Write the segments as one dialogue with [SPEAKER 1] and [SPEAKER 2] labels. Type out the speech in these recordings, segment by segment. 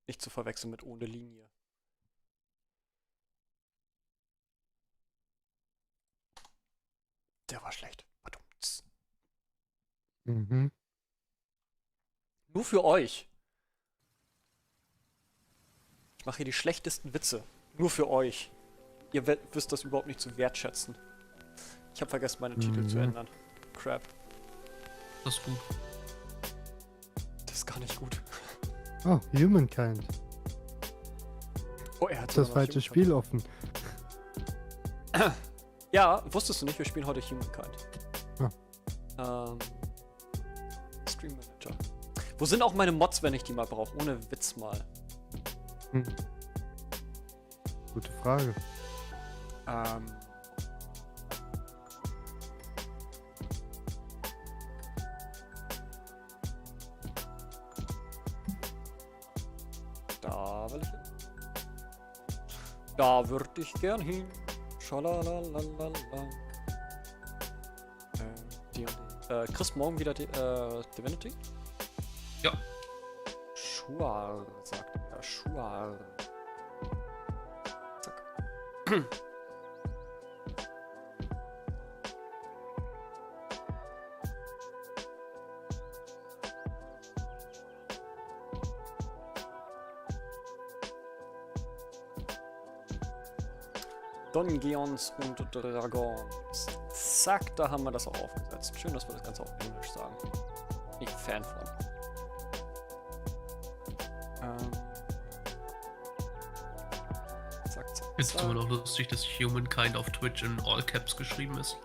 [SPEAKER 1] Nicht zu verwechseln mit ohne Linie. Der war schlecht. Verdammt.
[SPEAKER 2] Mhm.
[SPEAKER 1] Nur für euch. Ich mache hier die schlechtesten Witze. Nur für euch. Ihr wisst das überhaupt nicht zu wertschätzen. Ich habe vergessen, meine Titel zu ändern. Crap.
[SPEAKER 3] Das ist gut.
[SPEAKER 1] Das ist gar nicht gut.
[SPEAKER 2] Oh, Humankind.
[SPEAKER 1] Oh, er hat
[SPEAKER 2] Das falsche Spiel offen.
[SPEAKER 1] Ja, wusstest du nicht, wir spielen heute Humankind.
[SPEAKER 2] Ah.
[SPEAKER 1] Stream Manager. Wo sind auch meine Mods, wenn ich die mal brauche? Ohne Witz mal.
[SPEAKER 2] Hm. Gute Frage.
[SPEAKER 1] Da will ich hin. Da würde ich gern hin. Schalalalala. Kriegst morgen wieder Divinity?
[SPEAKER 3] Ja.
[SPEAKER 1] Schuar, sagt er. Schuar. Zack. Dungeons und Dragons. Zack, da haben wir das auch aufgesetzt. Schön, dass wir das Ganze auf Englisch sagen. Ich bin Fan von. Zack, zack.
[SPEAKER 3] Ist immer noch lustig, dass Humankind auf Twitch in All Caps geschrieben ist.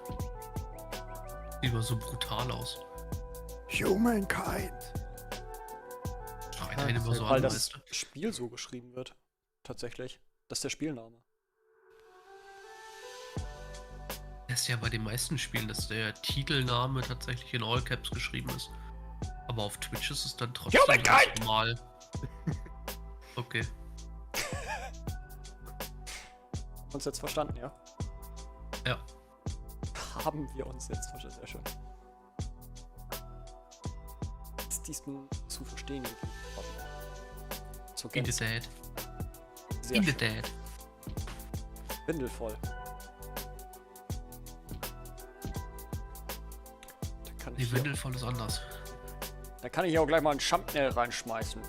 [SPEAKER 3] Sieht immer so brutal aus.
[SPEAKER 2] Humankind.
[SPEAKER 3] Schreit einen immer so
[SPEAKER 1] Weil
[SPEAKER 3] an,
[SPEAKER 1] das
[SPEAKER 3] weißt du?
[SPEAKER 1] Spiel so geschrieben wird. Tatsächlich. Das ist der Spielname.
[SPEAKER 3] Das ist ja bei den meisten Spielen, dass der Titelname tatsächlich in All Caps geschrieben ist. Aber auf Twitch ist es dann trotzdem ganz normal. Okay.
[SPEAKER 1] Uns jetzt verstanden, ja?
[SPEAKER 3] Ja.
[SPEAKER 1] Haben wir uns jetzt verstanden. Sehr schön. Ist diesmal zu verstehen gegeben. Zur
[SPEAKER 3] In the
[SPEAKER 1] Gänze.
[SPEAKER 3] Dead.
[SPEAKER 1] Sehr
[SPEAKER 3] In the
[SPEAKER 1] schön.
[SPEAKER 3] Dead.
[SPEAKER 1] Windelvoll.
[SPEAKER 3] Die Windel voll ist anders.
[SPEAKER 1] Da kann ich auch gleich mal ein Thumbnail reinschmeißen.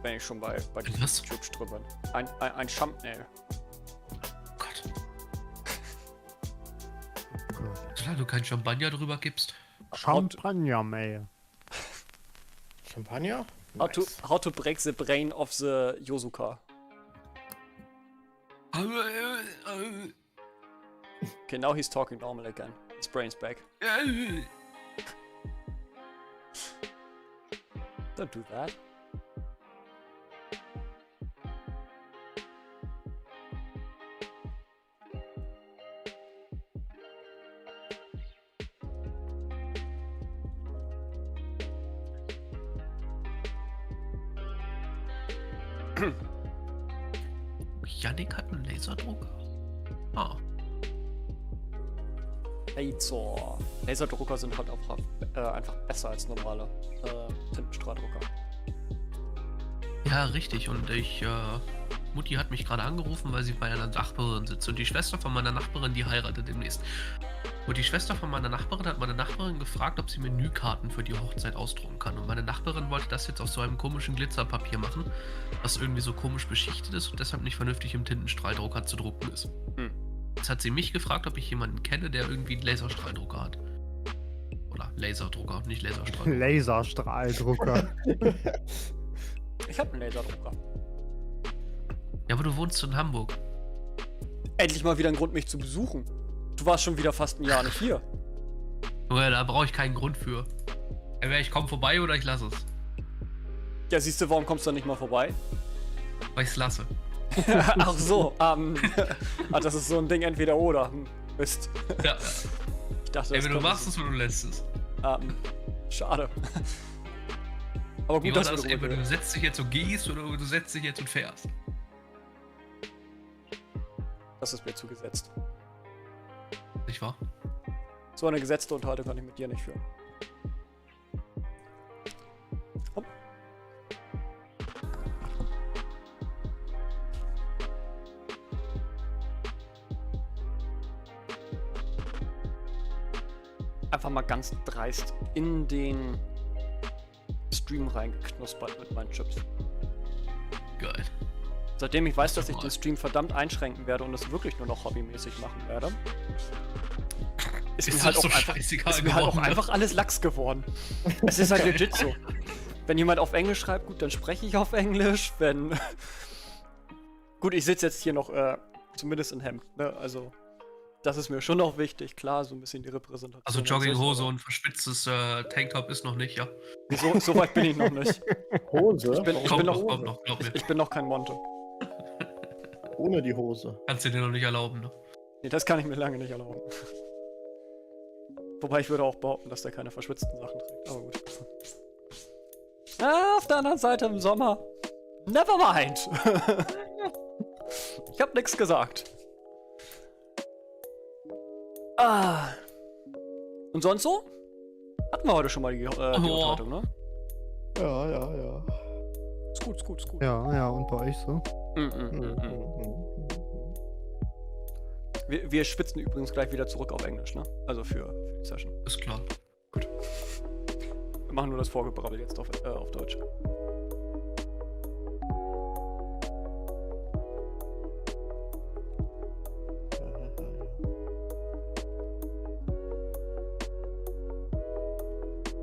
[SPEAKER 1] Wenn ich schon bei diesem
[SPEAKER 3] Was?
[SPEAKER 1] YouTube drüber bin. Ein Thumbnail.
[SPEAKER 3] Gott. Solange du kein Champagner drüber gibst.
[SPEAKER 2] Champagner, Mail.
[SPEAKER 4] Champagner?
[SPEAKER 1] How to break the brain of the Yosuka. Okay, now he's talking normal again. His brain's back. Don't do that.
[SPEAKER 3] Yannick hat einen Laserdrucker. Ah.
[SPEAKER 1] Laserdrucker sind halt auch einfach besser als normale Tintenstrahldrucker.
[SPEAKER 3] Ja, richtig. Und Mutti hat mich gerade angerufen, weil sie bei einer Nachbarin sitzt. Und die Schwester von meiner Nachbarin, die heiratet demnächst. Und die Schwester von meiner Nachbarin hat meine Nachbarin gefragt, ob sie Menükarten für die Hochzeit ausdrucken kann. Und meine Nachbarin wollte das jetzt auf so einem komischen Glitzerpapier machen, was irgendwie so komisch beschichtet ist und deshalb nicht vernünftig im Tintenstrahldrucker zu drucken ist. Jetzt hat sie mich gefragt, ob ich jemanden kenne, der irgendwie einen Laserstrahldrucker hat. Oder Laserdrucker, nicht Laserstrahldrucker.
[SPEAKER 2] Laserstrahldrucker.
[SPEAKER 1] Ich habe einen Laserdrucker.
[SPEAKER 3] Ja, aber du wohnst in Hamburg.
[SPEAKER 1] Endlich mal wieder ein Grund, mich zu besuchen. Du warst schon wieder fast ein Jahr nicht hier.
[SPEAKER 3] Ja, da brauche ich keinen Grund für. Entweder ich komme vorbei oder ich lasse es.
[SPEAKER 1] Ja, siehst du, warum kommst du dann nicht mal vorbei?
[SPEAKER 3] Weil ich es lasse.
[SPEAKER 1] Ach so, das ist so ein Ding, entweder oder. Mist.
[SPEAKER 3] Ja.
[SPEAKER 1] Ich dachte,
[SPEAKER 3] Ey,
[SPEAKER 1] das
[SPEAKER 3] wenn du
[SPEAKER 1] könnte-
[SPEAKER 3] machst es oder du lässt es.
[SPEAKER 1] Schade. Aber
[SPEAKER 3] Wie
[SPEAKER 1] gut,
[SPEAKER 3] war
[SPEAKER 1] dass
[SPEAKER 3] das?
[SPEAKER 1] wir
[SPEAKER 3] Entweder
[SPEAKER 1] drüber
[SPEAKER 3] du setzt dich jetzt und gehst oder du setzt dich jetzt und fährst.
[SPEAKER 1] Das ist mir zugesetzt.
[SPEAKER 3] Nicht wahr?
[SPEAKER 1] So eine gesetzte Unterhaltung kann ich mit dir nicht führen. einfach mal ganz dreist in den Stream reingeknuspert mit meinen Chips.
[SPEAKER 3] Geil.
[SPEAKER 1] Seitdem ich weiß, dass ich den Stream verdammt einschränken werde und es wirklich nur noch hobbymäßig machen werde, ist mir halt auch einfach alles Lachs geworden. Es ist halt legit so. Wenn jemand auf Englisch schreibt, gut, dann spreche ich auf Englisch. Wenn. Gut, ich sitze jetzt hier noch zumindest in Hemd, ne? Also, das ist mir schon noch wichtig, klar, so ein bisschen die Repräsentation.
[SPEAKER 3] Also Jogginghose und verschwitztes Tanktop ist noch nicht, ja.
[SPEAKER 1] So weit bin ich noch nicht.
[SPEAKER 4] Hose?
[SPEAKER 1] Ich bin
[SPEAKER 3] Kommt noch, glaub mir.
[SPEAKER 1] Ich bin noch kein Monte.
[SPEAKER 4] Ohne die Hose.
[SPEAKER 3] Kannst du dir noch nicht erlauben, ne?
[SPEAKER 1] Nee, das kann ich mir lange nicht erlauben. Wobei ich würde auch behaupten, dass der keine verschwitzten Sachen trägt, aber gut. Auf der anderen Seite im Sommer. Never mind. Ich hab nix gesagt. Und sonst so? Hatten wir heute schon mal die Unterhaltung, ne?
[SPEAKER 4] Ja.
[SPEAKER 1] Ist gut, ist gut, ist gut.
[SPEAKER 2] Ja, und bei euch so?
[SPEAKER 1] Wir schwitzen übrigens gleich wieder zurück auf Englisch, ne? Also für die Session.
[SPEAKER 3] Ist klar.
[SPEAKER 1] Wir machen nur das Vorgebrabbel jetzt auf Deutsch.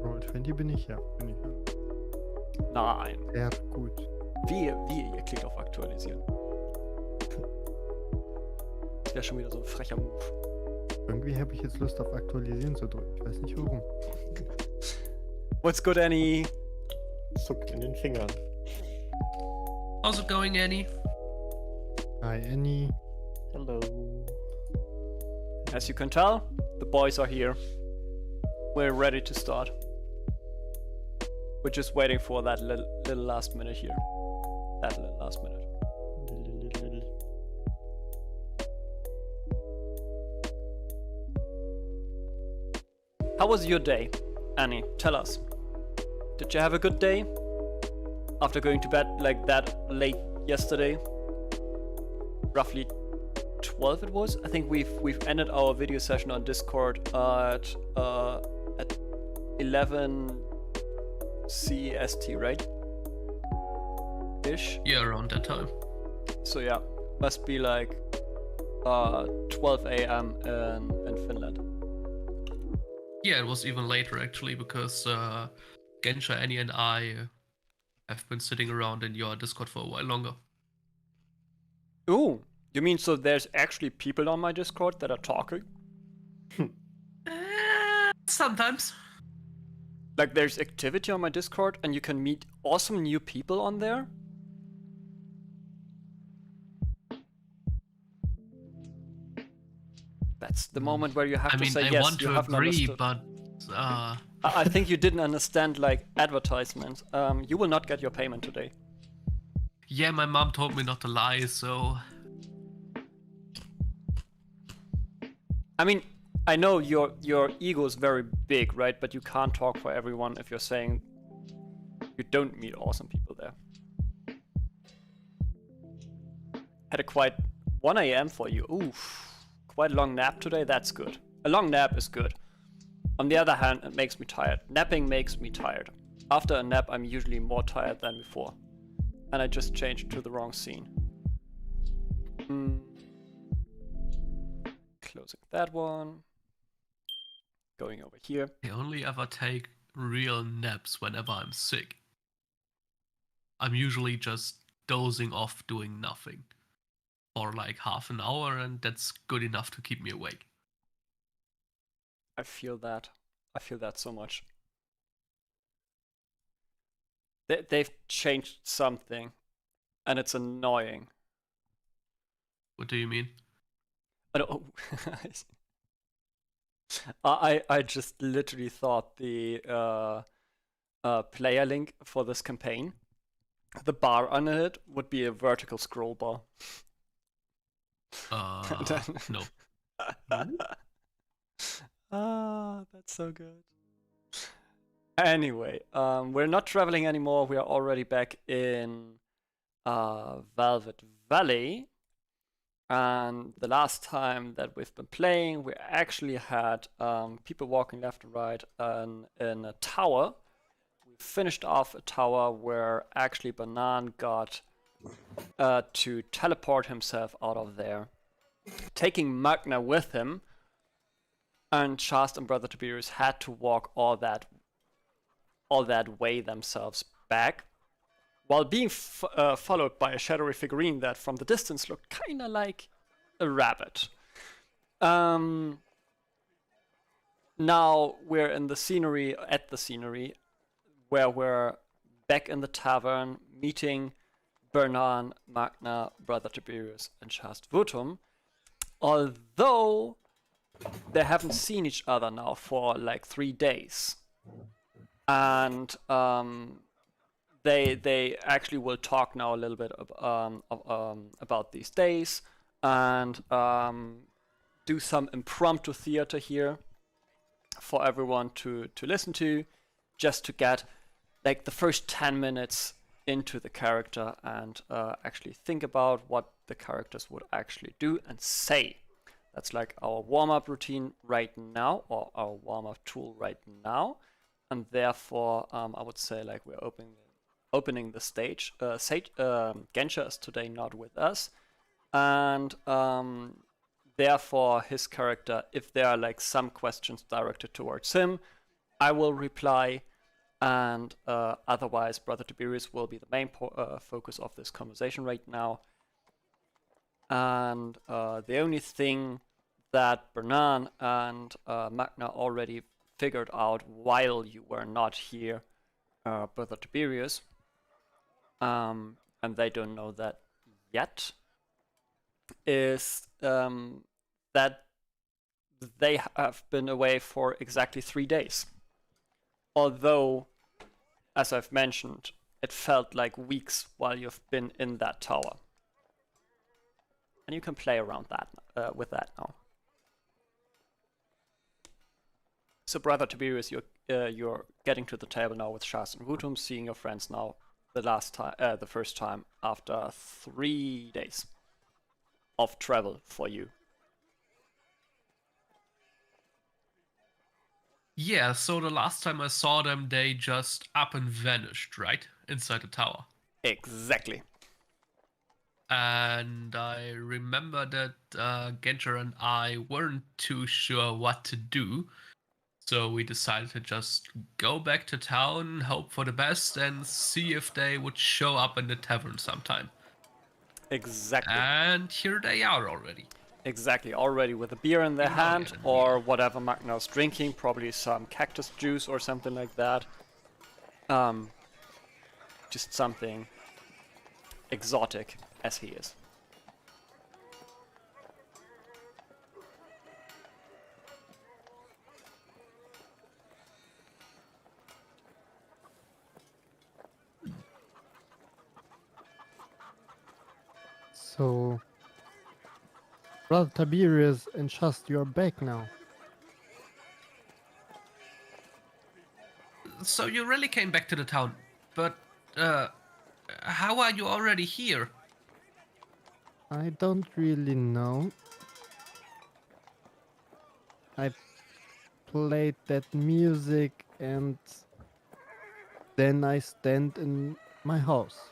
[SPEAKER 2] Roll20 bin ich, ja.
[SPEAKER 1] Nein.
[SPEAKER 2] Sehr gut.
[SPEAKER 1] Wie ihr klickt auf Aktualisieren. Das wäre schon wieder so ein frecher Move.
[SPEAKER 2] Irgendwie habe ich jetzt Lust auf Aktualisieren zu drücken. Ich weiß nicht warum.
[SPEAKER 1] What's good, Annie?
[SPEAKER 4] Zuckt in den Fingern.
[SPEAKER 3] How's it going, Annie?
[SPEAKER 2] Hi, Annie.
[SPEAKER 4] Hello.
[SPEAKER 1] As you can tell, the boys are here. We're ready to start. We're just waiting for that little last minute here. That little last minute. How was your day, Annie? Tell us. Did you have a good day? After going to bed like that late yesterday? Roughly 12 it was. I think we've ended our video session on Discord at 11 CEST, right? Ish.
[SPEAKER 3] Yeah, around that time.
[SPEAKER 1] So yeah, must be like 12 a.m. in Finland.
[SPEAKER 3] Yeah, it was even later actually because Gensha, Annie, and I have been sitting around in your Discord for a while longer.
[SPEAKER 1] Ooh, you mean so there's actually people on my Discord that are talking?
[SPEAKER 3] Sometimes.
[SPEAKER 1] Like there's activity on my Discord and you can meet awesome new people on there? That's the moment where you have to say
[SPEAKER 3] I
[SPEAKER 1] yes,
[SPEAKER 3] want
[SPEAKER 1] you
[SPEAKER 3] to
[SPEAKER 1] haven't
[SPEAKER 3] agree,
[SPEAKER 1] understood.
[SPEAKER 3] but
[SPEAKER 1] I think you didn't understand like advertisements. You will not get your payment today.
[SPEAKER 3] yeah, my mom told me not to lie, so
[SPEAKER 1] I mean, I know your ego is very big, right? But you can't talk for everyone if you're saying you don't meet awesome people there. Had a quite 1 a.m. for you. Oof. Quite a long nap today. That's good. A long nap is good. On the other hand, it makes me tired. Napping makes me tired. After a nap, I'm usually more tired than before. And I just changed to the wrong scene. Closing that one. Going over here.
[SPEAKER 3] I only ever take real naps whenever I'm sick. I'm usually just dozing off doing nothing for like half an hour, and that's good enough to keep me awake.
[SPEAKER 1] I feel that. I feel that so much. They've changed something, and it's annoying.
[SPEAKER 3] What do you mean?
[SPEAKER 1] I just literally thought the player link for this campaign, the bar under it would be a vertical scroll bar.
[SPEAKER 3] No.
[SPEAKER 1] That's so good. Anyway, we're not traveling anymore. We are already back in Velvet Valley. And the last time that we've been playing, we actually had people walking left and right in a tower. We finished off a tower where actually Banan got to teleport himself out of there, taking Magna with him, and Shast and Brother Tiberius had to walk all that way themselves back, while being followed by a shadowy figurine that from the distance looked kind of like a rabbit. Now we're in the scenery, where we're back in the tavern, meeting Bernan, Magna, Brother Tiberius, and Shast Votum. Although they haven't seen each other now for like 3 days. And they actually will talk now a little bit about these days and do some impromptu theater here for everyone to listen to, just to get like the first 10 minutes into the character and actually think about what the characters would actually do and say. That's like our warm-up routine right now, or our warm-up tool right now. And therefore, I would say like we're opening the stage. Genscher is today not with us, and therefore his character, if there are like some questions directed towards him, I will reply, and otherwise Brother Tiberius will be the main focus of this conversation right now. And the only thing that Bernan and Magna already figured out while you were not here, Brother Tiberius, and they don't know that yet, is that they have been away for exactly 3 days. Although, as I've mentioned, it felt like weeks while you've been in that tower. And you can play around that with that now. So, Brother Tiberius, you're getting to the table now with Shast and Votum, seeing your friends now the first time after 3 days of travel for you.
[SPEAKER 3] Yeah, so the last time I saw them, they just up and vanished, right? Inside the tower.
[SPEAKER 1] Exactly.
[SPEAKER 3] And I remember that Genscher and I weren't too sure what to do. So we decided to just go back to town, hope for the best, and see if they would show up in the tavern sometime.
[SPEAKER 1] Exactly.
[SPEAKER 3] And here they are already.
[SPEAKER 1] Exactly, already with a beer in their hand, or whatever Magna's drinking, probably some cactus juice or something like that. Just something exotic, as he is.
[SPEAKER 2] So, Brother Tiberius and Shast, you're back now.
[SPEAKER 3] So you really came back to the town, but how are you already here?
[SPEAKER 2] I don't really know. I played that music and then I stand in my house.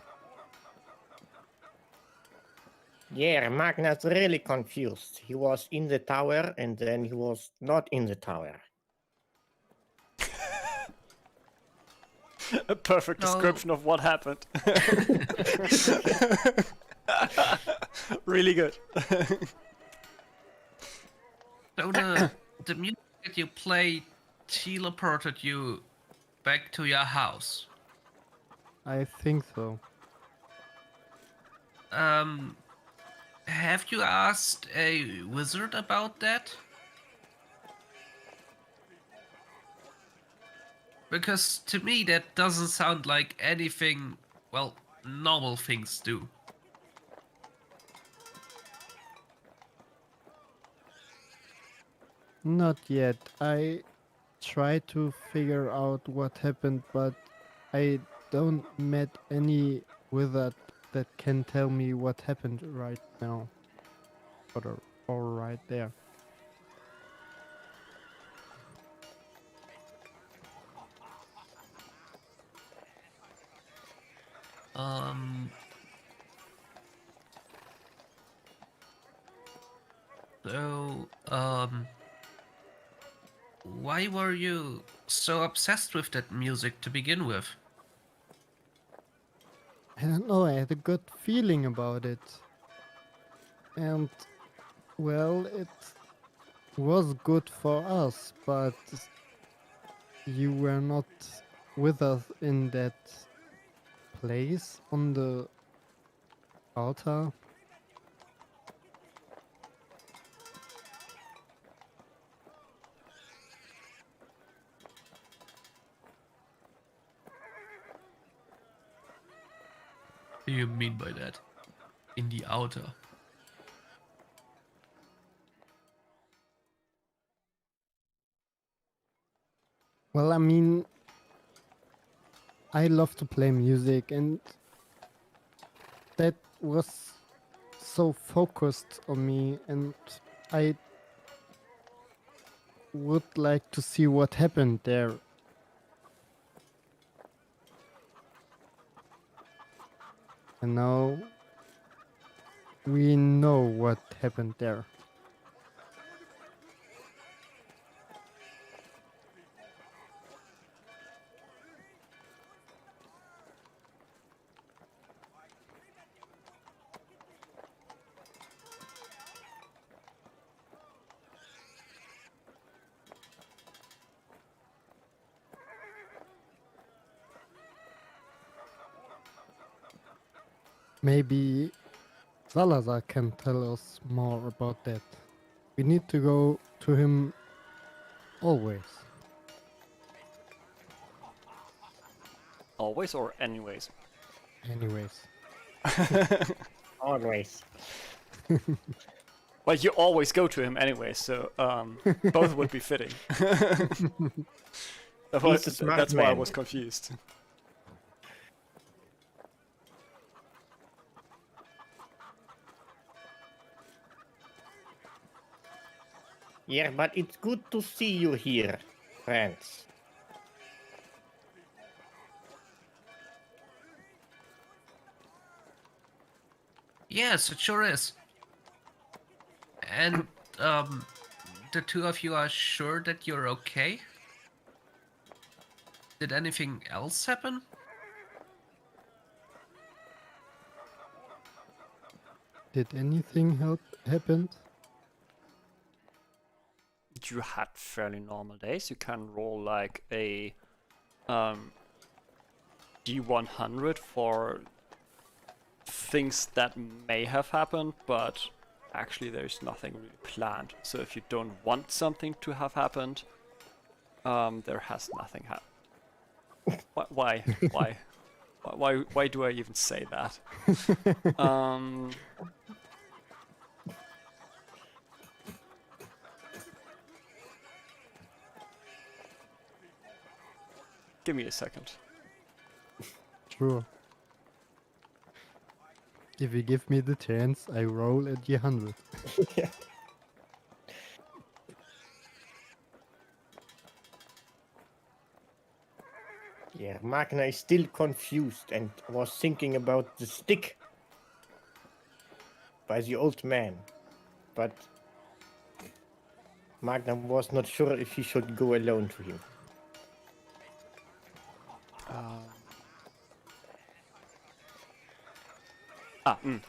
[SPEAKER 4] Yeah, Magna's really confused. He was in the tower and then he was not in the tower.
[SPEAKER 1] A perfect description of what happened. Really good.
[SPEAKER 3] So the music that you played teleported you back to your house.
[SPEAKER 2] I think so.
[SPEAKER 3] Have you asked a wizard about that? Because to me that doesn't sound like anything, well, normal things do.
[SPEAKER 2] Not yet. I try to figure out what happened, but I don't met any wizard that can tell me what happened right now. or right there.
[SPEAKER 3] So, why were you so obsessed with that music to begin with?
[SPEAKER 2] I don't know, I had a good feeling about it. And, well, it was good for us, but you were not with us in that place on the altar.
[SPEAKER 3] What do you mean by that? In the outer.
[SPEAKER 2] Well, I mean, I love to play music, and that was so focused on me, and I would like to see what happened there. And now we know what happened there. Maybe Salazar can tell us more about that. We need to go to him always.
[SPEAKER 1] Always or anyways?
[SPEAKER 2] Anyways.
[SPEAKER 4] Always.
[SPEAKER 1] Well, you always go to him anyway, so both would be fitting.
[SPEAKER 4] He's a smart
[SPEAKER 1] That's why I
[SPEAKER 4] man.
[SPEAKER 1] was confused.
[SPEAKER 4] Yeah, but it's good to see you here, friends.
[SPEAKER 3] Yes, it sure is. And, the two of you are sure that you're okay? Did anything else happen?
[SPEAKER 2] Did anything happen?
[SPEAKER 1] You had fairly normal days. You can roll like a D100 for things that may have happened, but actually there's nothing really planned. So if you don't want something to have happened, there has nothing happened. Why? Why do I even say that? Give me a second.
[SPEAKER 2] Sure. If you give me the chance, I roll at D100.
[SPEAKER 4] Yeah, Magna is still confused and was thinking about the stick by the old man. But Magna was not sure if he should go alone to him.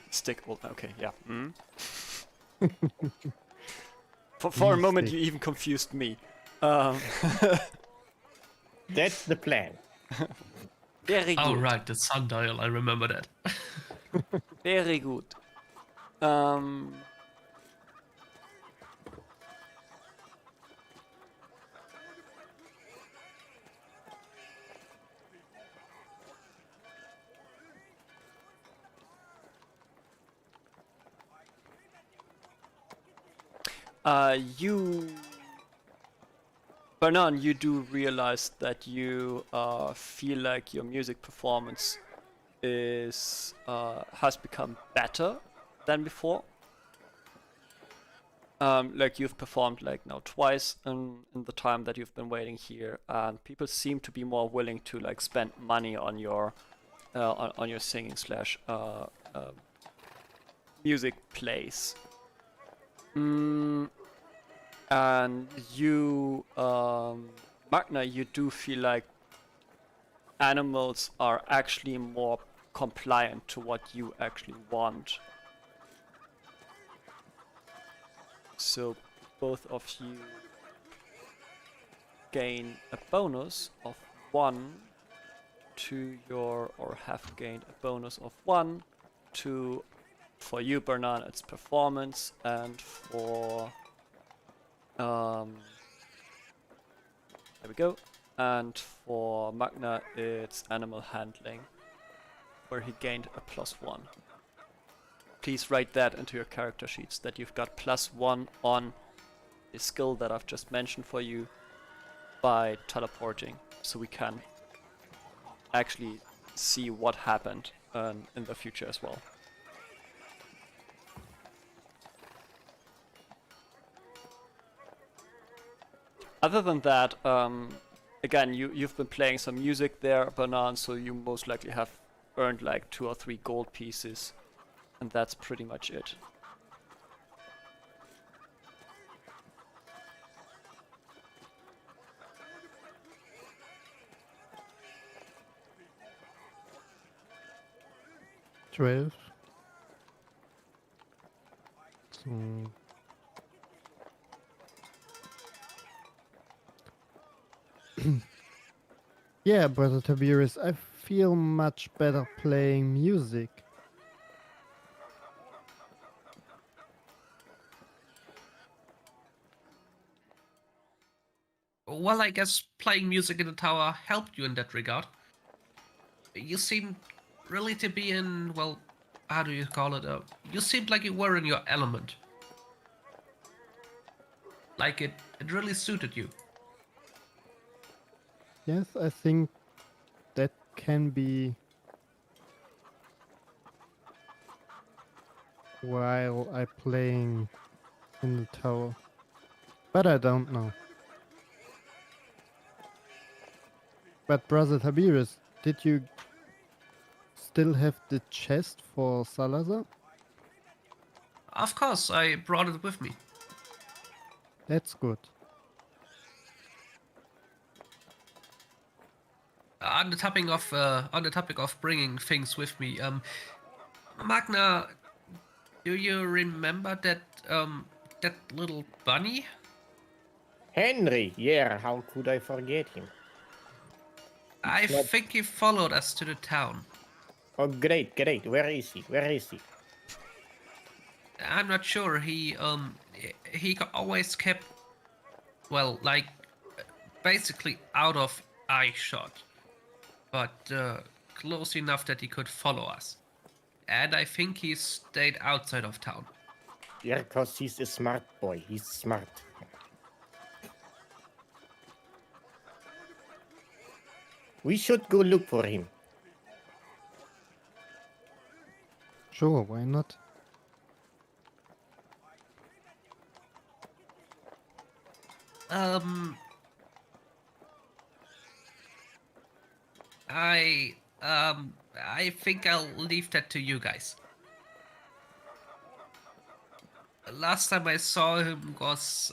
[SPEAKER 1] Stick. Well, okay, yeah. For a moment, you even confused me.
[SPEAKER 4] That's the plan.
[SPEAKER 1] Very good.
[SPEAKER 3] Oh, right, the sundial, I remember that.
[SPEAKER 1] Very good. Bernan, you do realize that you feel like your music performance is has become better than before. Like you've performed like now twice in the time that you've been waiting here, and people seem to be more willing to like spend money on your singing slash music plays. And you, Magna, you do feel like animals are actually more compliant to what you actually want. So both of you gain a bonus of 1 to your, or have gained a bonus of 1 to, for you, Bernan, it's performance, and for there we go. And for Magna, it's animal handling, where he gained a +1. Please write that into your character sheets, that you've got +1 on the skill that I've just mentioned for you by teleporting, so we can actually see what happened in the future as well. Other than that, again, you've been playing some music there, Banan, so you most likely have earned like 2 or 3 gold pieces, and that's pretty much it.
[SPEAKER 2] $12. So yeah, Brother Tiberius, I feel much better playing music.
[SPEAKER 3] Well, I guess playing music in the tower helped you in that regard. You seemed really to be in, well, how do you call it? You seemed like you were in your element. Like it really suited you.
[SPEAKER 2] Yes, I think that can be while I playing in the tower. But I don't know. But Brother Tiberius, did you still have the chest for Salazar?
[SPEAKER 3] Of course, I brought it with me.
[SPEAKER 2] That's good.
[SPEAKER 3] On the topic of bringing things with me, Magna, do you remember that that little bunny?
[SPEAKER 4] Henry, yeah, how could I forget him?
[SPEAKER 3] I think he followed us to the town.
[SPEAKER 4] Oh, great, great. Where is he? Where is he?
[SPEAKER 3] I'm not sure. He always kept, well, like basically out of eye shot, but close enough that he could follow us. And I think he stayed outside of town.
[SPEAKER 4] Yeah, because he's a smart boy. He's smart. We should go look for him.
[SPEAKER 2] Sure, why not?
[SPEAKER 3] I think I'll leave that to you guys. Last time I saw him was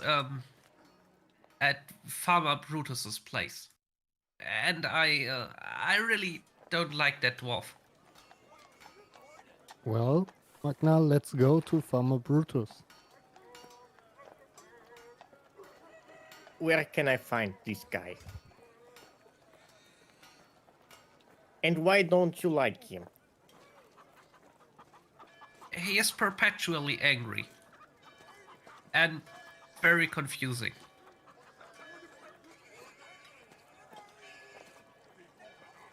[SPEAKER 3] at Farmer Brutus's place, and I really don't like that dwarf.
[SPEAKER 2] Well, Magna, let's go to Farmer Brutus.
[SPEAKER 4] Where can I find this guy? And why don't you like him?
[SPEAKER 3] He is perpetually angry and very confusing.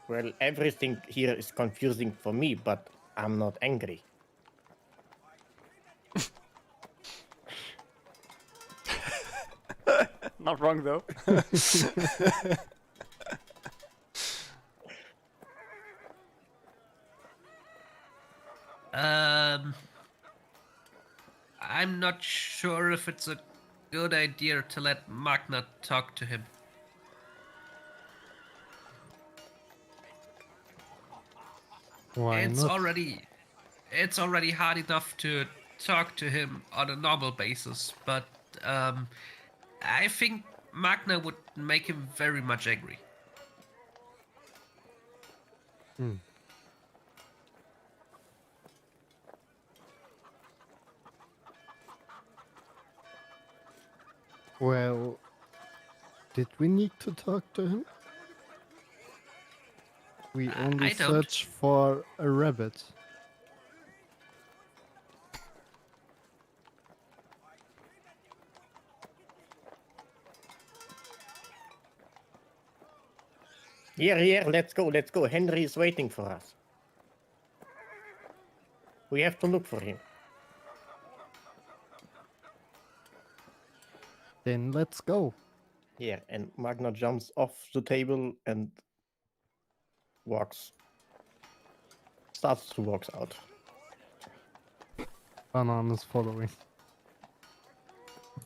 [SPEAKER 4] Well, everything here is confusing for me, but I'm not angry.
[SPEAKER 1] Not wrong though.
[SPEAKER 3] I'm not sure if it's a good idea to let Magna talk to him.
[SPEAKER 2] Why
[SPEAKER 3] It's
[SPEAKER 2] not?
[SPEAKER 3] already hard enough to talk to him on a normal basis, but I think Magna would make him very much angry.
[SPEAKER 2] Hmm. Well, did we need to talk to him? We only
[SPEAKER 3] I don't.
[SPEAKER 2] search for a rabbit.
[SPEAKER 4] Here, let's go. Henry is waiting for us. We have to look for him.
[SPEAKER 2] Then let's go.
[SPEAKER 4] Yeah, and Magna jumps off the table and starts to walk out.
[SPEAKER 2] Banana's following.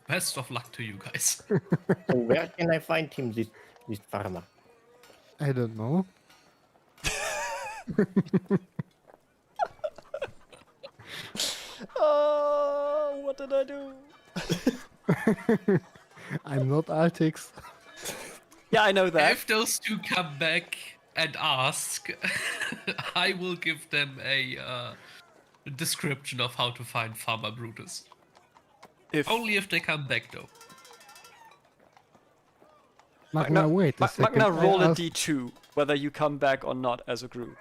[SPEAKER 3] Best of luck to you guys.
[SPEAKER 4] So where can I find him, this farmer?
[SPEAKER 2] I don't know.
[SPEAKER 1] Oh, what did I do?
[SPEAKER 2] I'm not Altix.
[SPEAKER 1] Yeah, I know that.
[SPEAKER 3] If those two come back and ask, I will give them a description of how to find Farmer Brutus. Only if they come back, though.
[SPEAKER 2] Magna, wait a second.
[SPEAKER 1] Magna, roll
[SPEAKER 2] I
[SPEAKER 1] a
[SPEAKER 2] asked-
[SPEAKER 1] d2, whether you come back or not as a group.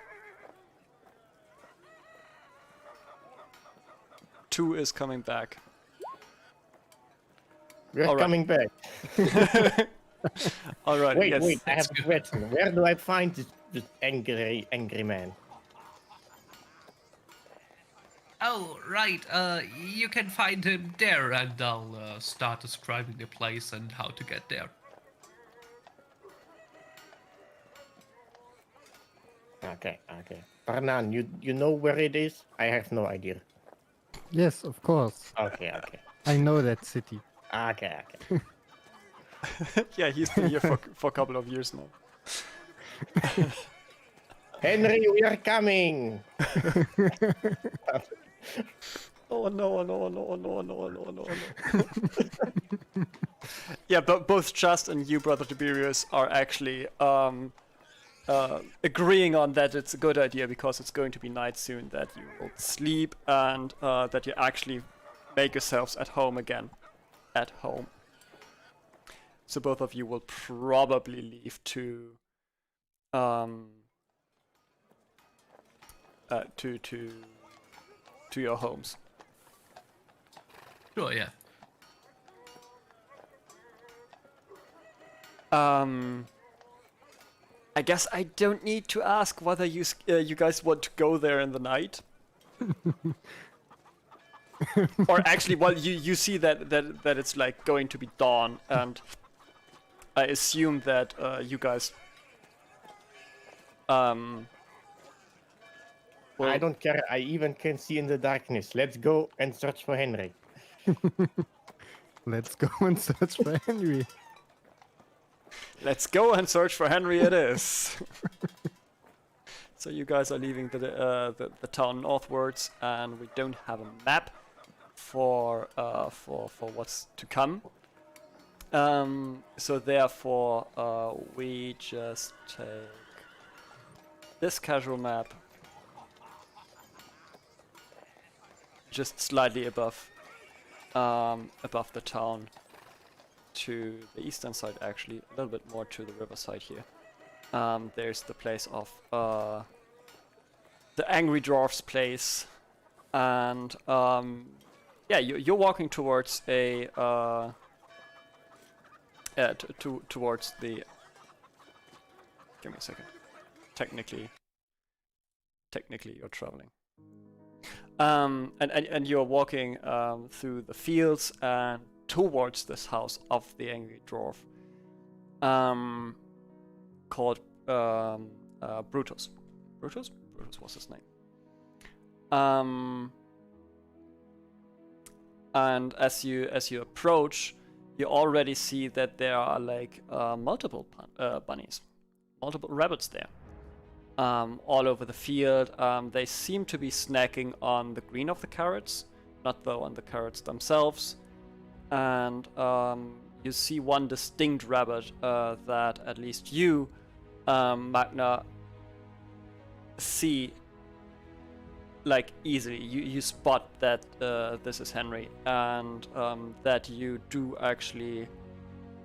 [SPEAKER 1] 2 is coming back.
[SPEAKER 4] We're
[SPEAKER 1] All right.
[SPEAKER 4] coming back.
[SPEAKER 1] Alright,
[SPEAKER 4] Wait,
[SPEAKER 1] yes.
[SPEAKER 4] I have a question. Where do I find this angry man?
[SPEAKER 3] Oh, right. You can find him there, and I'll start describing the place and how to get there.
[SPEAKER 4] Okay. Parnan, you know where it is? I have no idea.
[SPEAKER 2] Yes, of course.
[SPEAKER 4] Okay.
[SPEAKER 2] I know that city.
[SPEAKER 4] Okay.
[SPEAKER 1] Yeah, he's been here for a couple of years now.
[SPEAKER 4] Henry, we are coming!
[SPEAKER 1] Oh no. Yeah, but both Just and you, Brother Tiberius, are actually agreeing on that it's a good idea because it's going to be night soon, that you will sleep and that you actually make yourselves at home again. At home. So both of you will probably leave to your homes.
[SPEAKER 3] Sure, yeah.
[SPEAKER 1] I guess I don't need to ask whether you guys want to go there in the night. Or actually, well, you see that it's like going to be dawn, and I assume that you guys well,
[SPEAKER 4] I don't care. I even can see in the darkness. Let's go and search for Henry.
[SPEAKER 2] Let's go and search for Henry.
[SPEAKER 1] let's go and search for Henry it is. So you guys are leaving the town northwards, and we don't have a map for what's to come. So therefore, we just take this casual map, just slightly above the town, to the eastern side, actually a little bit more to the riverside here. There's the place of the Angry Dwarf's place, and yeah, you're walking towards a towards the. Give me a second. Technically, you're traveling. And you're walking through the fields and towards this house of the Angry Dwarf, called Brutus. Brutus was his name. And as you approach, you already see that there are like multiple bunnies, multiple rabbits there, all over the field. They seem to be snacking on the green of the carrots, not though on the carrots themselves. And you see one distinct rabbit that at least you, Magna, see like easily. You spot that this is Henry, and that you do actually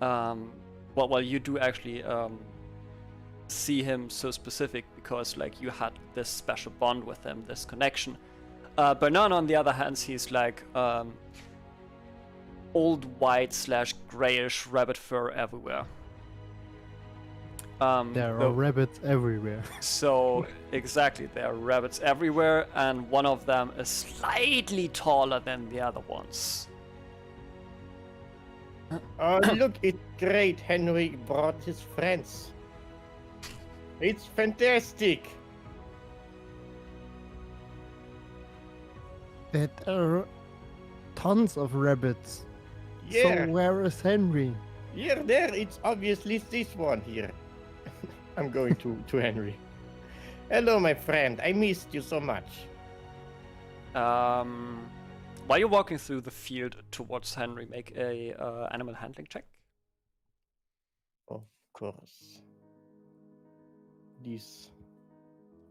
[SPEAKER 1] you do actually see him so specific because like you had this special bond with him, this connection. Bernan, on the other hand, he's like old white / grayish rabbit fur everywhere.
[SPEAKER 2] There are rabbits everywhere.
[SPEAKER 1] So exactly, there are rabbits everywhere, and one of them is slightly taller than the other ones.
[SPEAKER 4] Oh, look, it's great. Henry brought his friends. It's fantastic.
[SPEAKER 2] There are tons of rabbits.
[SPEAKER 4] Yeah.
[SPEAKER 2] So where is Henry?
[SPEAKER 4] Here, there, it's obviously this one here. I'm going to Henry. Hello, my friend. I missed you so much.
[SPEAKER 1] While you're walking through the field towards Henry, make a animal handling check.
[SPEAKER 4] Of course. These.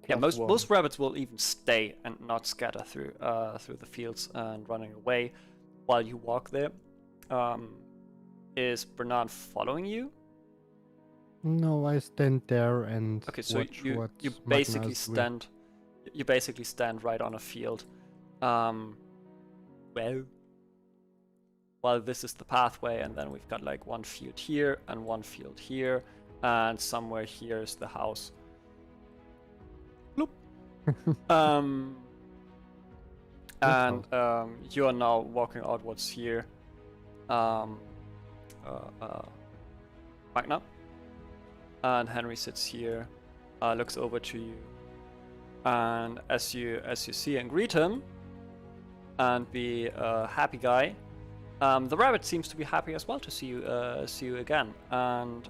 [SPEAKER 1] Yeah, most rabbits will even stay and not scatter through the fields and running away while you walk there. Is Bernard following you?
[SPEAKER 2] No, I stand there and
[SPEAKER 1] Okay, so
[SPEAKER 2] watch
[SPEAKER 1] you
[SPEAKER 2] what
[SPEAKER 1] basically
[SPEAKER 2] Magna's doing.
[SPEAKER 1] stand you basically stand right on a field. Well, this is the pathway, and then we've got like one field here and one field here, and somewhere here is the house. Bloop. And you are now walking outwards here. Magna. And Henry sits here, looks over to you, and as you see and greet him, and be a happy guy, the rabbit seems to be happy as well to see you again. And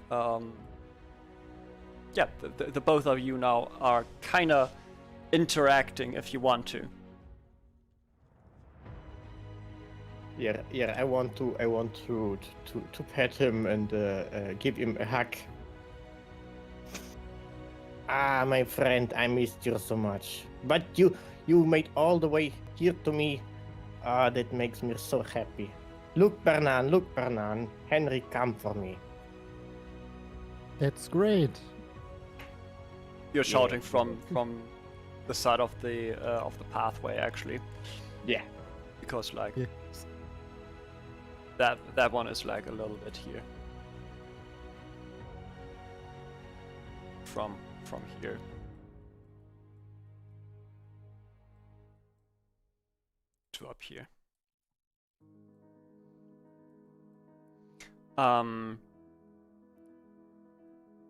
[SPEAKER 1] yeah, the both of you now are kind of interacting if you want to.
[SPEAKER 4] Yeah. I want to pet him and give him a hug. Ah, my friend, I missed you so much. But you made all the way here to me. Ah, that makes me so happy. Look, Bernan. Henry, come for me.
[SPEAKER 2] That's great.
[SPEAKER 1] You're shouting from the side of the pathway, actually.
[SPEAKER 4] Yeah.
[SPEAKER 1] Because like
[SPEAKER 2] Yeah.
[SPEAKER 1] that one is like a little bit here. From here. To up here.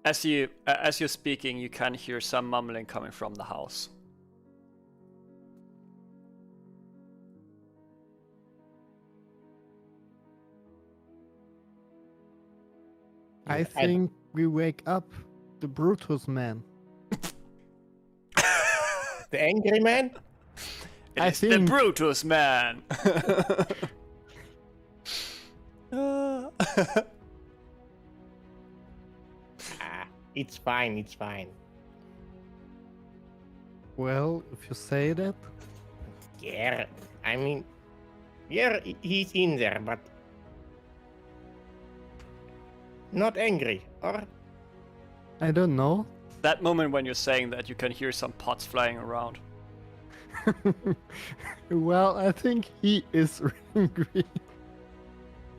[SPEAKER 1] As you're speaking, you can hear some mumbling coming from the house.
[SPEAKER 2] I think we wake up the Brutus man.
[SPEAKER 4] The angry man?
[SPEAKER 1] It's the Brutus man.
[SPEAKER 4] It's fine.
[SPEAKER 2] Well, if you say that.
[SPEAKER 4] Yeah, I mean, yeah, he's in there, but not angry, or?
[SPEAKER 2] I don't know.
[SPEAKER 1] That moment when you're saying that, you can hear some pots flying around.
[SPEAKER 2] Well, I think he is angry.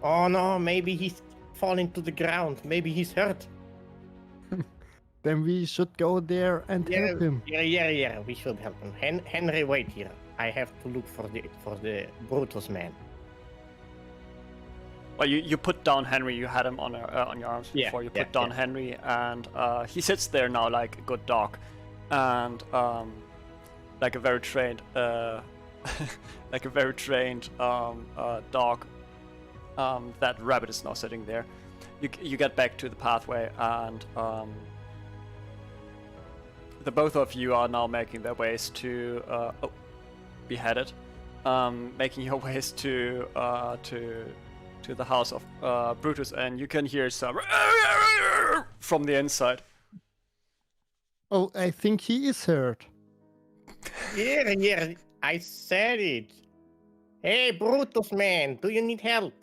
[SPEAKER 4] Oh no, maybe he's falling to the ground. Maybe he's hurt.
[SPEAKER 2] Then we should go there and help him.
[SPEAKER 4] Yeah, we should help him. Henry, wait here. I have to look for the Brutus man.
[SPEAKER 1] Well, you put down Henry. You had him on your arms
[SPEAKER 4] Yeah,
[SPEAKER 1] before. You
[SPEAKER 4] yeah,
[SPEAKER 1] put down
[SPEAKER 4] yeah.
[SPEAKER 1] Henry, and he sits there now like a good dog, and like a very trained like a very trained dog. That rabbit is now sitting there. You get back to the pathway, and the both of you are now making their ways to beheaded, making your ways to the house of Brutus, and you can hear some from the inside.
[SPEAKER 2] Oh, I think he is hurt.
[SPEAKER 4] Here, I said it. Hey, Brutus, man, do you need help?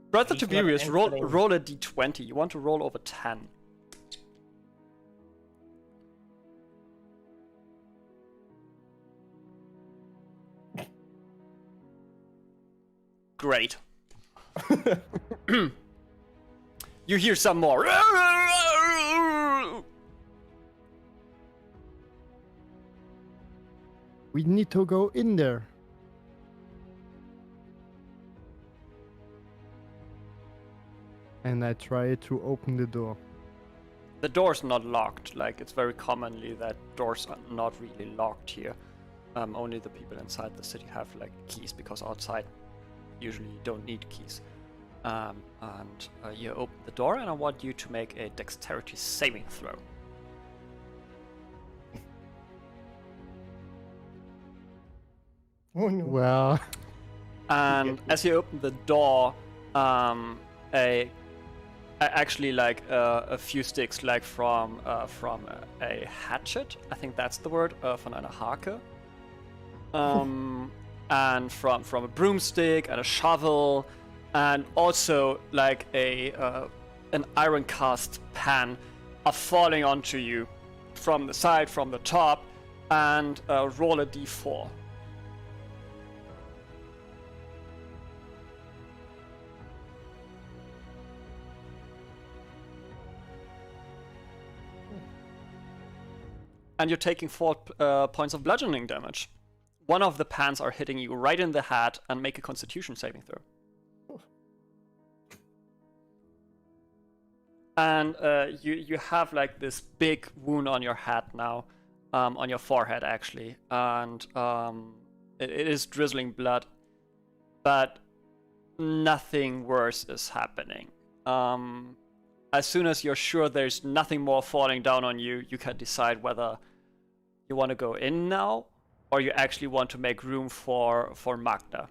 [SPEAKER 1] Brother
[SPEAKER 4] He's not
[SPEAKER 1] Tiberius,
[SPEAKER 4] answering.
[SPEAKER 1] roll a d20. You want to roll over 10. Great. You hear some more.
[SPEAKER 2] We need to go in there. And I try to open the door.
[SPEAKER 1] The door's not locked. Like, it's very commonly that doors are not really locked here. Only the people inside the city have like keys, because outside usually you don't need keys. You open the door, and I want you to make a dexterity saving throw.
[SPEAKER 4] Oh no.
[SPEAKER 2] Well,
[SPEAKER 1] And as you open the door, actually like a few sticks, like from a hatchet, I think that's the word, von einer Hake, and from a broomstick and a shovel, and also like an iron cast pan are falling onto you from the side, from the top, and roll a d4. And you're taking 4 points of bludgeoning damage. One of the pans are hitting you right in the head, and make a Constitution saving throw. And you have like this big wound on your head now, on your forehead actually, and it is drizzling blood, but nothing worse is happening. As soon as you're sure there's nothing more falling down on you, you can decide whether you want to go in now, or you actually want to make room for Magda,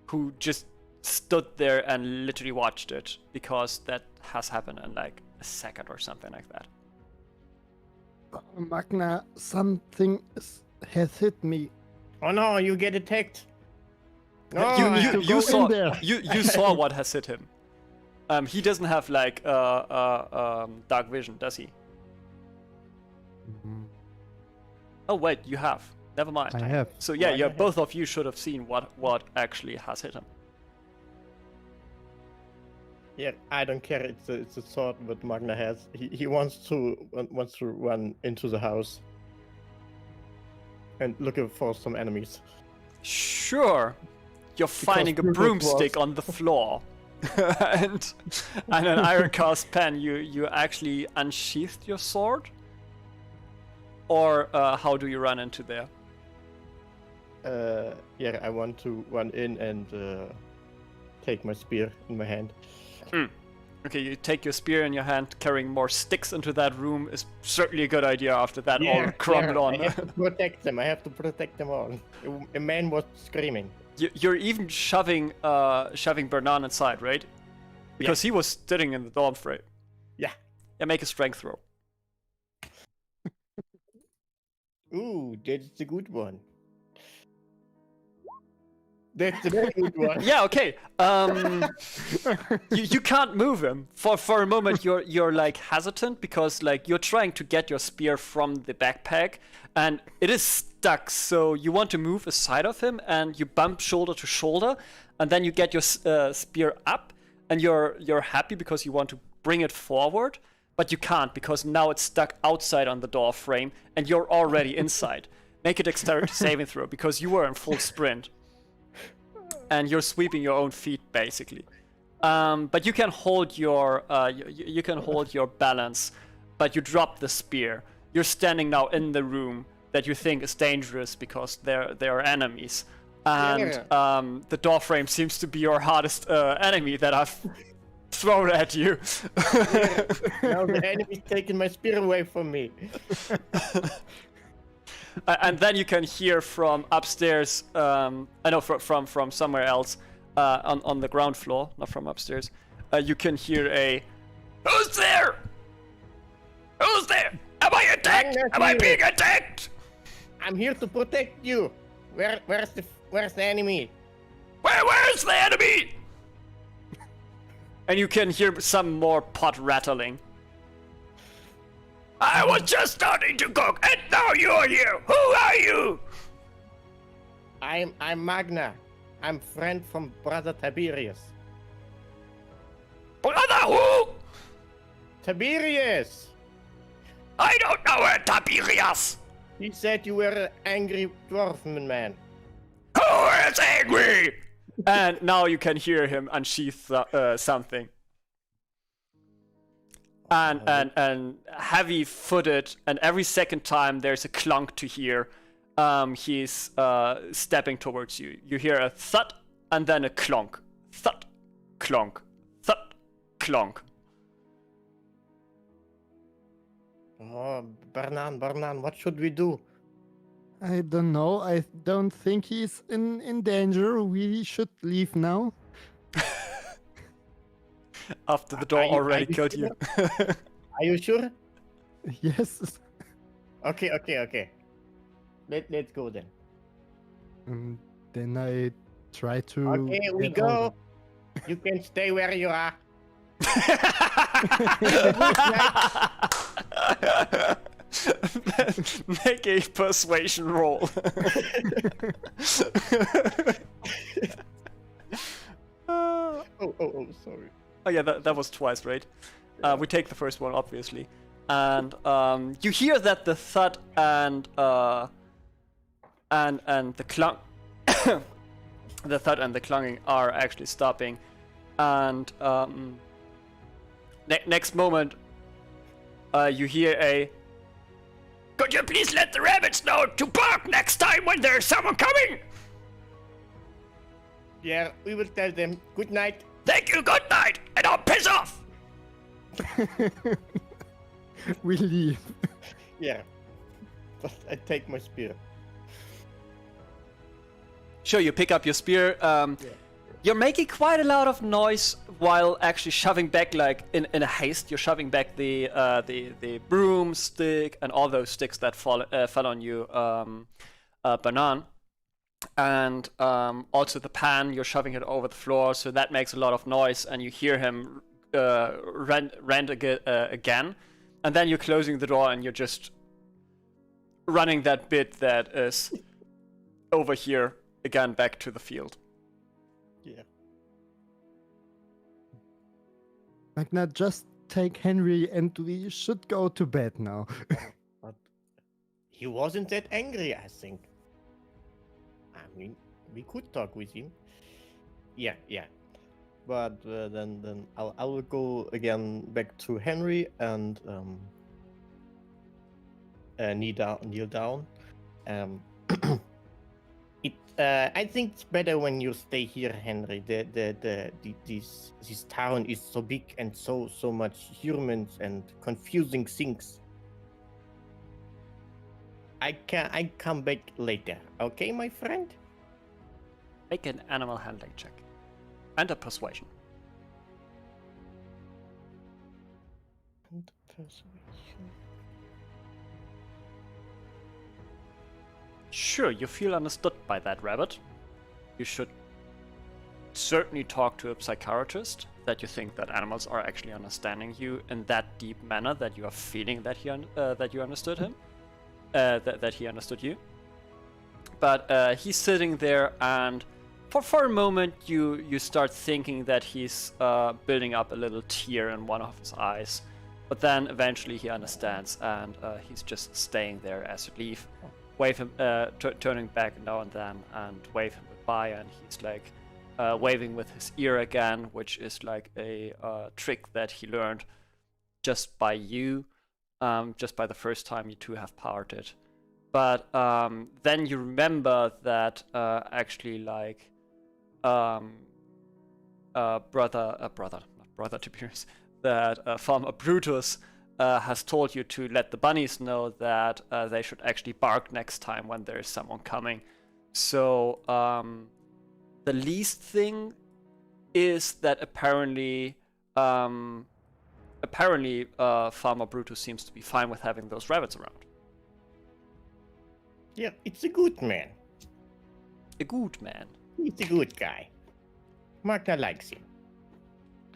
[SPEAKER 1] who just stood there and literally watched it, because that has happened in like a second or something like that.
[SPEAKER 2] Magna, something has hit me.
[SPEAKER 4] Oh no, you get attacked. No,
[SPEAKER 1] You saw
[SPEAKER 2] in there.
[SPEAKER 1] you saw what has hit him. He doesn't have like dark vision, does he? Oh wait, you have. Never mind.
[SPEAKER 2] I have.
[SPEAKER 1] So yeah,
[SPEAKER 4] Magna
[SPEAKER 1] both of you should have seen what actually has hit him.
[SPEAKER 4] Yeah, I don't care. It's a sword that Magna has. He wants to run into the house and looking for some enemies.
[SPEAKER 1] Sure, you're finding a
[SPEAKER 4] Brutus
[SPEAKER 1] broomstick
[SPEAKER 4] was-
[SPEAKER 1] on the floor, and an iron cast pen. You actually unsheathed your sword, or how do you run into there?
[SPEAKER 4] Yeah, I want to run in and take my spear in my hand.
[SPEAKER 1] Okay, you take your spear in your hand. Carrying more sticks into that room is certainly a good idea after that all crumbled on.
[SPEAKER 4] I have to protect them. I have to protect them all. A man was screaming.
[SPEAKER 1] You're even shoving Bernan inside, right? Because he was sitting in the dawn fray.
[SPEAKER 4] Yeah.
[SPEAKER 1] Yeah, make a strength throw.
[SPEAKER 4] Ooh, that's a good one. That's a very good one.
[SPEAKER 1] Yeah, okay. You can't move him. For a moment you're like hesitant, because like you're trying to get your spear from the backpack and it is stuck, so you want to move aside of him and you bump shoulder to shoulder, and then you get your spear up and you're happy because you want to bring it forward, but you can't because now it's stuck outside on the door frame and you're already inside. Make a dexterity saving throw, because you were in full sprint. And you're sweeping your own feet, basically. But you can hold your you can hold your balance, but you drop the spear. you're standing now in the room that you think is dangerous because there are enemies. And the door frame seems to be your hardest enemy that I've thrown at you.
[SPEAKER 4] Now the enemy's taking my spear away from me.
[SPEAKER 1] And then you can hear from upstairs, I know from somewhere else, on the ground floor, not from upstairs. You can hear a, "Who's there? Who's there? Am I attacked? Am I being attacked?
[SPEAKER 4] I'm here to protect you. Where's the enemy?
[SPEAKER 1] Where's the enemy?" And you can hear some more pot rattling. "I was just starting to cook, and now you're here. Who are you?"
[SPEAKER 4] I'm Magna. I'm friend from Brother Tiberius.
[SPEAKER 1] "Brother who?
[SPEAKER 4] Tiberius!
[SPEAKER 1] I don't know where Tiberius.
[SPEAKER 4] He said you were an angry dwarfman man.
[SPEAKER 1] Who is angry?" And now you can hear him unsheath something. And heavy-footed, and every second time there's a clunk to hear. He's stepping towards you. You hear a thud, and then a clonk. Thud, clonk, thud, clonk.
[SPEAKER 4] Oh, Bernan, what should we do?
[SPEAKER 2] I don't know. I don't think he's in danger. We should leave now.
[SPEAKER 1] After the door already killed you.
[SPEAKER 4] Are you sure?
[SPEAKER 2] Yes.
[SPEAKER 4] Okay. Let's go then.
[SPEAKER 2] And then I try to.
[SPEAKER 4] Okay, we
[SPEAKER 2] get
[SPEAKER 4] go.
[SPEAKER 2] out.
[SPEAKER 4] You can stay where you are.
[SPEAKER 1] Make a persuasion roll.
[SPEAKER 4] Oh, sorry.
[SPEAKER 1] Oh yeah, that was twice, right? We take the first one, obviously. And you hear that the thud and the clunk, the thud and the clunging are actually stopping. And next moment, you hear a, "Could you please let the rabbits know to bark next time when there's someone coming?"
[SPEAKER 4] Yeah, we will tell them. Good night.
[SPEAKER 1] "Thank you, good night, and I'll piss off."
[SPEAKER 2] We leave.
[SPEAKER 4] Yeah. But I take my spear.
[SPEAKER 1] Sure, you pick up your spear. You're making quite a lot of noise while actually shoving back, like in a haste. You're shoving back the broomstick and all those sticks that fell on you, Banan. And also the pan, you're shoving it over the floor, so that makes a lot of noise, and you hear him rant again. And then you're closing the door and you're just running that bit that is over here again back to the field.
[SPEAKER 4] Yeah.
[SPEAKER 2] Magna, just take Henry and we should go to bed now.
[SPEAKER 4] But he wasn't that angry, I think. I mean, we could talk with him. Yeah. But then I will go again back to Henry and kneel down. I think it's better when you stay here, Henry. This town is so big and so much humans and confusing things. I come back later. Okay, my friend?
[SPEAKER 1] Make an animal handling check. And a persuasion.
[SPEAKER 4] And persuasion.
[SPEAKER 1] Sure, you feel understood by that rabbit. You should certainly talk to a psychiatrist that you think that animals are actually understanding you in that deep manner that you are feeling that that you understood him, that he understood you. But he's sitting there, and for a moment you start thinking that he's building up a little tear in one of his eyes, but then eventually he understands, and he's just staying there as you leave. Wave him, turning back now and then, and wave him goodbye, and he's like waving with his ear again, which is like a trick that he learned just by you, just by the first time you two have parted. But then you remember that actually, like, brother Tiberius, that Farmer Brutus has told you to let the bunnies know that they should actually bark next time when there is someone coming. So the least thing is that apparently Farmer Brutus seems to be fine with having those rabbits around.
[SPEAKER 4] Yeah, it's a good man.
[SPEAKER 1] A good man.
[SPEAKER 4] He's a good guy. Magna likes him.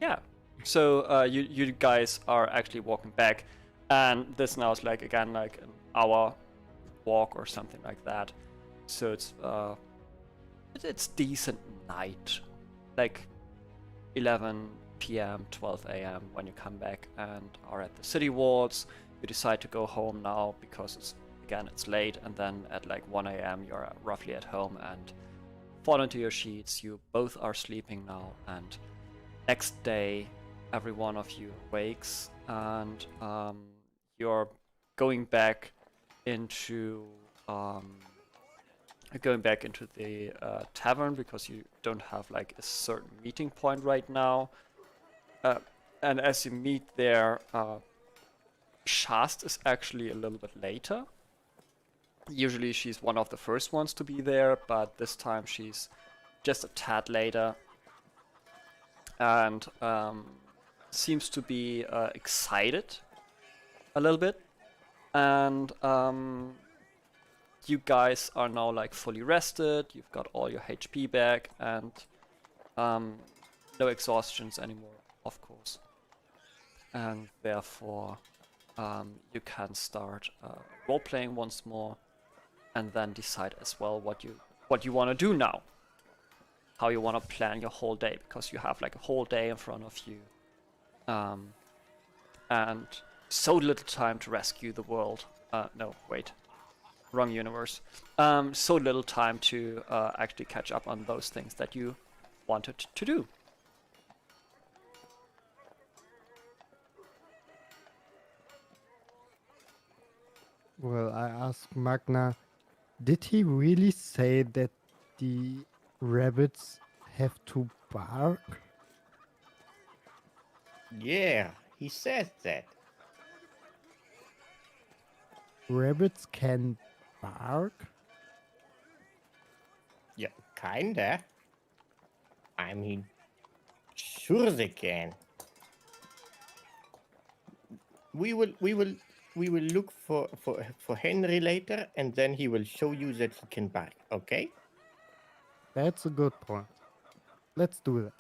[SPEAKER 1] Yeah. So you guys are actually walking back, and this now is like again like an hour walk or something like that. So it's decent night, like 11 p.m., 12 a.m. when you come back and are at the city walls. You decide to go home now because it's late, and then at like 1 a.m. you're roughly at home and fall into your sheets. You both are sleeping now, and next day every one of you wakes, and you're going back into the tavern because you don't have like a certain meeting point right now. And as you meet there, Shast is actually a little bit later. Usually she's one of the first ones to be there, but this time she's just a tad later. And seems to be excited a little bit. And you guys are now like fully rested. You've got all your HP back and no exhaustions anymore, of course. And therefore you can start role-playing once more, and then decide as well what you want to do now, how you want to plan your whole day, because you have like a whole day in front of you, and so little time to rescue the world. No, wait, wrong universe. So little time to actually catch up on those things that you wanted to do.
[SPEAKER 2] Well, I asked Magna, did he really say that the rabbits have to bark?
[SPEAKER 4] Yeah, he says that.
[SPEAKER 2] Rabbits can bark?
[SPEAKER 4] Yeah, kinda. I mean, sure they can. We will look for Henry later, and then he will show you that he can bark, okay?
[SPEAKER 2] That's a good point. Let's do that.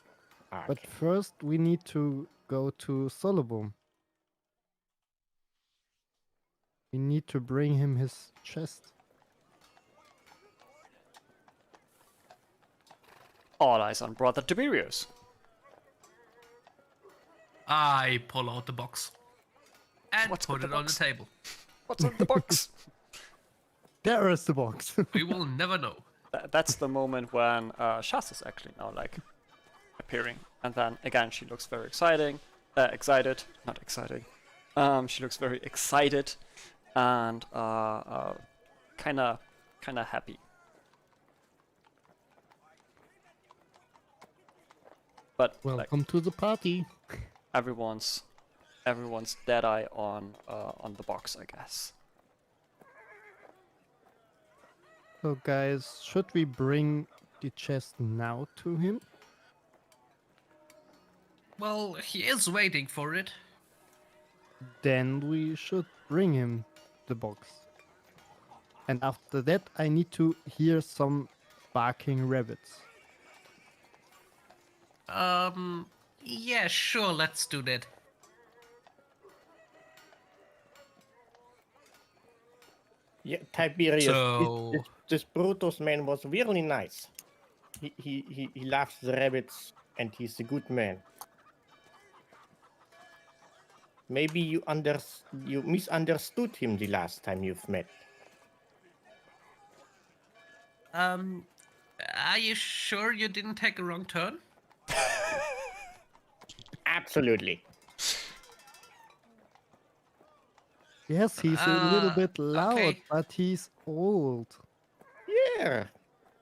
[SPEAKER 4] Okay.
[SPEAKER 2] But first we need to go to Soloboom. We need to bring him his chest.
[SPEAKER 1] All eyes on Brother Tiberius.
[SPEAKER 3] I pull out the box and
[SPEAKER 1] What's
[SPEAKER 3] put
[SPEAKER 1] in
[SPEAKER 3] it
[SPEAKER 1] the
[SPEAKER 3] on the
[SPEAKER 1] box?
[SPEAKER 3] table.
[SPEAKER 1] What's in the box?
[SPEAKER 2] There is the box.
[SPEAKER 3] We will never know.
[SPEAKER 1] That's the moment when Shas is actually now like appearing, and then again she looks very excited. Not exciting. She looks very excited and kind of happy. But like,
[SPEAKER 2] Welcome to the party.
[SPEAKER 1] everyone's dead eye on the box, I guess.
[SPEAKER 2] So guys, should we bring the chest now to him?
[SPEAKER 3] Well, he is waiting for it.
[SPEAKER 2] Then we should bring him the box. And after that, I need to hear some barking rabbits.
[SPEAKER 3] Yeah, sure, let's do that.
[SPEAKER 4] Yeah, Tiberius.
[SPEAKER 3] So-
[SPEAKER 4] This Brutus man was really nice. He loves the rabbits, and he's a good man. Maybe you misunderstood him the last time you've met.
[SPEAKER 3] Are you sure you didn't take a wrong turn?
[SPEAKER 4] Absolutely.
[SPEAKER 2] Yes, he's a little bit loud,
[SPEAKER 3] okay.
[SPEAKER 2] but he's old.
[SPEAKER 4] Yeah.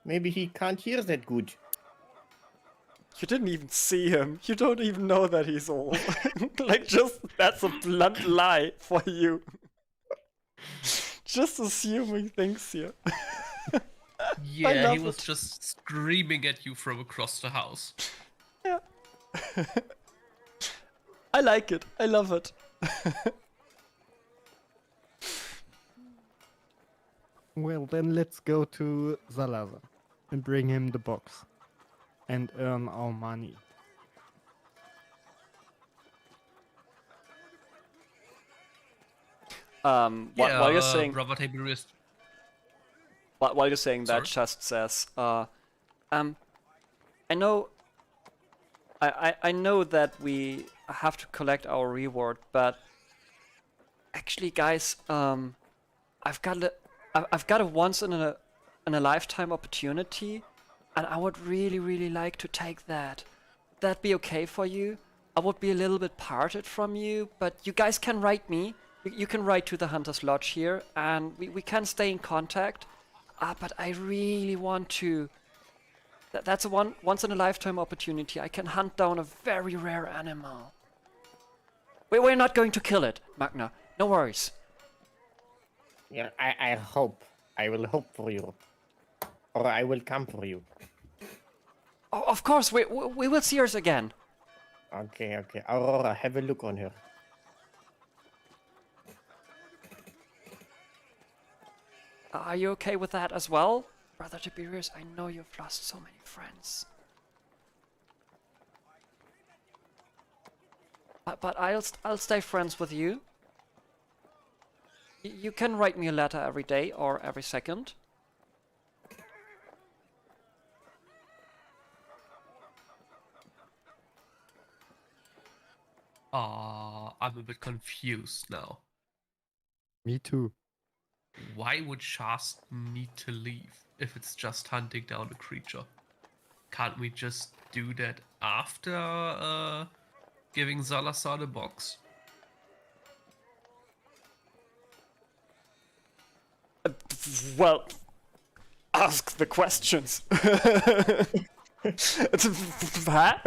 [SPEAKER 4] Maybe he can't hear that good.
[SPEAKER 1] You didn't even see him. You don't even know that he's old. Like, just, that's a blunt lie for you. Just assuming things here.
[SPEAKER 3] Yeah,
[SPEAKER 1] love
[SPEAKER 3] he was
[SPEAKER 1] it.
[SPEAKER 3] just screaming at you from across the house.
[SPEAKER 1] Yeah. I like it. I love it.
[SPEAKER 2] Well, then let's go to Salazar and bring him the box and earn our money.
[SPEAKER 1] While you're saying,
[SPEAKER 3] Brother Tiberius.
[SPEAKER 1] while you're saying that,
[SPEAKER 3] Sorry?
[SPEAKER 1] just says, I know, I know that we have to collect our reward, but actually, guys, I've got a once in a lifetime opportunity, and I would really like to take that. Would that be okay for you? I would be a little bit parted from you, but you guys can write me. You can write to the Hunter's Lodge here, and we can stay in contact. But I really want to. That's a once in a lifetime opportunity. I can hunt down a very rare animal. We're not going to kill it, Magna. No worries.
[SPEAKER 4] Yeah, I hope. I will hope for you. Or I will come for you.
[SPEAKER 1] Oh, of course, we will see her again.
[SPEAKER 4] Okay. Aurora, have a look on her.
[SPEAKER 1] Are you okay with that as well? Brother Tiberius, I know you've lost so many friends. But I'll stay friends with you. You can write me a letter every day or every second.
[SPEAKER 3] I'm a bit confused now.
[SPEAKER 2] Me too.
[SPEAKER 3] Why would Shast need to leave if it's just hunting down a creature? Can't we just do that after giving Salazar the box?
[SPEAKER 1] Well, ask the questions. Huh?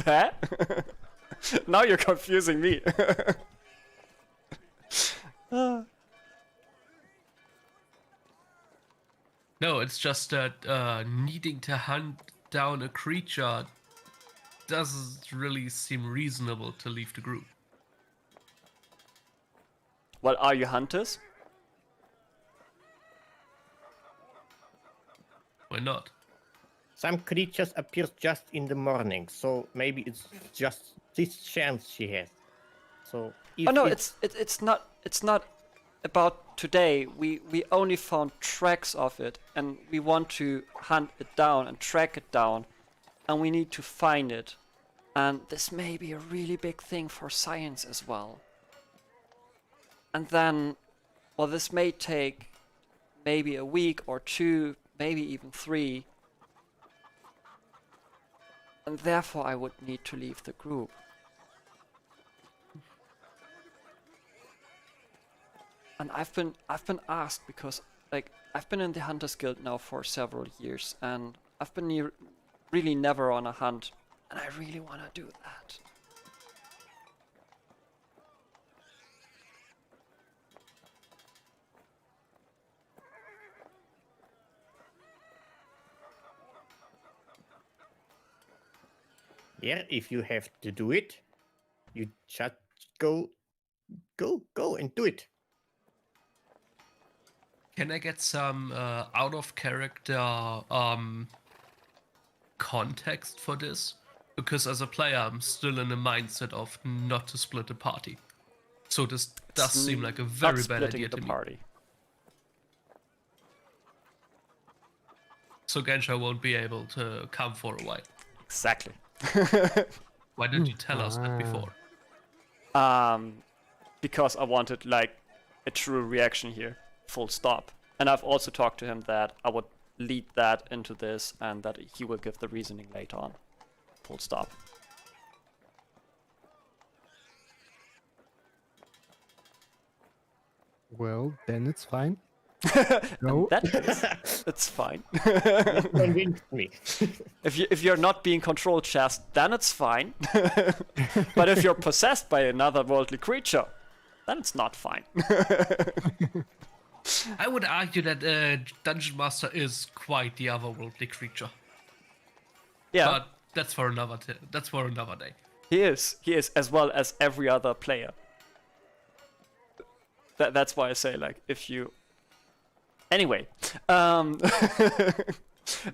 [SPEAKER 1] Huh? Now you're confusing me.
[SPEAKER 3] No, it's just that needing to hunt down a creature doesn't really seem reasonable to leave the group.
[SPEAKER 1] Well, are you hunters?
[SPEAKER 3] Why not?
[SPEAKER 4] Some creatures appear just in the morning, so maybe it's just this chance she has. So if
[SPEAKER 1] Oh no, it's not about today. We only found tracks of it, and we want to hunt it down and track it down, and we need to find it. And this may be a really big thing for science as well. And then, well, this may take maybe a week or two, maybe even 3. And therefore I would need to leave the group. And I've been asked because, like, I've been in the Hunters Guild now for several years, and I've been really never on a hunt, and I really want to do that.
[SPEAKER 4] yeah, if you have to do it, you just go and do it.
[SPEAKER 3] Can I get some out of character context for this? Because as a player, I'm still in the mindset of not to split the party. So this does seem like a very bad idea to me.
[SPEAKER 1] Party.
[SPEAKER 3] So Gensha won't be able to come for a while.
[SPEAKER 1] Exactly.
[SPEAKER 3] Why didn't you tell us that before?
[SPEAKER 1] Because I wanted, like, a true reaction here. Full stop. And I've also talked to him that I would lead that into this and that he will give the reasoning later on. Full stop.
[SPEAKER 2] Well, then it's fine.
[SPEAKER 1] In
[SPEAKER 2] No.
[SPEAKER 1] that case, it's fine.
[SPEAKER 4] You convinced me.
[SPEAKER 1] If you're not being controlled, Chast, then it's fine. But if you're possessed by another worldly creature, then it's not fine.
[SPEAKER 3] I would argue that Dungeon Master is quite the otherworldly creature.
[SPEAKER 1] Yeah,
[SPEAKER 3] But that's for another day.
[SPEAKER 1] he is. He is, as well as every other player. That's why I say, like, if you... Anyway,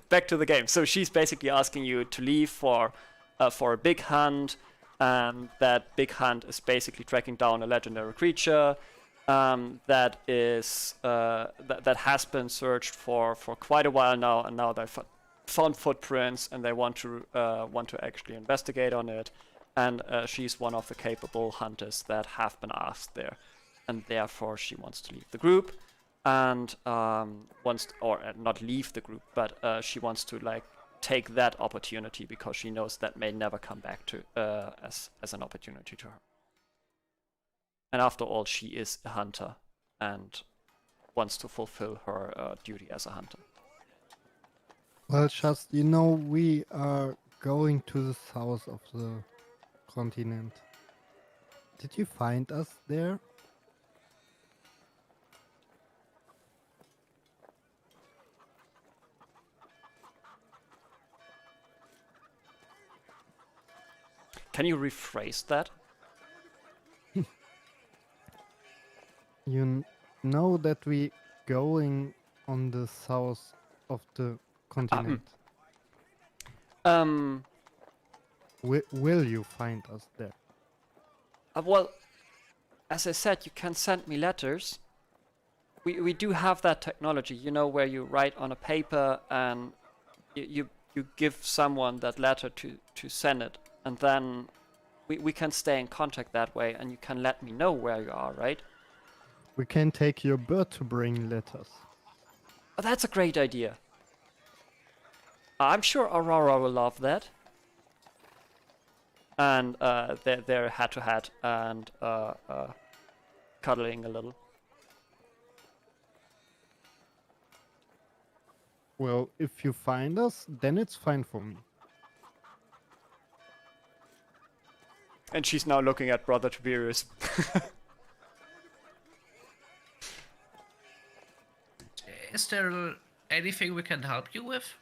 [SPEAKER 1] back to the game. So she's basically asking you to leave for a big hunt, and that big hunt is basically tracking down a legendary creature that is that has been searched for quite a while now, and now they've found footprints and they want to actually investigate on it, and she's one of the capable hunters that have been asked there, and therefore she wants to leave the group. And not leave the group, but she wants to like take that opportunity because she knows that may never come back to as an opportunity to her. And after all, she is a hunter and wants to fulfill her duty as a hunter.
[SPEAKER 2] Well, just we are going to the south of the continent. Did you find us there?
[SPEAKER 1] Can you rephrase that?
[SPEAKER 2] You know that we going on the south of the continent. Will you find us there?
[SPEAKER 1] Well, as I said, you can send me letters. We do have that technology, where you write on a paper and you give someone that letter to send it. And then we can stay in contact that way, and you can let me know where you are, right?
[SPEAKER 2] We can take your bird to bring letters.
[SPEAKER 1] Oh, that's a great idea. I'm sure Aurora will love that. And they're head to head and cuddling a little.
[SPEAKER 2] Well, if you find us, then it's fine for me.
[SPEAKER 1] And she's now looking at Brother Tiberius.
[SPEAKER 3] Is there anything we can help you with?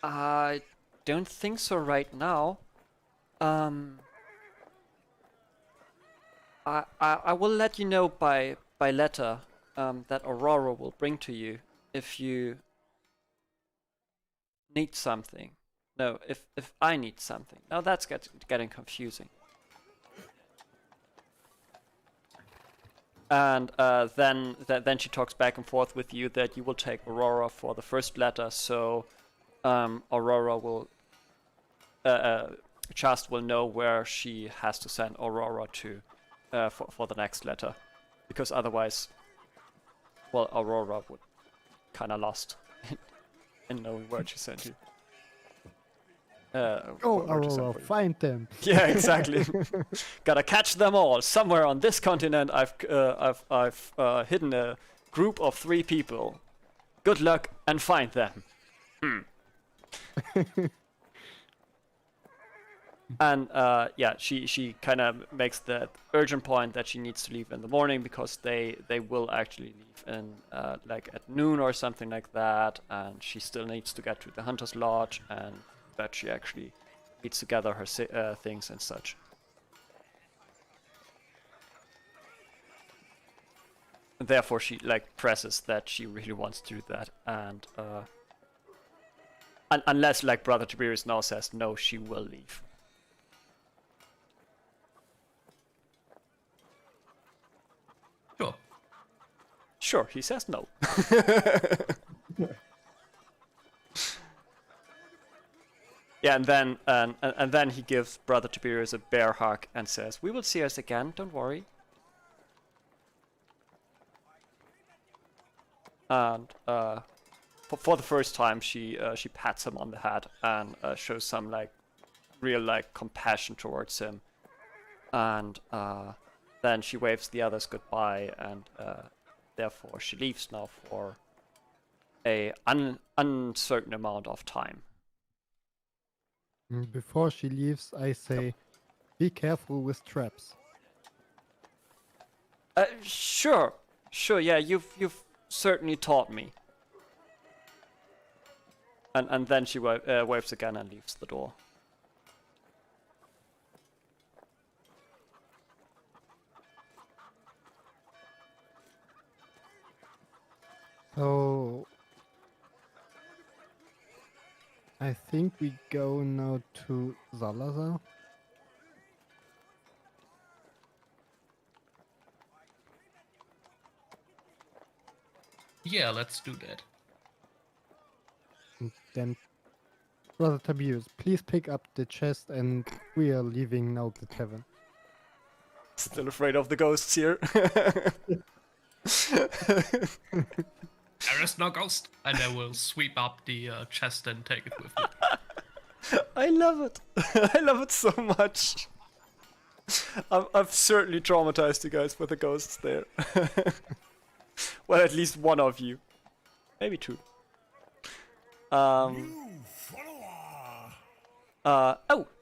[SPEAKER 1] I don't think so right now. I will let you know by letter that Aurora will bring to you if you need something. No, if I need something. Now that's getting confusing. And then she talks back and forth with you that you will take Aurora for the first letter, so Aurora will Chast will know where she has to send Aurora to for the next letter, because otherwise, well, Aurora would kind of lost in knowing where she sent you.
[SPEAKER 2] Aurora, find them.
[SPEAKER 1] Yeah, exactly. Gotta catch them all. Somewhere on this continent, I've hidden a group of 3 people. Good luck and find them. And yeah, she kind of makes the urgent point that she needs to leave in the morning because they will actually leave in like at noon or something like that, and she still needs to get to the Hunter's Lodge, and that she actually needs to gather her things and such. And therefore, she like presses that she really wants to do that, and unless like Brother Tiberius now says no, she will leave. Sure, he says no. Yeah, and then he gives Brother Tiberius a bear hug and says, "We will see us again. Don't worry." And for the first time, she pats him on the head and shows some like real like compassion towards him, and then she waves the others goodbye, and therefore she leaves now for a uncertain amount of time.
[SPEAKER 2] Before she leaves, I say, be careful with traps.
[SPEAKER 1] Sure, yeah, you've certainly taught me. And then she waves again and leaves the door.
[SPEAKER 2] So I think we go now to Salazar.
[SPEAKER 3] Yeah, let's do that.
[SPEAKER 2] And then, Brother Tabius, please pick up the chest, and we are leaving now the tavern.
[SPEAKER 1] Still afraid of the ghosts here.
[SPEAKER 3] There is no ghost. And I will sweep up the chest and take it with me.
[SPEAKER 1] I love it. I love it so much. I've certainly traumatized you guys with the ghosts there. Well, at least one of you. Maybe two. Oh,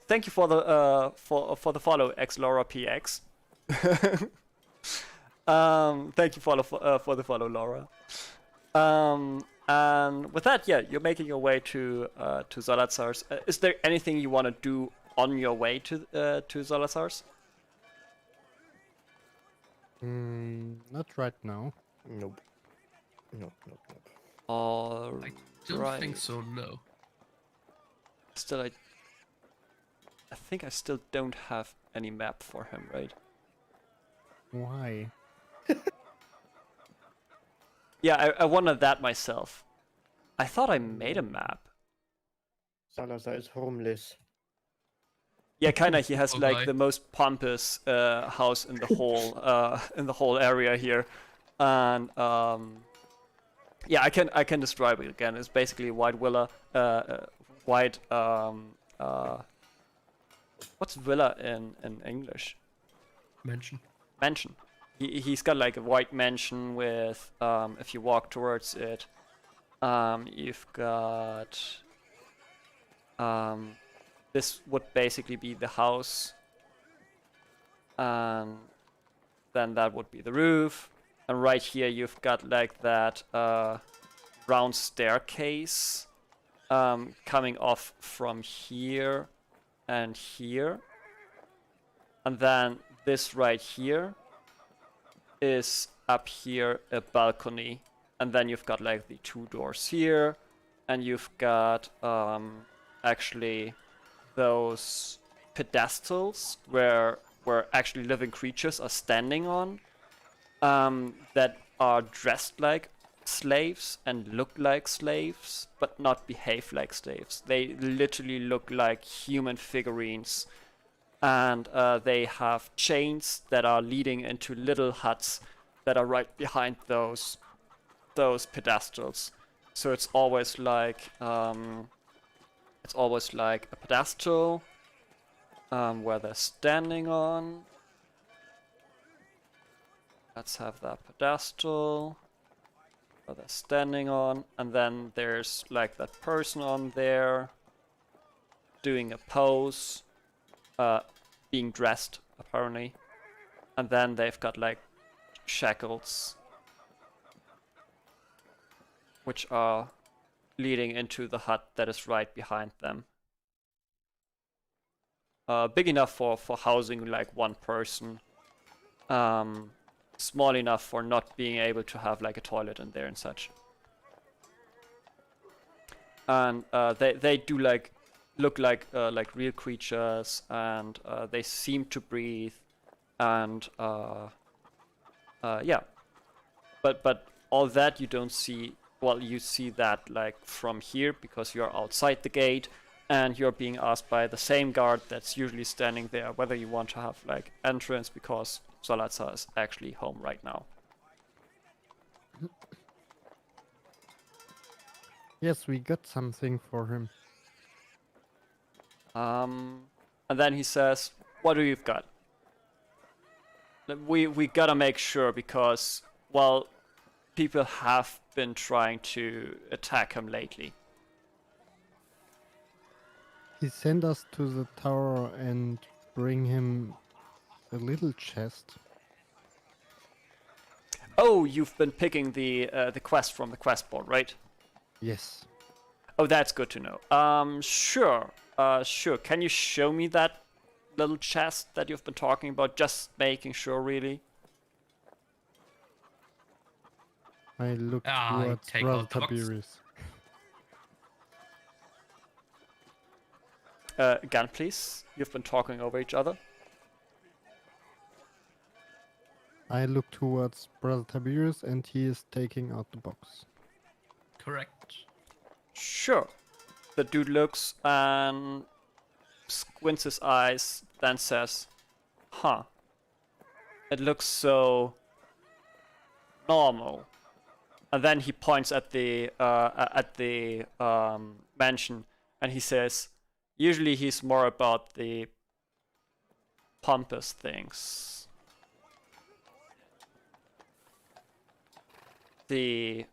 [SPEAKER 1] thank you for the for the follow, XLauraPX. Thank you for the follow, Laura. And with that, yeah, you're making your way to Salazar's. Is there anything you want to do on your way to Salazar's?
[SPEAKER 2] Not right now.
[SPEAKER 4] Nope. Nope.
[SPEAKER 1] All
[SPEAKER 3] I don't
[SPEAKER 1] right.
[SPEAKER 3] think so, no.
[SPEAKER 1] Still, I think I still don't have any map for him, right?
[SPEAKER 2] Why?
[SPEAKER 1] Yeah, I wondered that myself. I thought I made a map.
[SPEAKER 4] Salazar is homeless.
[SPEAKER 1] Yeah, kinda. He has like
[SPEAKER 3] Okay.
[SPEAKER 1] the most pompous house in the whole area here, and yeah, I can describe it again. It's basically a white villa, white what's villa in English?
[SPEAKER 3] Mention.
[SPEAKER 1] Mansion. He's got like a white mansion with if you walk towards it, you've got this would basically be the house, and then that would be the roof, and right here you've got like that round staircase coming off from here and here, and then this right here is up here a balcony, and then you've got like the two doors here, and you've got actually those pedestals where actually living creatures are standing on, that are dressed like slaves and look like slaves but not behave like slaves. They literally look like human figurines, and they have chains that are leading into little huts that are right behind those pedestals. So it's always like a pedestal where they're standing on. Let's have that pedestal where they're standing on, and then there's like that person on there doing a pose, being dressed apparently, and then they've got like shackles which are leading into the hut that is right behind them. Big enough for housing like one person, small enough for not being able to have like a toilet in there and such. And they do like look like real creatures, and they seem to breathe, and yeah, but all that you don't see. Well, you see that like from here because you're outside the gate, and you're being asked by the same guard that's usually standing there whether you want to have like entrance, because Salazar is actually home right now.
[SPEAKER 2] Yes, we got something for him.
[SPEAKER 1] And then he says, "What do you've got?" We gotta make sure because, well, people have been trying to attack him lately.
[SPEAKER 2] He sent us to the tower and bring him a little chest.
[SPEAKER 1] Oh, you've been picking the quest from the quest board, right?
[SPEAKER 2] Yes.
[SPEAKER 1] Oh, that's good to know. Sure. Sure. Can you show me that little chest that you've been talking about? Just making sure, really.
[SPEAKER 2] I look
[SPEAKER 3] I
[SPEAKER 2] towards
[SPEAKER 3] take
[SPEAKER 2] Brother
[SPEAKER 3] out the box.
[SPEAKER 2] Tiberius.
[SPEAKER 1] Again, please. You've been talking over each other.
[SPEAKER 2] I look towards Brother Tiberius and he is taking out the box.
[SPEAKER 3] Correct.
[SPEAKER 1] Sure. The dude looks and squints his eyes, then says, "Huh. It looks so normal." And then he points at the mansion, and he says, "Usually he's more about the pompous things, the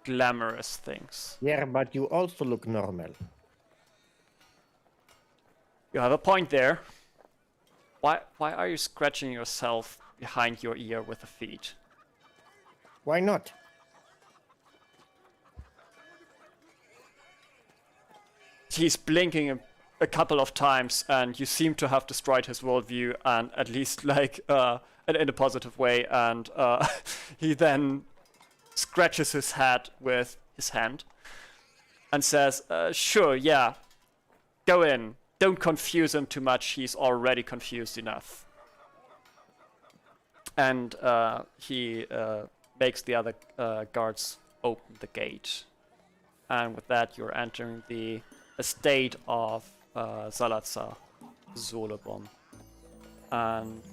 [SPEAKER 1] glamorous things."
[SPEAKER 4] Yeah, but you also look normal.
[SPEAKER 1] You have a point there. Why are you scratching yourself behind your ear with the feet?
[SPEAKER 4] Why not?
[SPEAKER 1] He's blinking a couple of times, and you seem to have destroyed his worldview, and at least like in a positive way. And he then scratches his head with his hand and says, "Sure, yeah, go in. Don't confuse him too much. He's already confused enough." And he makes the other guards open the gate. And with that, you're entering the estate of Salazar Solobon. And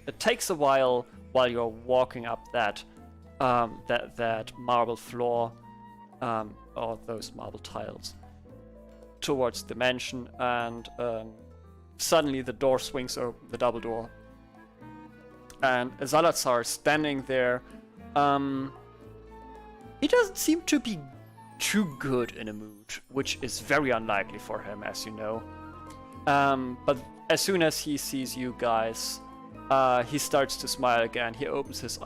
[SPEAKER 1] it takes a while you're walking up that marble floor, or those marble tiles, towards the mansion, and suddenly the door swings open, the double door, and Salazar is standing there. He doesn't seem to be too good in a mood, which is very unlikely for him, as you know. But as soon as he sees you guys, he starts to smile again. He opens his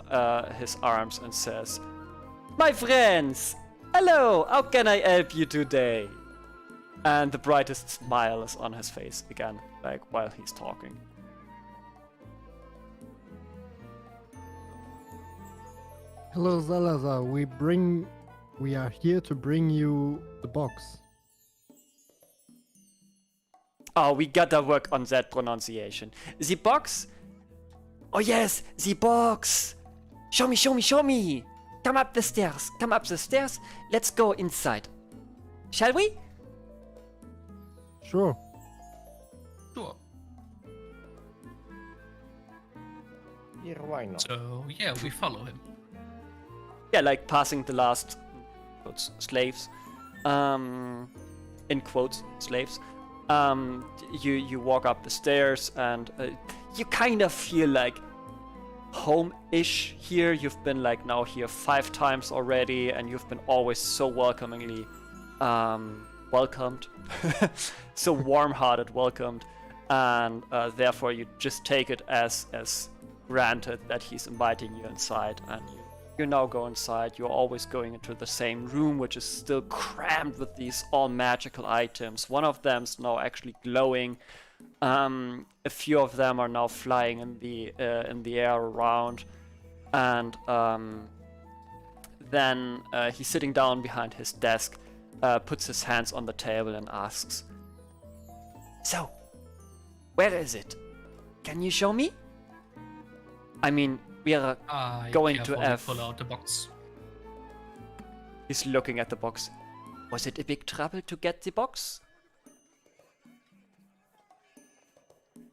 [SPEAKER 1] arms and says, "My friends, hello, how can I help you today?" And the brightest smile is on his face again, like while he's talking.
[SPEAKER 2] Hello, Salazar. We are here to bring you the box.
[SPEAKER 1] Oh, we gotta work on that pronunciation. The box? Oh yes, the box! Show me, show me, show me! Come up the stairs, come up the stairs. Let's go inside. Shall we?
[SPEAKER 2] Sure.
[SPEAKER 3] Sure.
[SPEAKER 4] Yeah, why not?
[SPEAKER 3] So, yeah, we follow him.
[SPEAKER 1] Yeah, like passing the last quotes, slaves. In quotes, slaves. You walk up the stairs and you kind of feel like home-ish here. You've been like now here 5 times already, and you've been always so welcomingly welcomed, so warm-hearted welcomed, and therefore you just take it as granted that he's inviting you inside, and you now go inside. You're always going into the same room, which is still crammed with these all magical items. One of them's now actually glowing. A few of them are now flying in the air around, and then he's sitting down behind his desk, puts his hands on the table and asks, "So, where is it? Can you show me? I mean, we are going to have..."
[SPEAKER 3] pull out the box.
[SPEAKER 1] He's looking at the box. "Was it a big trouble to get the box?"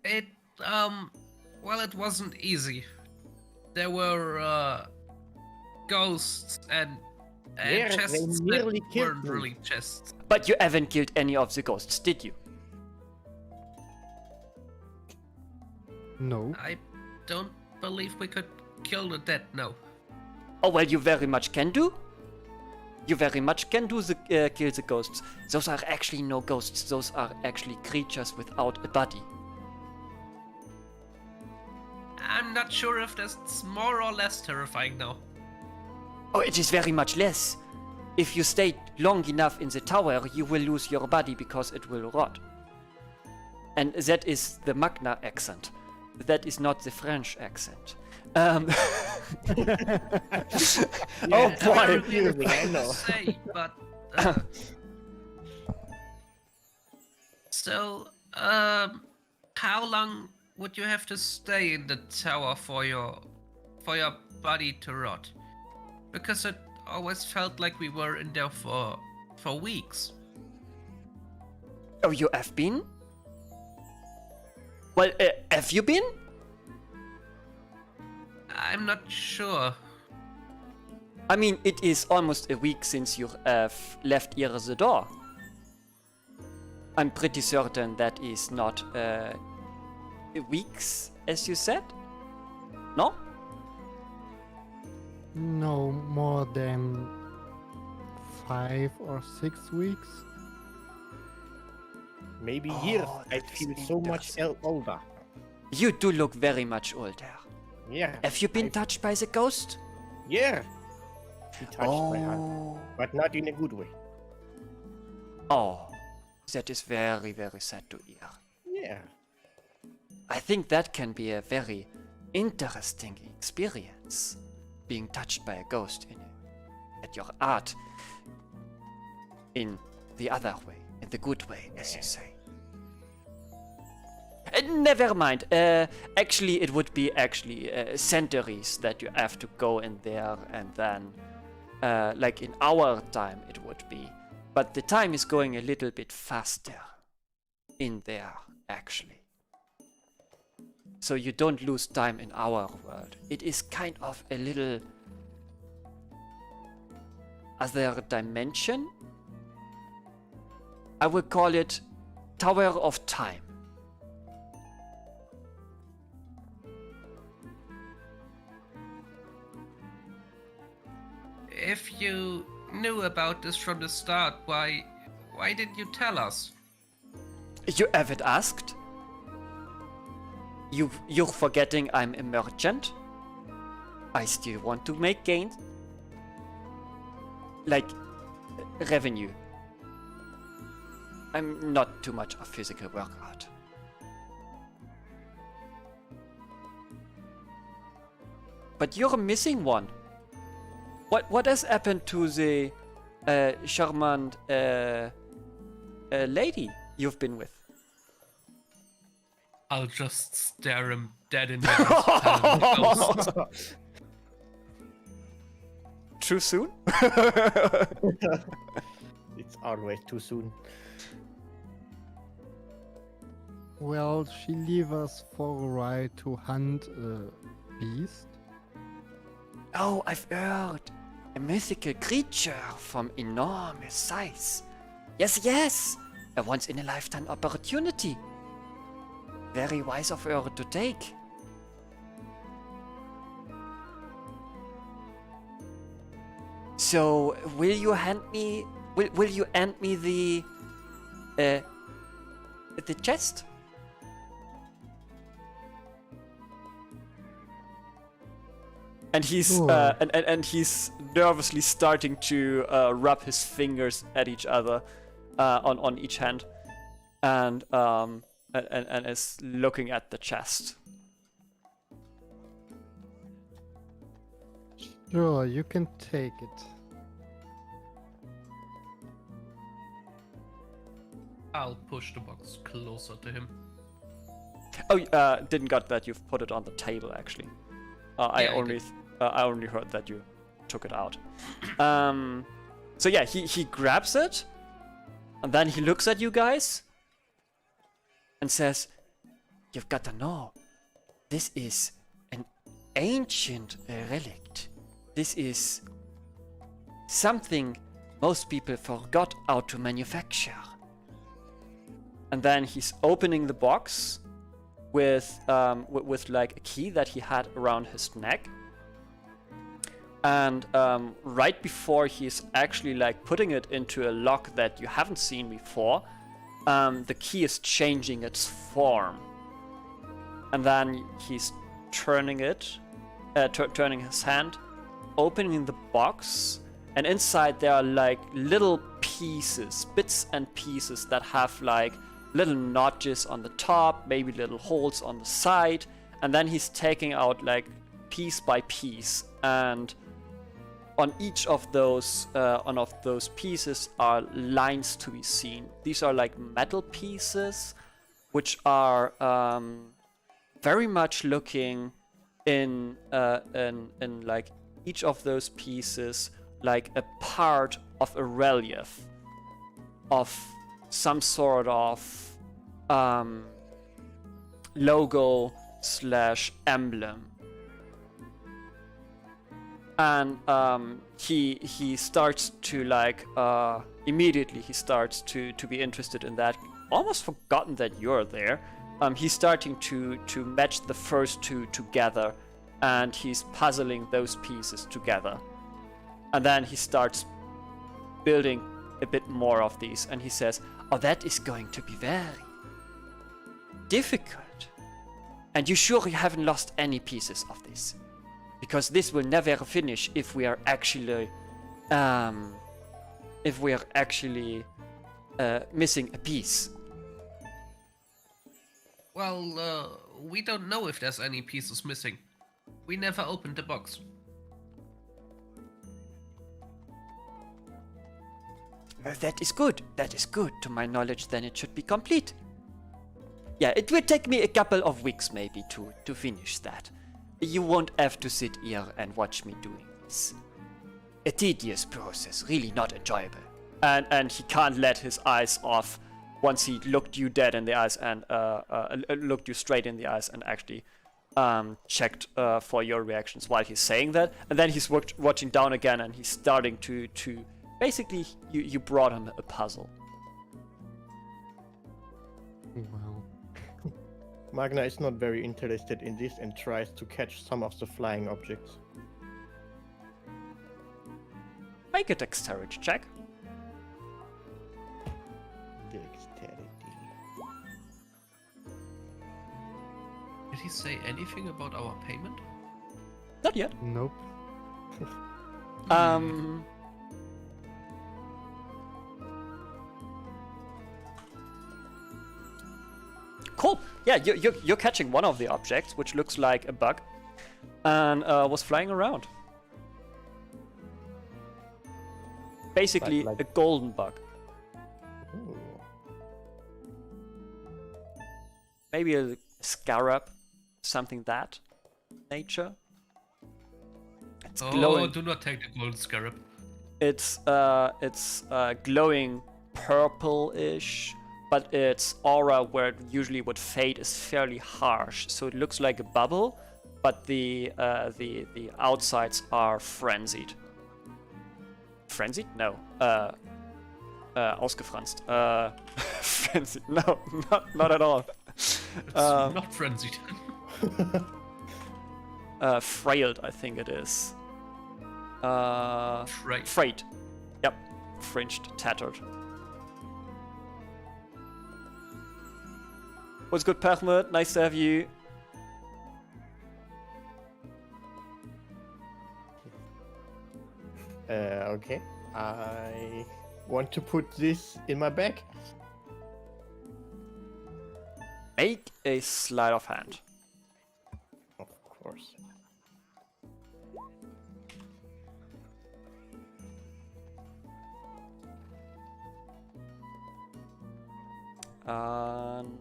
[SPEAKER 3] It, well, it wasn't easy. There were, ghosts and
[SPEAKER 4] Yeah, they
[SPEAKER 3] chests
[SPEAKER 4] nearly
[SPEAKER 3] that
[SPEAKER 4] killed
[SPEAKER 3] weren't
[SPEAKER 4] me.
[SPEAKER 3] really chests.
[SPEAKER 1] But you haven't killed any of the ghosts, did you?
[SPEAKER 2] No.
[SPEAKER 3] I don't believe we could kill the dead, no.
[SPEAKER 1] Oh, well, you very much can do. You very much can do the kill the ghosts. Those are actually no ghosts. Those are actually creatures without a body.
[SPEAKER 3] I'm not sure if that's more or less terrifying now.
[SPEAKER 1] Oh, it is very much less. If you stay long enough in the tower, you will lose your body because it will rot. And that is the Magna accent. That is not the French accent. Oh boy!
[SPEAKER 4] Confusing, I know.
[SPEAKER 3] Say, but so how long would you have to stay in the tower for your body to rot? Because it always felt like we were in there for weeks.
[SPEAKER 1] Oh, you have been? Well, have you been?
[SPEAKER 3] I'm not sure.
[SPEAKER 1] I mean, it is almost a week since you have left here the door. I'm pretty certain that is not weeks, as you said? No?
[SPEAKER 2] No more than 5 or 6 weeks.
[SPEAKER 4] Maybe
[SPEAKER 1] Oh,
[SPEAKER 4] years. I
[SPEAKER 1] that is
[SPEAKER 4] feel so much older.
[SPEAKER 1] You do look very much older.
[SPEAKER 4] Yeah.
[SPEAKER 1] Have you been
[SPEAKER 4] I-
[SPEAKER 1] touched by the ghost?
[SPEAKER 4] Yeah. He touched my hand, but not in a good way.
[SPEAKER 1] Oh, that is very, very sad to hear.
[SPEAKER 4] Yeah.
[SPEAKER 1] I think that can be a very interesting experience, being touched by a ghost at your art in the other way, in the good way, as you say. Never mind. Actually, it would be centuries that you have to go in there, and then, like in our time, it would be. But the time is going a little bit faster in there, actually. So you don't lose time in our world. It is kind of a little other dimension. I would call it Tower of Time.
[SPEAKER 3] If you knew about this from the start, why didn't you tell us?
[SPEAKER 1] You haven't asked? You're forgetting I'm a merchant? I still want to make gains. Like, revenue. I'm not too much a physical workout. But you're missing one. What has happened to the charmant lady you've been with?
[SPEAKER 3] I'll just stare him dead in the eyes. Tell him, "Ghost."
[SPEAKER 1] Too soon?
[SPEAKER 4] It's always too soon.
[SPEAKER 2] Well, she leave us for a ride to hunt a beast.
[SPEAKER 1] Oh, I've heard. A mythical creature from enormous size. Yes. A once-in-a-lifetime opportunity. Very wise of her to take. So, will you hand me the chest? And he's
[SPEAKER 2] Sure.
[SPEAKER 1] and he's nervously starting to rub his fingers at each other, on each hand, and is looking at the chest.
[SPEAKER 2] Sure, you can take it.
[SPEAKER 3] I'll push the box closer to him.
[SPEAKER 1] Oh, didn't got that you've put it on the table actually. I only heard that you took it out. So yeah, he grabs it, and then he looks at you guys and says, "You've got to know, this is an ancient relic. this is something most people forgot how to manufacture. And then he's opening the box with like a key that he had around his neck. And right before he's actually like putting it into a lock that you haven't seen before, the key is changing its form. And then he's turning it, turning his hand, opening the box, and inside there are like little pieces, bits and pieces that have like little notches on the top, maybe little holes on the side, and then he's taking out like piece by piece, and on each of those pieces are lines to be seen. These are like metal pieces, which are very much looking in like each of those pieces like a part of a relief of some sort of logo / emblem. And he starts to like immediately he starts to be interested in that. Almost forgotten that you're there. He's starting to match the first two together, and he's puzzling those pieces together. And then he starts building a bit more of these, and he says, "Oh, that is going to be very difficult. And you sure you haven't lost any pieces of this? Because this will never finish if we are actually missing a piece."
[SPEAKER 3] Well, we don't know if there's any pieces missing. We never opened the box.
[SPEAKER 1] That is good. That is good. To my knowledge, then it should be complete. Yeah, it will take me a couple of weeks maybe to finish that. You won't have to sit here and watch me doing this. A tedious process, really not enjoyable. And he can't let his eyes off once he looked you dead in the eyes and looked you straight in the eyes and actually checked for your reactions while he's saying that. And then he's watching down again, and he's starting to basically you brought him a puzzle.
[SPEAKER 2] Wow.
[SPEAKER 4] Magna is not very interested in this and tries to catch some of the flying objects.
[SPEAKER 1] Make a dexterity check.
[SPEAKER 4] Dexterity.
[SPEAKER 3] Did he say anything about our payment?
[SPEAKER 1] Not yet.
[SPEAKER 2] Nope.
[SPEAKER 1] Cool. Yeah, you're catching one of the objects, which looks like a bug, and was flying around. Basically,
[SPEAKER 4] Like-
[SPEAKER 1] a golden bug.
[SPEAKER 4] Ooh.
[SPEAKER 1] Maybe a scarab, something that nature. It's glowing.
[SPEAKER 3] Do not take the golden scarab.
[SPEAKER 1] It's glowing purple-ish, but its aura, where it usually would fade, is fairly harsh. So it looks like a bubble, but the outsides are frenzied. Frenzied? No. Ausgefranst. Frenzied? No, not at all.
[SPEAKER 3] It's not frenzied.
[SPEAKER 1] Frailed, I think it is.
[SPEAKER 3] Right.
[SPEAKER 1] Frayed. Yep. Fringed, tattered. What's good, Permut? Nice to have you.
[SPEAKER 4] Okay. I want to put this in my bag.
[SPEAKER 1] Make a sleight of hand.
[SPEAKER 4] Of course.
[SPEAKER 1] And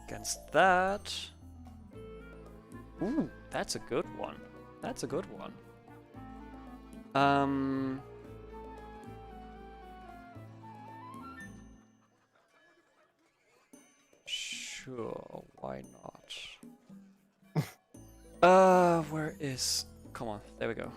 [SPEAKER 1] against that. Ooh, that's a good one. That's a good one. Sure, why not? Where is... Come on, there we go.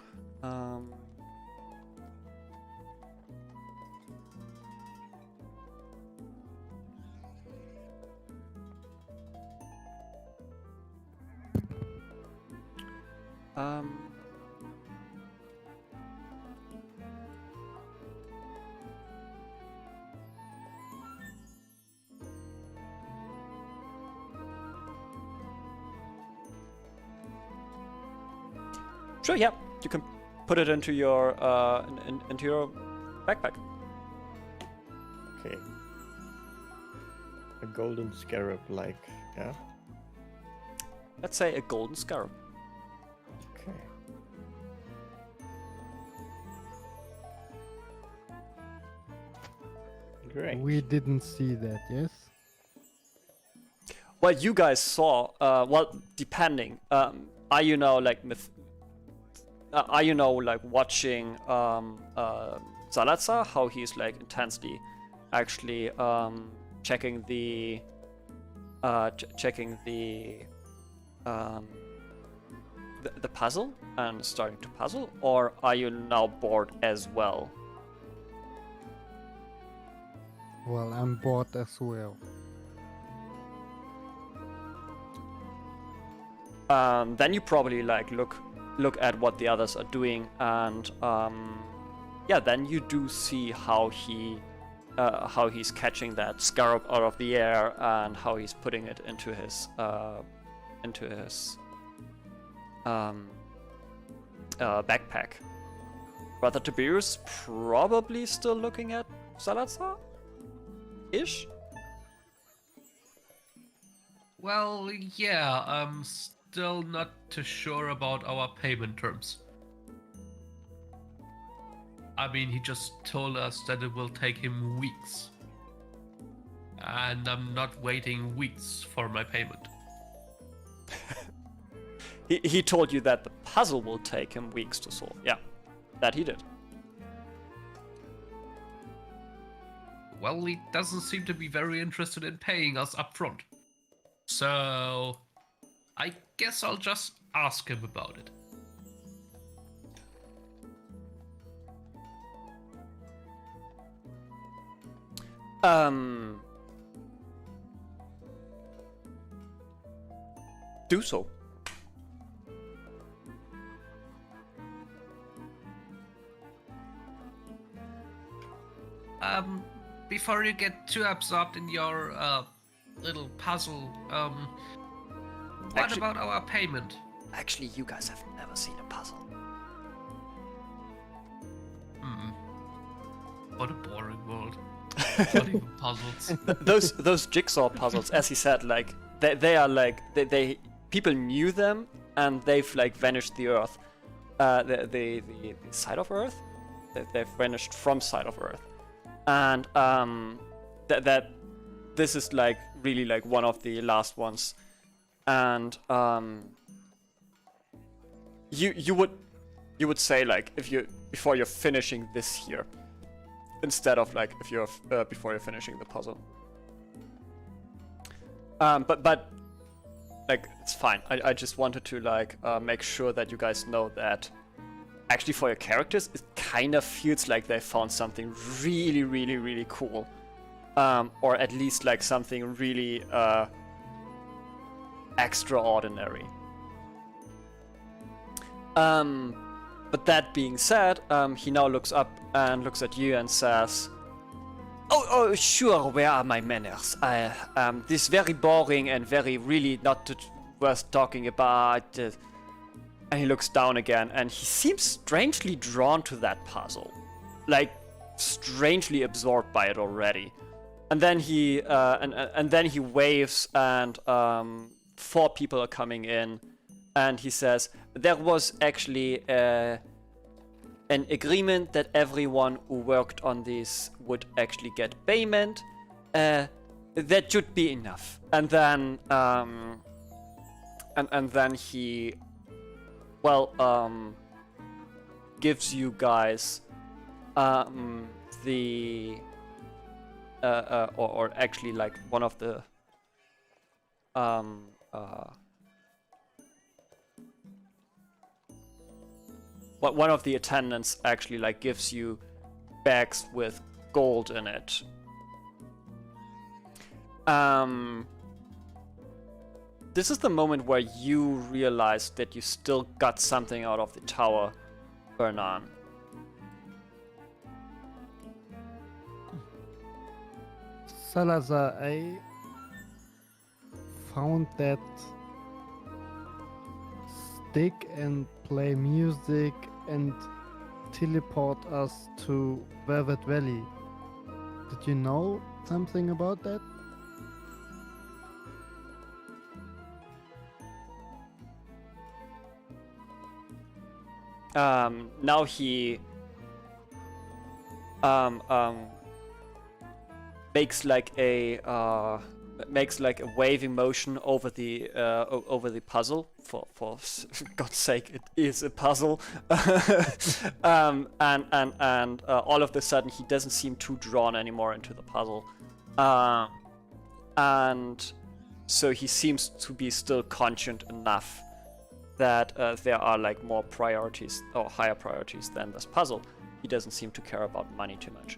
[SPEAKER 1] Sure, yeah. You can put it into your into your backpack.
[SPEAKER 4] Okay. A golden scarab, like, yeah?
[SPEAKER 1] Let's say a golden scarab.
[SPEAKER 4] Okay. Great.
[SPEAKER 2] We didn't see that, yes?
[SPEAKER 1] Well, you guys saw. Well, depending. Are you now like are you now like watching Salazar, how he's like intensely actually checking the the puzzle and starting to puzzle, or are you now bored as well?
[SPEAKER 2] Well, I'm bored as well.
[SPEAKER 1] Then you probably like look at what the others are doing, and yeah, then you do see how he's catching that scarab out of the air and how he's putting it into his backpack. Brother Tiberius probably still looking at Salazar ish.
[SPEAKER 3] Well, yeah, I'm still not too sure about our payment terms. I mean, he just told us that it will take him weeks. And I'm not waiting weeks for my payment.
[SPEAKER 1] He told you that the puzzle will take him weeks to solve. Yeah, that he did.
[SPEAKER 3] Well, he doesn't seem to be very interested in paying us up front. So, I guess I'll just ask him about it.
[SPEAKER 1] Do so.
[SPEAKER 3] Before you get too absorbed in your little puzzle, what
[SPEAKER 1] Actually-
[SPEAKER 3] about our payment?
[SPEAKER 1] Actually, you guys have never seen a puzzle.
[SPEAKER 3] What a boring world. Not even puzzles.
[SPEAKER 1] Those jigsaw puzzles, as he said, like they are like they people knew them and they've like vanished the Earth, the side of Earth. They've vanished from side of Earth, and that this is like really like one of the last ones, and you would say like before you're finishing this here, instead of like if you're before you're finishing the puzzle. But like it's fine. I just wanted to like make sure that you guys know that actually for your characters it kind of feels like they found something really really really cool, or at least like something really extraordinary. But that being said, he now looks up and looks at you and says, "Oh, sure. Where are my manners? This very boring and very really not worth talking about." And he looks down again, and he seems strangely drawn to that puzzle, like strangely absorbed by it already. And then he and then he waves, and 4 people are coming in, and he says, "There was actually an agreement that everyone who worked on this would actually get payment. That should be enough." And then and then he gives you guys the or actually like one of the one of the attendants actually like gives you bags with gold in it. This is the moment where you realize that you still got something out of the tower, Bernan.
[SPEAKER 2] Salazar, I found that stick and play music and teleport us to Velvet Valley. Did you know something about that?
[SPEAKER 1] Now he makes like a waving motion over the puzzle. For God's sake, it is a puzzle. And all of a sudden he doesn't seem too drawn anymore into the puzzle, and so he seems to be still conscient enough that there are like more priorities or higher priorities than this puzzle. He doesn't seem to care about money too much.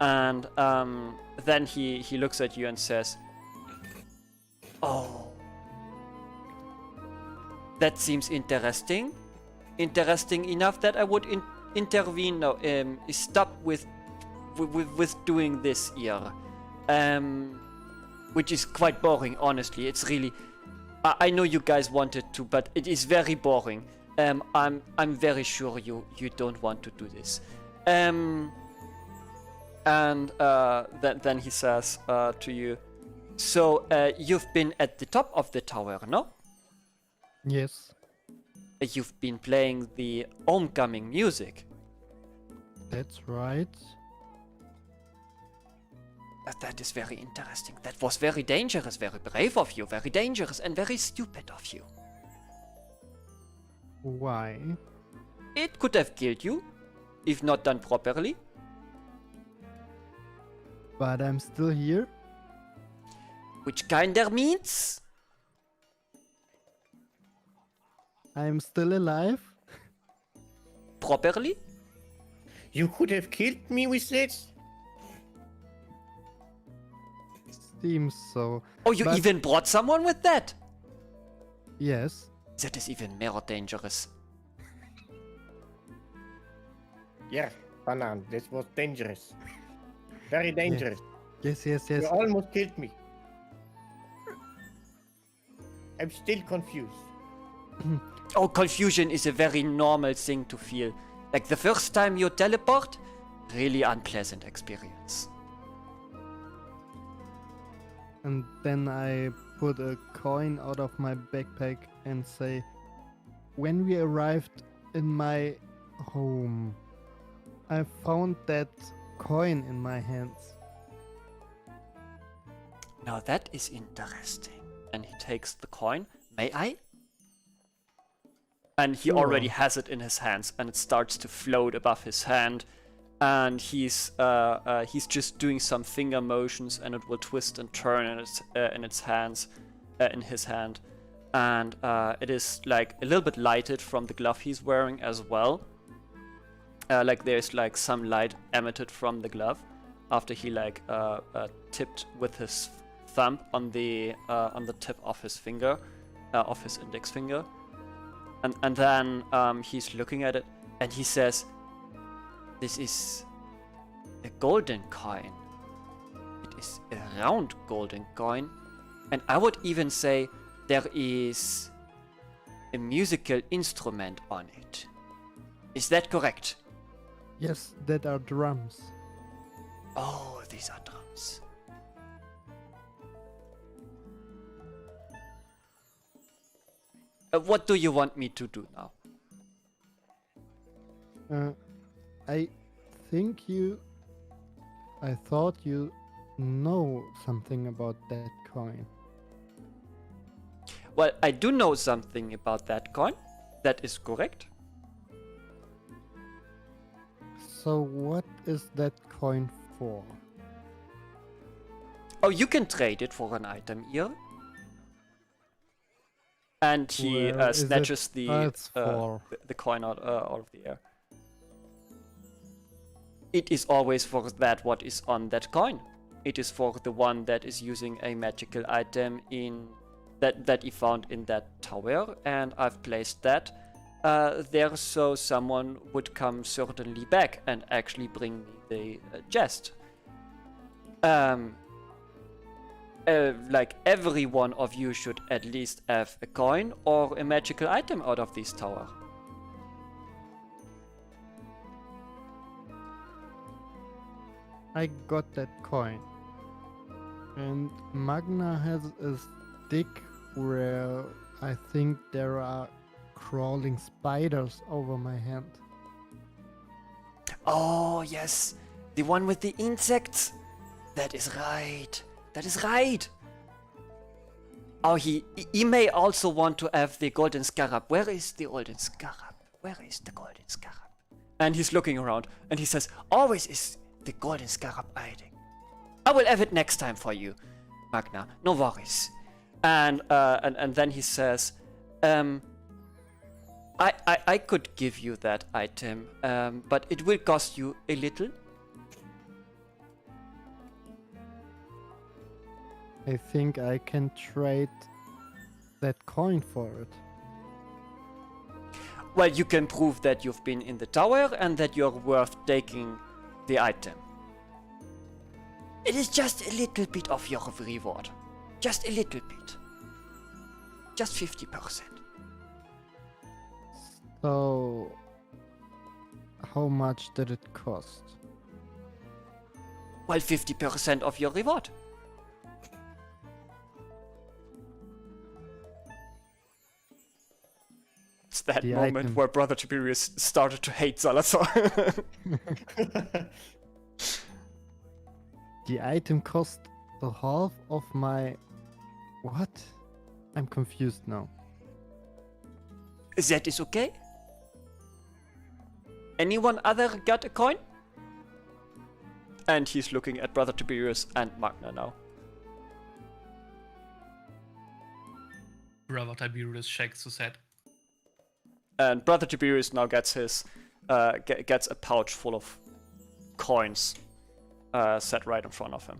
[SPEAKER 1] And then he looks at you and says, "Oh, that seems interesting. Interesting enough that I would intervene now. Stop with doing this here. Which is quite boring, honestly. It's really... I know you guys wanted to, but it is very boring. I'm very sure you don't want to do this." And then he says to you, "So you've been at the top of the tower, no?
[SPEAKER 2] Yes,
[SPEAKER 1] You've been playing the homecoming music.
[SPEAKER 2] that's right.
[SPEAKER 1] That is very interesting. That was very dangerous, very brave of you, very dangerous and very stupid of you.
[SPEAKER 2] Why?
[SPEAKER 1] It could have killed you, if not done properly.
[SPEAKER 2] But I'm still here.
[SPEAKER 1] Which kinda means...
[SPEAKER 2] I'm still alive.
[SPEAKER 1] properly?
[SPEAKER 4] You could have killed me with this.
[SPEAKER 2] Seems so.
[SPEAKER 1] Oh, you
[SPEAKER 2] But-
[SPEAKER 1] even brought someone with that?
[SPEAKER 2] Yes.
[SPEAKER 1] That is even more dangerous.
[SPEAKER 4] Yeah, Banan, this was dangerous. Very dangerous.
[SPEAKER 2] Yes, yes,
[SPEAKER 4] You
[SPEAKER 2] yes.
[SPEAKER 4] almost killed me. I'm still confused.
[SPEAKER 1] Oh, confusion is a very normal thing to feel. Like the first time you teleport, really unpleasant experience.
[SPEAKER 2] And then I put a coin out of my backpack and say, when we arrived in my home, I found that coin in my hands.
[SPEAKER 1] Now that is interesting. And he takes the coin. May I? And he
[SPEAKER 2] Sure.
[SPEAKER 1] already has it in his hands, and it starts to float above his hand. And he's just doing some finger motions, and it will twist and turn in its hands, in his hand. And it is like a little bit lighted from the glove he's wearing as well. Like there's like some light emitted from the glove after he like tipped with his thumb on the tip of his finger, of his index finger. And then he's looking at it and he says, "This is a golden coin. It is a round golden coin. And I would even say there is a musical instrument on it. Is that correct?"
[SPEAKER 2] Yes, that are drums.
[SPEAKER 1] Oh, these are drums. What do you want me to do now?
[SPEAKER 2] I think I thought you know something about that coin.
[SPEAKER 1] Well, I do know something about that coin. That is correct.
[SPEAKER 2] So what is that coin for?
[SPEAKER 1] Oh, you can trade it for an item here. And he
[SPEAKER 2] Where is it?
[SPEAKER 1] snatches
[SPEAKER 2] That's for.
[SPEAKER 1] the coin out of the air. It is always for that what is on that coin. It is for the one that is using a magical item in that he found in that tower, and I've placed that there so someone would come certainly back and actually bring me the chest. Like every one of you should at least have a coin or a magical item out of this tower.
[SPEAKER 2] I got that coin. And Magna has a stick where I think there are crawling spiders over my hand.
[SPEAKER 1] Oh, yes. The one with the insects. That is right. That is right. Oh, he may also want to have the golden scarab. Where is the golden scarab? Where is the golden scarab? And he's looking around and he says, always is the golden scarab hiding. I will have it next time for you, Magna. No worries. And then he says, I could give you that item, but it will cost you a little.
[SPEAKER 2] I think I can trade that coin for it.
[SPEAKER 1] Well, you can prove that you've been in the tower and that you're worth taking the item. It is just a little bit of your reward. Just a little bit. Just 50%.
[SPEAKER 2] So, how much did it cost?
[SPEAKER 1] Well, 50% of your reward. It's that
[SPEAKER 2] The
[SPEAKER 1] moment
[SPEAKER 2] item.
[SPEAKER 1] where Brother Tiberius started to hate Salazar.
[SPEAKER 2] The item cost the half of my... What? I'm confused now.
[SPEAKER 1] That is okay? Anyone other got a coin? And he's looking at Brother Tiberius and Magna now.
[SPEAKER 3] Brother Tiberius shakes his head.
[SPEAKER 1] And Brother Tiberius now gets his gets a pouch full of coins set right in front of him.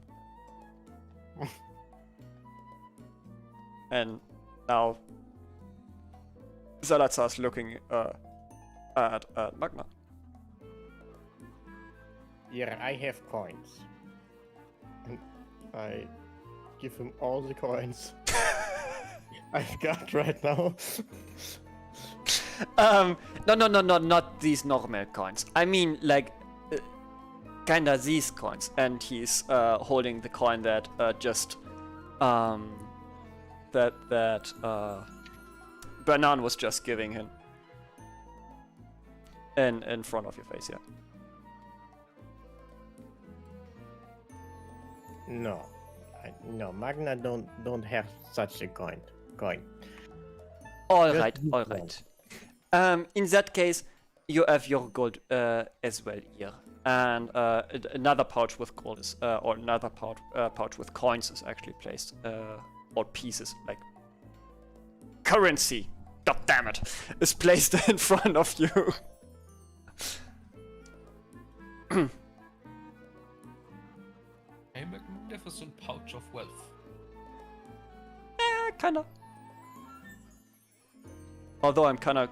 [SPEAKER 1] And now Salazar's looking at Magna.
[SPEAKER 4] Here, I have coins. And I give him all the coins I've got right now.
[SPEAKER 1] No, not these normal coins. I mean, like, kinda these coins. And he's holding the coin that Bernan was just giving him. In front of your face, yeah.
[SPEAKER 4] No, no, Magna don't have such a coin.
[SPEAKER 1] All
[SPEAKER 4] Just
[SPEAKER 1] right,
[SPEAKER 4] this
[SPEAKER 1] all
[SPEAKER 4] one.
[SPEAKER 1] right. In that case, you have your gold as well here, and another pouch with gold is, or another pouch with coins is actually placed, or pieces like currency. God damn it, is placed in front of you.
[SPEAKER 3] A magnificent pouch of wealth.
[SPEAKER 1] Kinda. Although I'm kinda.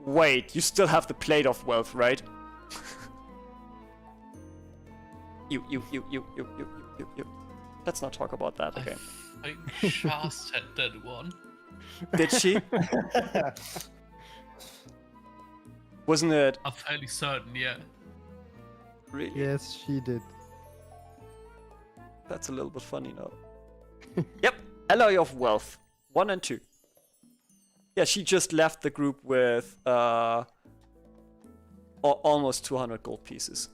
[SPEAKER 1] Wait, you still have the plate of wealth, right? You. Let's not talk about that, okay?
[SPEAKER 3] I think Shaz had that one.
[SPEAKER 1] Did she? Wasn't it
[SPEAKER 3] I'm fairly certain, yeah.
[SPEAKER 1] really?
[SPEAKER 2] Yes, she did.
[SPEAKER 1] That's a little bit funny now. Yep, Alloy of Wealth. 1 and 2. Yeah, she just left the group with almost 200 gold pieces.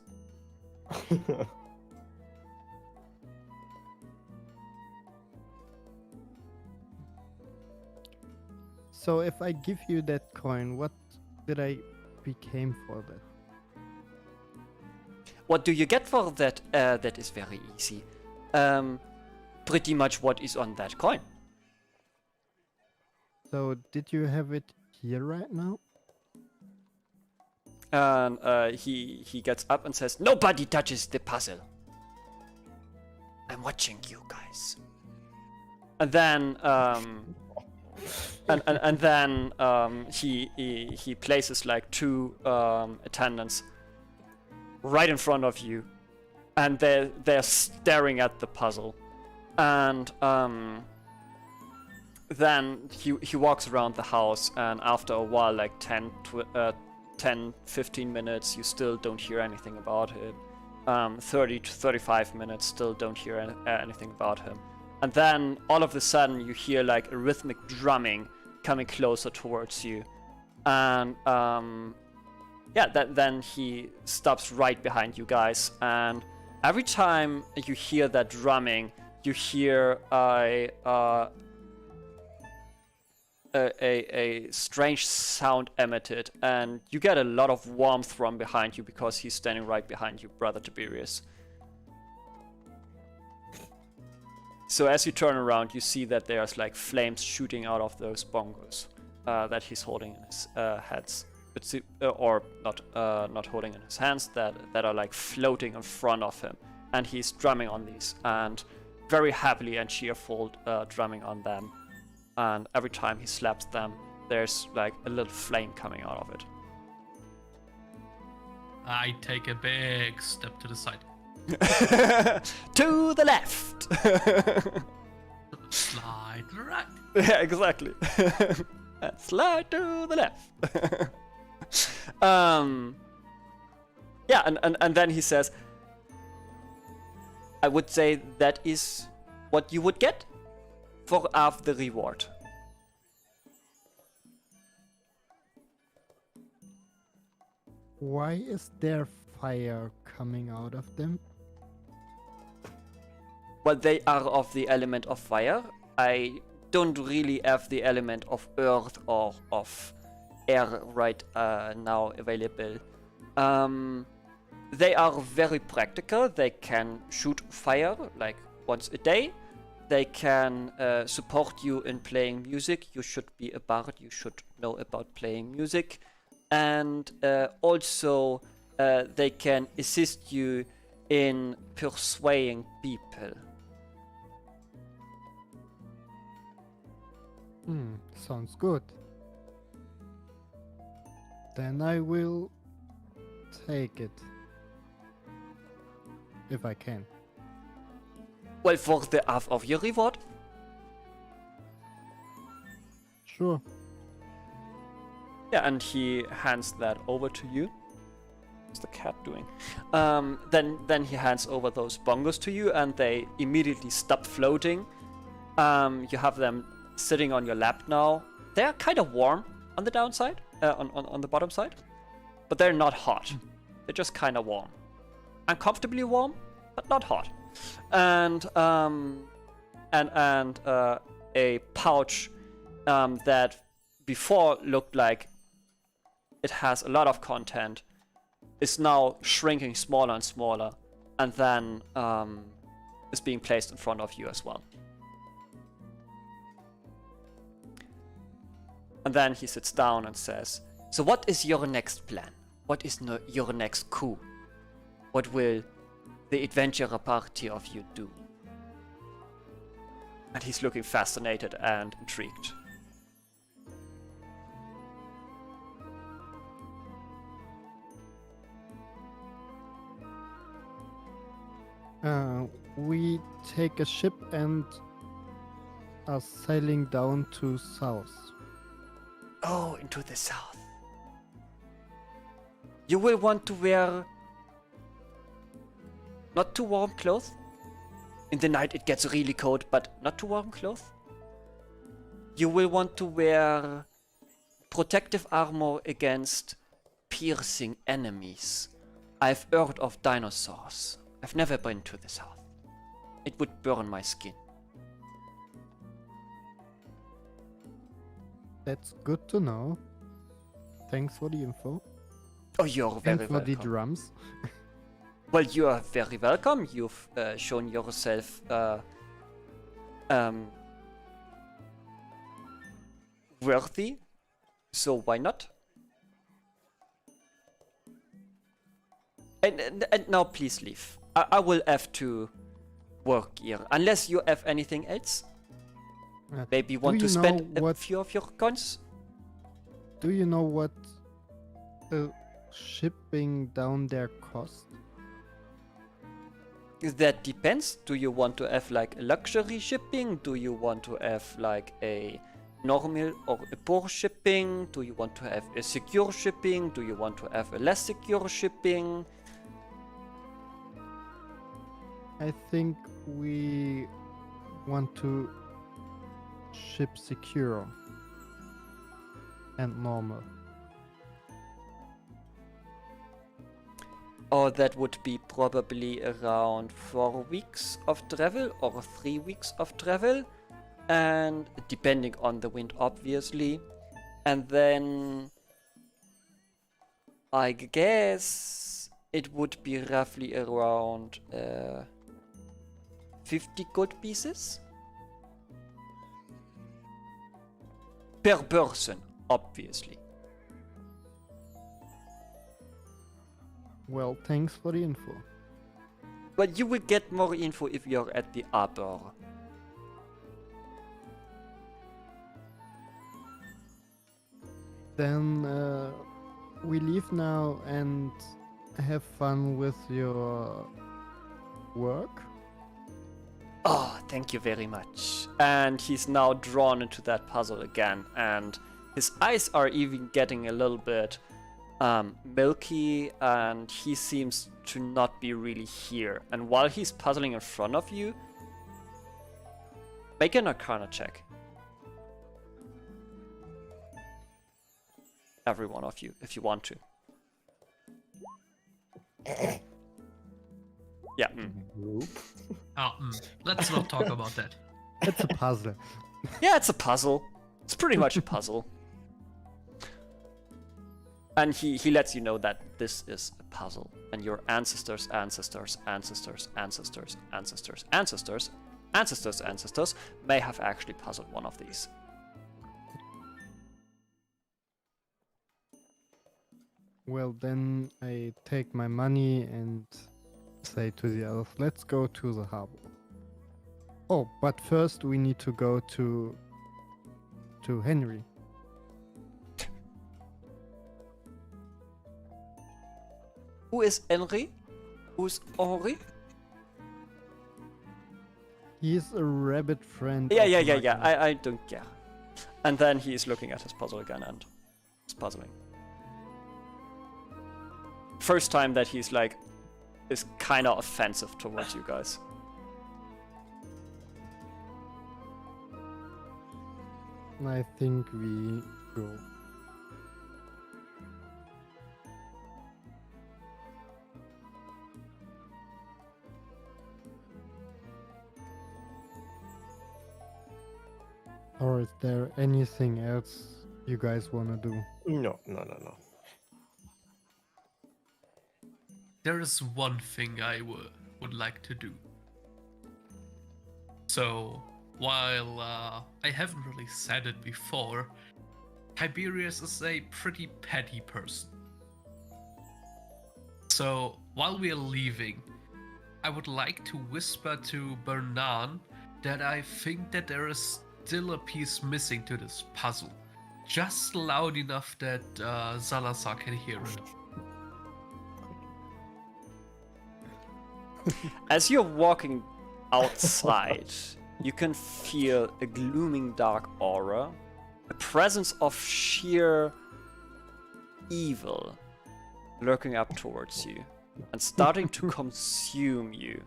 [SPEAKER 2] So if I give you that coin, what did I become for that?
[SPEAKER 1] What do you get for that? That is very easy. Pretty much what is on that coin.
[SPEAKER 2] So, did you have it here right now?
[SPEAKER 1] And he gets up and says, "Nobody touches the puzzle. I'm watching you guys." And then and then he places like two attendants right in front of you, and they're staring at the puzzle, and then he walks around the house, and after a while, like 10-15 minutes, you still don't hear anything about him. 30 to 35 minutes, still don't hear anything about him. And then all of a sudden you hear like a rhythmic drumming coming closer towards you. And then he stops right behind you guys. And every time you hear that drumming, you hear a strange sound emitted, and you get a lot of warmth from behind you because he's standing right behind you, Brother Tiberius. So as you turn around, you see that there's like flames shooting out of those bongos that he's holding in his hands, or not holding in his hands, that are like floating in front of him, and he's drumming on these, and very happily and cheerful drumming on them. And every time he slaps them, there's like a little flame coming out of it.
[SPEAKER 3] I take a big step to the side.
[SPEAKER 1] To the left.
[SPEAKER 3] Slide to the right.
[SPEAKER 1] Yeah, exactly. And slide to the left. Yeah, and then he says, "I would say that is what you would get for half the reward."
[SPEAKER 2] Why is there fire coming out of them?
[SPEAKER 1] Well, they are of the element of fire. I don't really have the element of earth or of air right now available. They are very practical. They can shoot fire like once a day. They can support you in playing music. You should be a bard. You should know about playing music. And also they can assist you in persuading people.
[SPEAKER 2] Sounds good. Then I will take it. If I can.
[SPEAKER 1] Well, for the half of your reward.
[SPEAKER 2] Sure.
[SPEAKER 1] Yeah, and he hands that over to you. What's the cat doing? Then he hands over those bongos to you, and they immediately stop floating. You have them sitting on your lap now. They're kind of warm on the downside, on the bottom side, but they're not hot. They're just kind of warm, uncomfortably warm, but not hot. And a pouch that before looked like it has a lot of content is now shrinking smaller and smaller, and then is being placed in front of you as well. And then he sits down and says, "So what is your next plan? What is your next coup? What will the adventurer party of you do?" And he's looking fascinated and intrigued.
[SPEAKER 2] We take a ship and are sailing down to south.
[SPEAKER 1] Oh, into the south. You will want to wear not too warm clothes. In the night it gets really cold, but not too warm clothes. You will want to wear protective armor against piercing enemies. I've heard of dinosaurs. I've never been to the south. It would burn my skin.
[SPEAKER 2] That's good to know. Thanks for the info.
[SPEAKER 1] Oh, you're very
[SPEAKER 2] And for
[SPEAKER 1] welcome.
[SPEAKER 2] the drums.
[SPEAKER 1] Well, you are very welcome. You've shown yourself worthy, so why not? And now please leave. I will have to work here, unless you have anything else. Maybe you want to spend a few of your coins?
[SPEAKER 2] Do you know what shipping down there cost?
[SPEAKER 1] That depends. Do you want to have like a luxury shipping? Do you want to have like a normal or a poor shipping? Do you want to have a secure shipping? Do you want to have a less secure shipping?
[SPEAKER 2] I think we want to ship secure and normal.
[SPEAKER 1] Or that would be probably around 4 weeks of travel or 3 weeks of travel, and depending on the wind obviously. And then I guess it would be roughly around 50 gold pieces per person, obviously.
[SPEAKER 2] Well, thanks for the info.
[SPEAKER 1] But you will get more info if you're at the arbor.
[SPEAKER 2] Then we leave now and have fun with your work.
[SPEAKER 1] Oh, thank you very much. And he's now drawn into that puzzle again, and his eyes are even getting a little bit milky, and he seems to not be really here. And while he's puzzling in front of you, make an Arcana check. Every one of you, if you want to. Yeah.
[SPEAKER 3] Let's not talk about that.
[SPEAKER 2] It's a puzzle.
[SPEAKER 1] Yeah, it's a puzzle. It's pretty much a puzzle. And he lets you know that this is a puzzle. And your ancestors' ancestors' ancestors' ancestors' ancestors' ancestors' ancestors' ancestors may have actually puzzled one of these.
[SPEAKER 2] Well, then I take my money and say to the others, let's go to the harbor. Oh, but first we need to go to Henry.
[SPEAKER 1] Who is Henry? Who's Henri?
[SPEAKER 2] He's a rabbit friend.
[SPEAKER 1] Yeah.
[SPEAKER 2] of mine.
[SPEAKER 1] I don't care. And then he's looking at his puzzle again and is puzzling. First time that he's like, is kind of offensive towards you guys.
[SPEAKER 2] I think we go. Or is there anything else you guys wanna do?
[SPEAKER 4] No.
[SPEAKER 3] There is one thing I would like to do. So, while I haven't really said it before, Tiberius is a pretty petty person. So, while we are leaving, I would like to whisper to Bernan that I think that there is still a piece missing to this puzzle. Just loud enough that Salazar can hear it.
[SPEAKER 1] As you're walking outside, you can feel a glooming dark aura, a presence of sheer evil lurking up towards you and starting to consume you.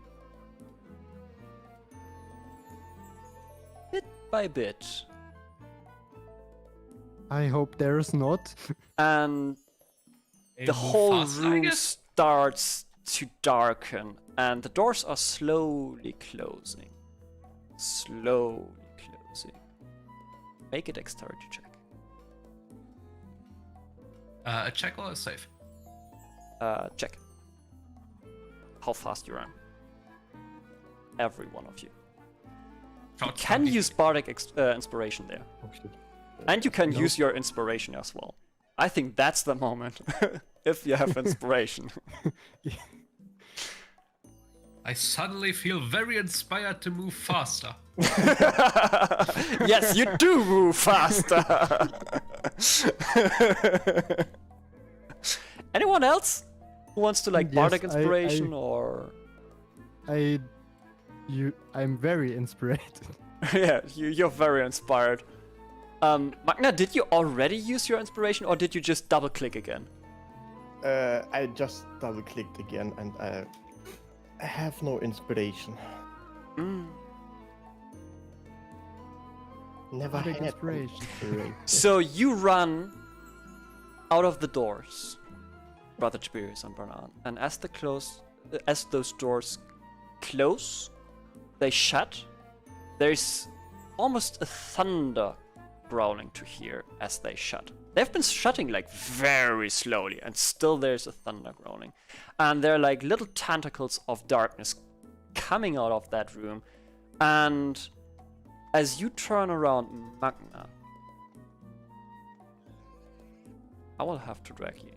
[SPEAKER 1] Bit by bit.
[SPEAKER 2] I hope there is not.
[SPEAKER 1] And the whole room starts to darken, and the doors are slowly closing. Slowly closing. Make a dexterity check.
[SPEAKER 3] A check or a save?
[SPEAKER 1] Check. How fast you run. Every one of you. You can use bardic inspiration there.
[SPEAKER 4] Oh, shit.
[SPEAKER 1] And you can
[SPEAKER 2] No.
[SPEAKER 1] use your inspiration as well. I think that's the moment. If you have inspiration.
[SPEAKER 3] I suddenly feel very inspired to move faster.
[SPEAKER 1] Yes, you do move faster. Anyone else who wants to like
[SPEAKER 2] Yes,
[SPEAKER 1] bardic
[SPEAKER 2] I-
[SPEAKER 1] inspiration or?
[SPEAKER 2] I'm very inspired.
[SPEAKER 1] Yeah, you're very inspired. Magna, did you already use your inspiration or did you just double click again?
[SPEAKER 4] I just double clicked again and I have no inspiration. Never
[SPEAKER 2] Bardic
[SPEAKER 4] had
[SPEAKER 2] inspiration.
[SPEAKER 4] inspiration.
[SPEAKER 1] So you run out of the doors, Brother Tiberius and Bernard, and as those doors close, they shut. There's almost a thunder growling to hear as they shut. They've been shutting like very slowly, and still there's a thunder growling. And there are like little tentacles of darkness coming out of that room. And as you turn around, Magna, I will have to drag you.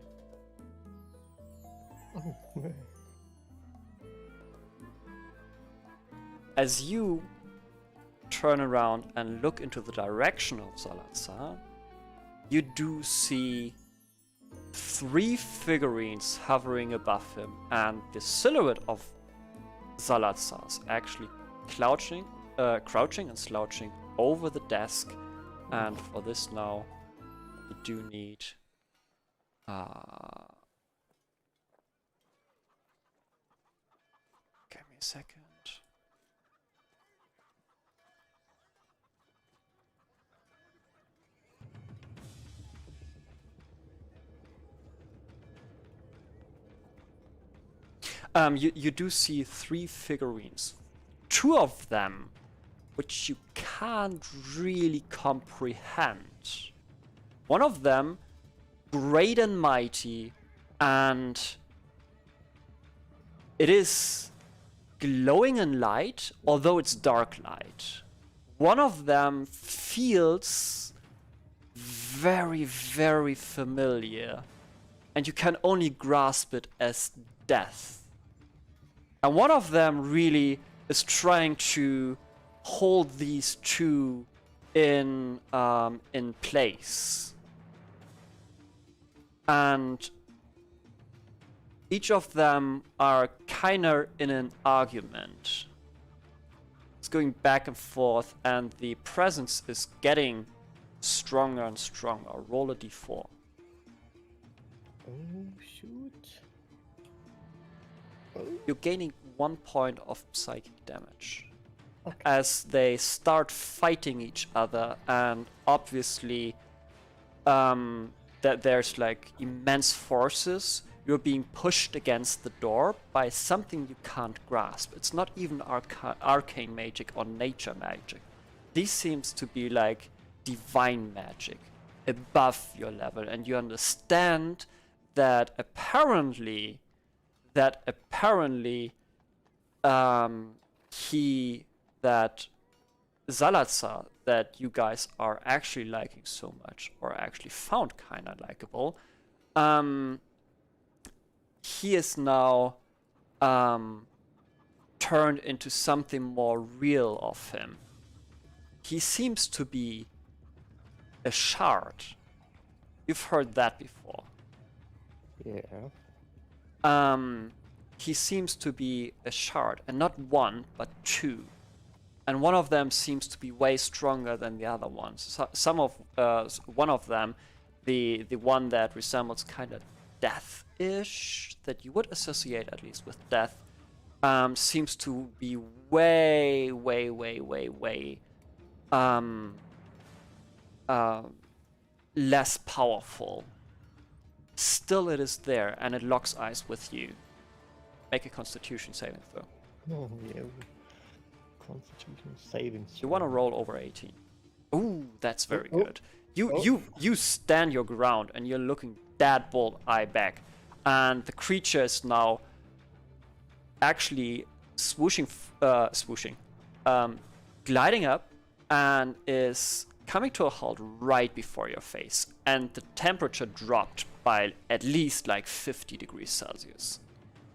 [SPEAKER 1] As you turn around and look into the direction of Salazar, you do see 3 figurines hovering above him, and the silhouette of Salazar is actually crouching and slouching over the desk. And for this now, you do need give me a second. You do see 3 figurines. 2 of them, which you can't really comprehend. One of them, great and mighty, and it is glowing in light, although it's dark light. One of them feels very, very familiar, and you can only grasp it as death. And one of them really is trying to hold these 2 in place. And each of them are kinda in an argument. It's going back and forth, and the presence is getting stronger and stronger. Roll a d4.
[SPEAKER 4] Oh, shoot.
[SPEAKER 1] You're gaining 1 point of psychic damage. As they start fighting each other, and obviously that there's like immense forces. You're being pushed against the door by something you can't grasp. It's not even arcane magic or nature magic. This seems to be like divine magic above your level, and you understand that apparently Salazar, that you guys are actually liking so much, or actually found kinda likable, he is now turned into something more real of him. He seems to be a shard. You've heard that before.
[SPEAKER 4] Yeah.
[SPEAKER 1] He seems to be a shard, and not 1, but 2. And one of them seems to be way stronger than the other ones. So one of them, the one that resembles kind of death-ish, that you would associate at least with death, seems to be way less powerful. Still, it is there, and it locks eyes with you. Make a Constitution saving throw.
[SPEAKER 4] Oh, yeah. Constitution saving.
[SPEAKER 1] You want to roll over 18. Ooh, that's very
[SPEAKER 4] Oh, oh.
[SPEAKER 1] good. You stand your ground, and you're looking dead bolt eye back, and the creature is now actually gliding up, and is coming to a halt right before your face, and the temperature dropped by at least like 50 degrees Celsius.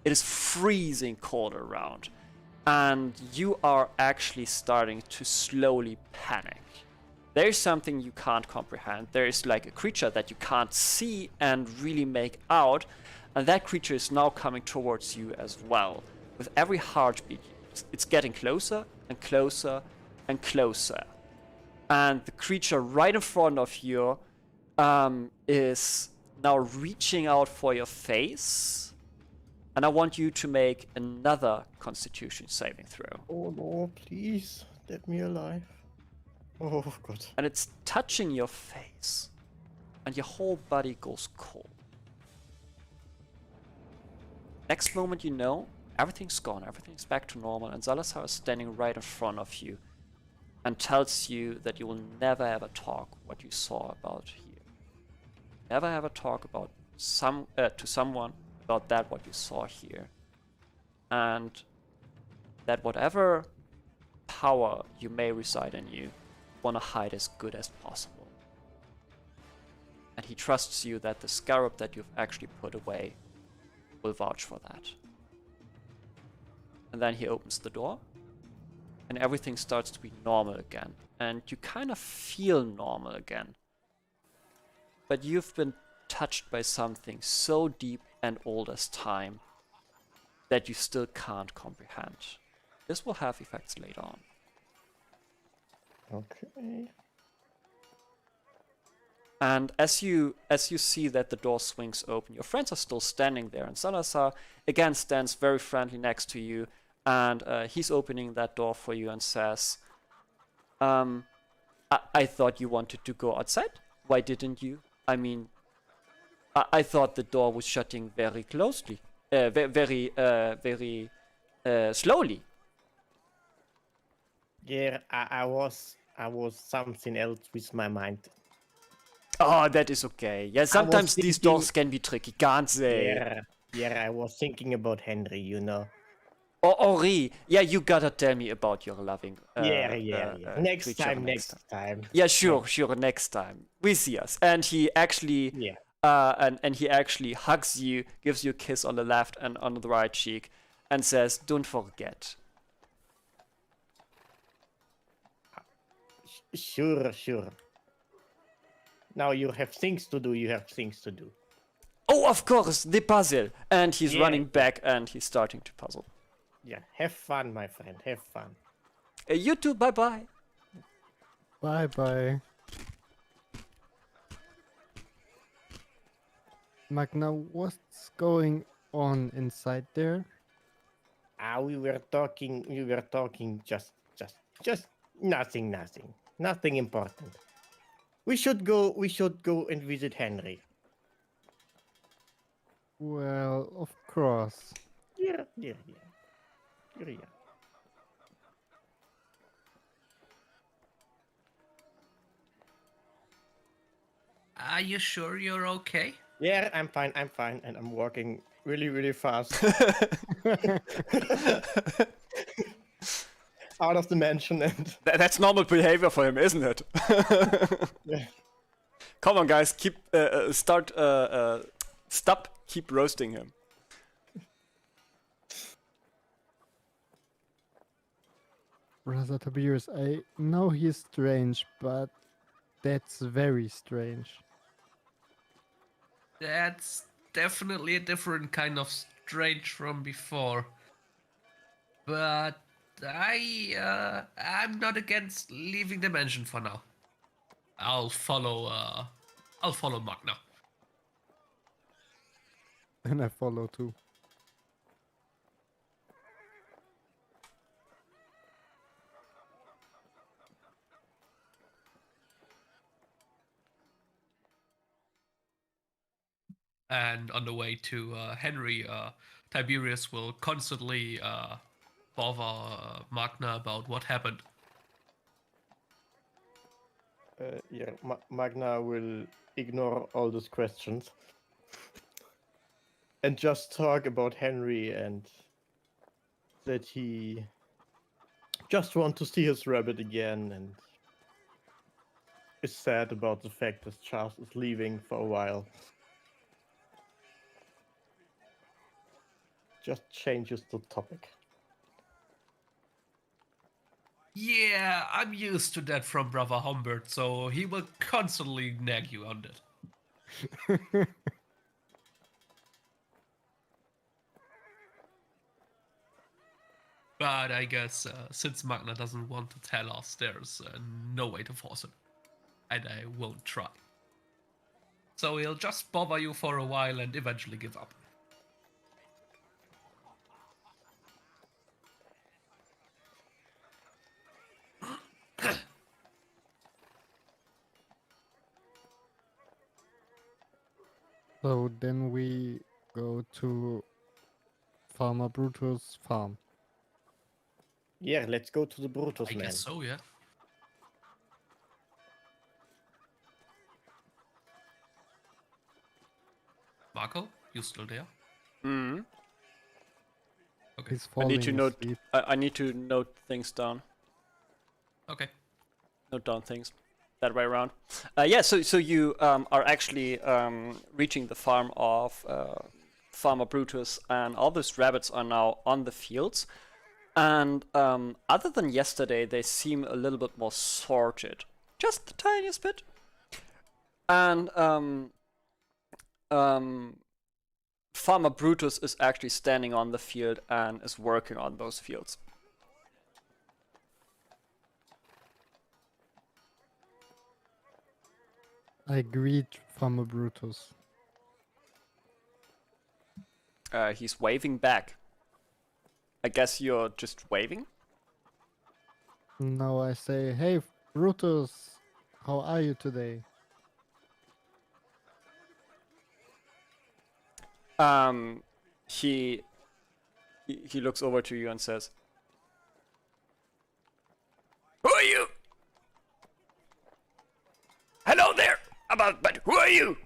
[SPEAKER 1] It is freezing cold around, and you are actually starting to slowly panic. There's something you can't comprehend. There is like a creature that you can't see and really make out, and that creature is now coming towards you as well. With every heartbeat, it's getting closer and closer and closer. And the creature right in front of you is now reaching out for your face. And I want you to make another Constitution saving throw.
[SPEAKER 4] Oh no, please, let me alive. Oh God.
[SPEAKER 1] And it's touching your face. And your whole body goes cold. Next moment you know, everything's gone, everything's back to normal, and Salazar is standing right in front of you and tells you that you will never ever talk what you saw about here. Never ever talk about to someone about that what you saw here. And that whatever power you may reside in you, want to hide as good as possible. And he trusts you that the scarab that you've actually put away will vouch for that. And then he opens the door, and everything starts to be normal again. And you kind of feel normal again. But you've been touched by something so deep and old as time that you still can't comprehend. This will have effects later on.
[SPEAKER 4] Okay.
[SPEAKER 1] And as you see that the door swings open, your friends are still standing there, and Salazar again stands very friendly next to you, and he's opening that door for you and says, I thought you wanted to go outside. Why didn't you? I mean, I thought the door was shutting very closely, very slowly.
[SPEAKER 4] Yeah, I was something else with my mind.
[SPEAKER 1] Oh, that is okay. Yeah, sometimes these doors can be tricky, can't they?
[SPEAKER 4] Yeah, I was thinking about Henry, you know.
[SPEAKER 1] Oh, Henri, yeah, you gotta tell me about your loving.
[SPEAKER 4] Yeah. Next time.
[SPEAKER 1] Yeah, sure, next time. We see us, and he actually, and he actually hugs you, gives you a kiss on the left and on the right cheek, and says, "Don't forget."
[SPEAKER 4] Sure. Now you have things to do.
[SPEAKER 1] Oh, of course, the puzzle. And he's running back and he's starting to puzzle.
[SPEAKER 4] Yeah, have fun, my friend. Have fun.
[SPEAKER 1] You too. Bye-bye.
[SPEAKER 2] Bye-bye. Magna, what's going on inside there?
[SPEAKER 4] We were talking just nothing important. We should go and visit Henry.
[SPEAKER 2] Well, of course.
[SPEAKER 4] Yeah.
[SPEAKER 3] Are you sure you're okay?
[SPEAKER 4] Yeah, I'm fine, and I'm walking really fast. Out of the mansion, and
[SPEAKER 1] That's normal behavior for him, isn't it?
[SPEAKER 4] yeah.
[SPEAKER 1] Come on, guys, stop, keep roasting him.
[SPEAKER 2] Brother Tiberius, I know he's strange, but that's very strange.
[SPEAKER 3] That's definitely a different kind of strange from before. But I'm not against leaving the mansion for now. I'll follow Magna.
[SPEAKER 2] And I follow too.
[SPEAKER 3] And on the way to Henry, Tiberius will constantly bother Magna about what happened.
[SPEAKER 4] Magna will ignore all those questions and just talk about Henry and that he just want to see his rabbit again, and is sad about the fact that Charles is leaving for a while. Just changes the topic.
[SPEAKER 3] Yeah, I'm used to that from Brother Humbert, so he will constantly nag you on that. But I guess since Magna doesn't want to tell us, there's no way to force it. And I won't try. So he'll just bother you for a while and eventually give up.
[SPEAKER 2] So then we go to Farmer Brutus' farm.
[SPEAKER 4] Yeah, let's go to the Brutus
[SPEAKER 3] I
[SPEAKER 4] man.
[SPEAKER 3] guess so, yeah. Marco, you still there?
[SPEAKER 1] Hmm.
[SPEAKER 3] Okay.
[SPEAKER 2] He's
[SPEAKER 1] I
[SPEAKER 2] falling
[SPEAKER 1] need to note.
[SPEAKER 2] asleep.
[SPEAKER 1] I need to note things down.
[SPEAKER 3] Okay.
[SPEAKER 1] Note down things. That way around. Yeah. So you are actually reaching the farm of Farmer Brutus, and all those rabbits are now on the fields. And other than yesterday, they seem a little bit more sorted, just the tiniest bit. And Farmer Brutus is actually standing on the field and is working on those fields.
[SPEAKER 2] I greet Farmer Brutus.
[SPEAKER 1] He's waving back. I guess you're just waving?
[SPEAKER 2] Now I say, hey Brutus, how are you today?
[SPEAKER 1] He looks over to you and says, "Who are you? Hello there. But who are you?"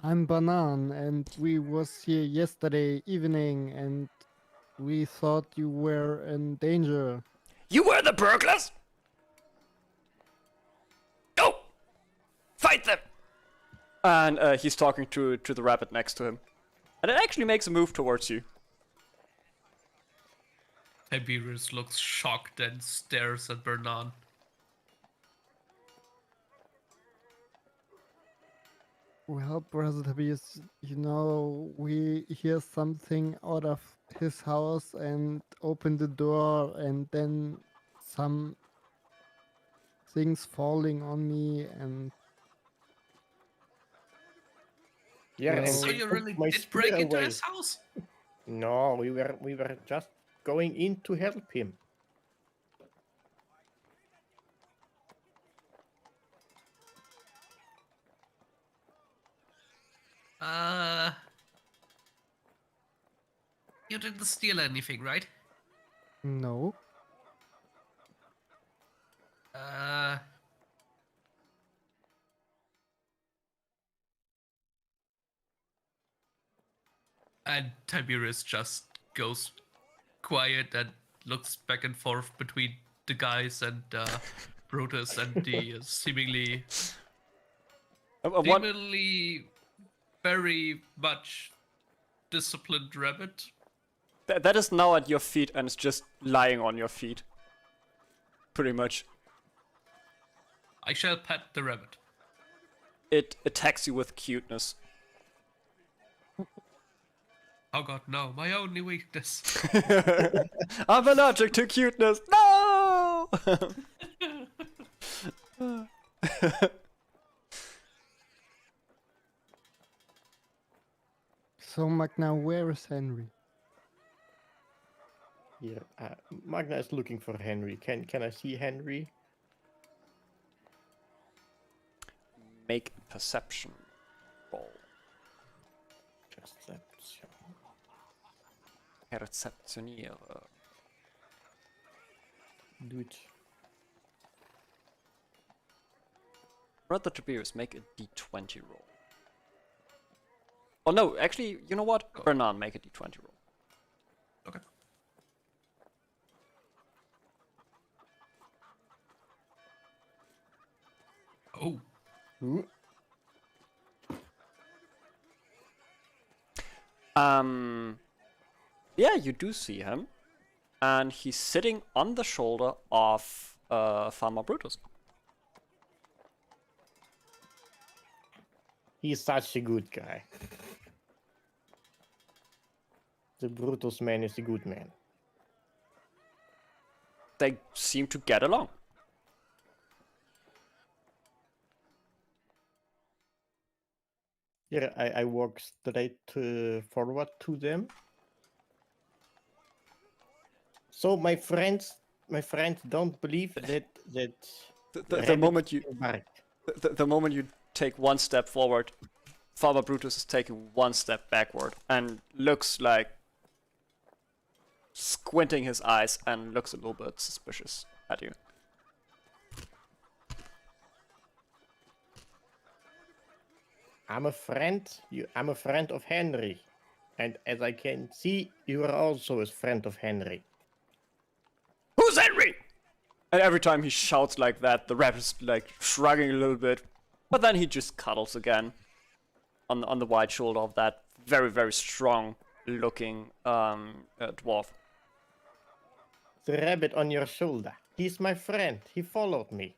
[SPEAKER 2] I'm Banan, and we was here yesterday evening, and we thought you were in danger.
[SPEAKER 1] You were the burglars? Go! Fight them! And he's talking to the rabbit next to him. And it actually makes a move towards you.
[SPEAKER 3] Tiberius looks shocked and stares at Bernan.
[SPEAKER 2] Well, Brother Tobias, you know, we hear something out of his house and open the door, and then some things falling on me, and
[SPEAKER 4] Yeah,
[SPEAKER 2] Well,
[SPEAKER 4] and
[SPEAKER 3] So
[SPEAKER 4] we
[SPEAKER 3] you
[SPEAKER 4] took
[SPEAKER 3] really
[SPEAKER 4] my
[SPEAKER 3] did break
[SPEAKER 4] spear
[SPEAKER 3] into
[SPEAKER 4] away.
[SPEAKER 3] his house?
[SPEAKER 4] No, we were just going in to help him.
[SPEAKER 3] You didn't steal anything, right?
[SPEAKER 2] no.
[SPEAKER 3] Uh... And Tiberius just goes quiet and looks back and forth between the guys and Brutus and the seemingly very much disciplined rabbit.
[SPEAKER 1] That is now at your feet and it's just lying on your feet. Pretty much.
[SPEAKER 3] I shall pet the rabbit.
[SPEAKER 1] It attacks you with cuteness.
[SPEAKER 3] Oh god, no, my only weakness.
[SPEAKER 1] I'm allergic to cuteness. No!
[SPEAKER 2] So, Magna, where is Henry?
[SPEAKER 4] Here, Magna is looking for Henry. Can I see Henry?
[SPEAKER 1] Make a perception roll.
[SPEAKER 4] Perception.
[SPEAKER 1] Perceptioniere.
[SPEAKER 4] Do it.
[SPEAKER 1] Brother Tiberius, make a d20 roll. Oh no, actually, you know what? Bernan, make a d20 roll.
[SPEAKER 3] Okay. Oh,
[SPEAKER 4] Ooh.
[SPEAKER 1] Yeah, you do see him, and he's sitting on the shoulder of Farmer Brutus.
[SPEAKER 4] He's such a good guy. The Brutus man is a good man.
[SPEAKER 1] They seem to get along.
[SPEAKER 4] Yeah, I walk straight forward to them. So my friends don't believe that
[SPEAKER 1] The moment you
[SPEAKER 4] bark.
[SPEAKER 1] the moment you take one step forward, Farmer Brutus is taking one step backward and looks like squinting his eyes and looks a little bit suspicious at you.
[SPEAKER 4] I'm a friend. I'm a friend of Henry, and as I can see, you are also a friend of Henry.
[SPEAKER 1] Who's Henry? And every time he shouts like that, the rabbit is like shrugging a little bit, but then he just cuddles again on the wide shoulder of that very, very strong looking dwarf.
[SPEAKER 4] The rabbit on your shoulder. He's my friend. He followed me.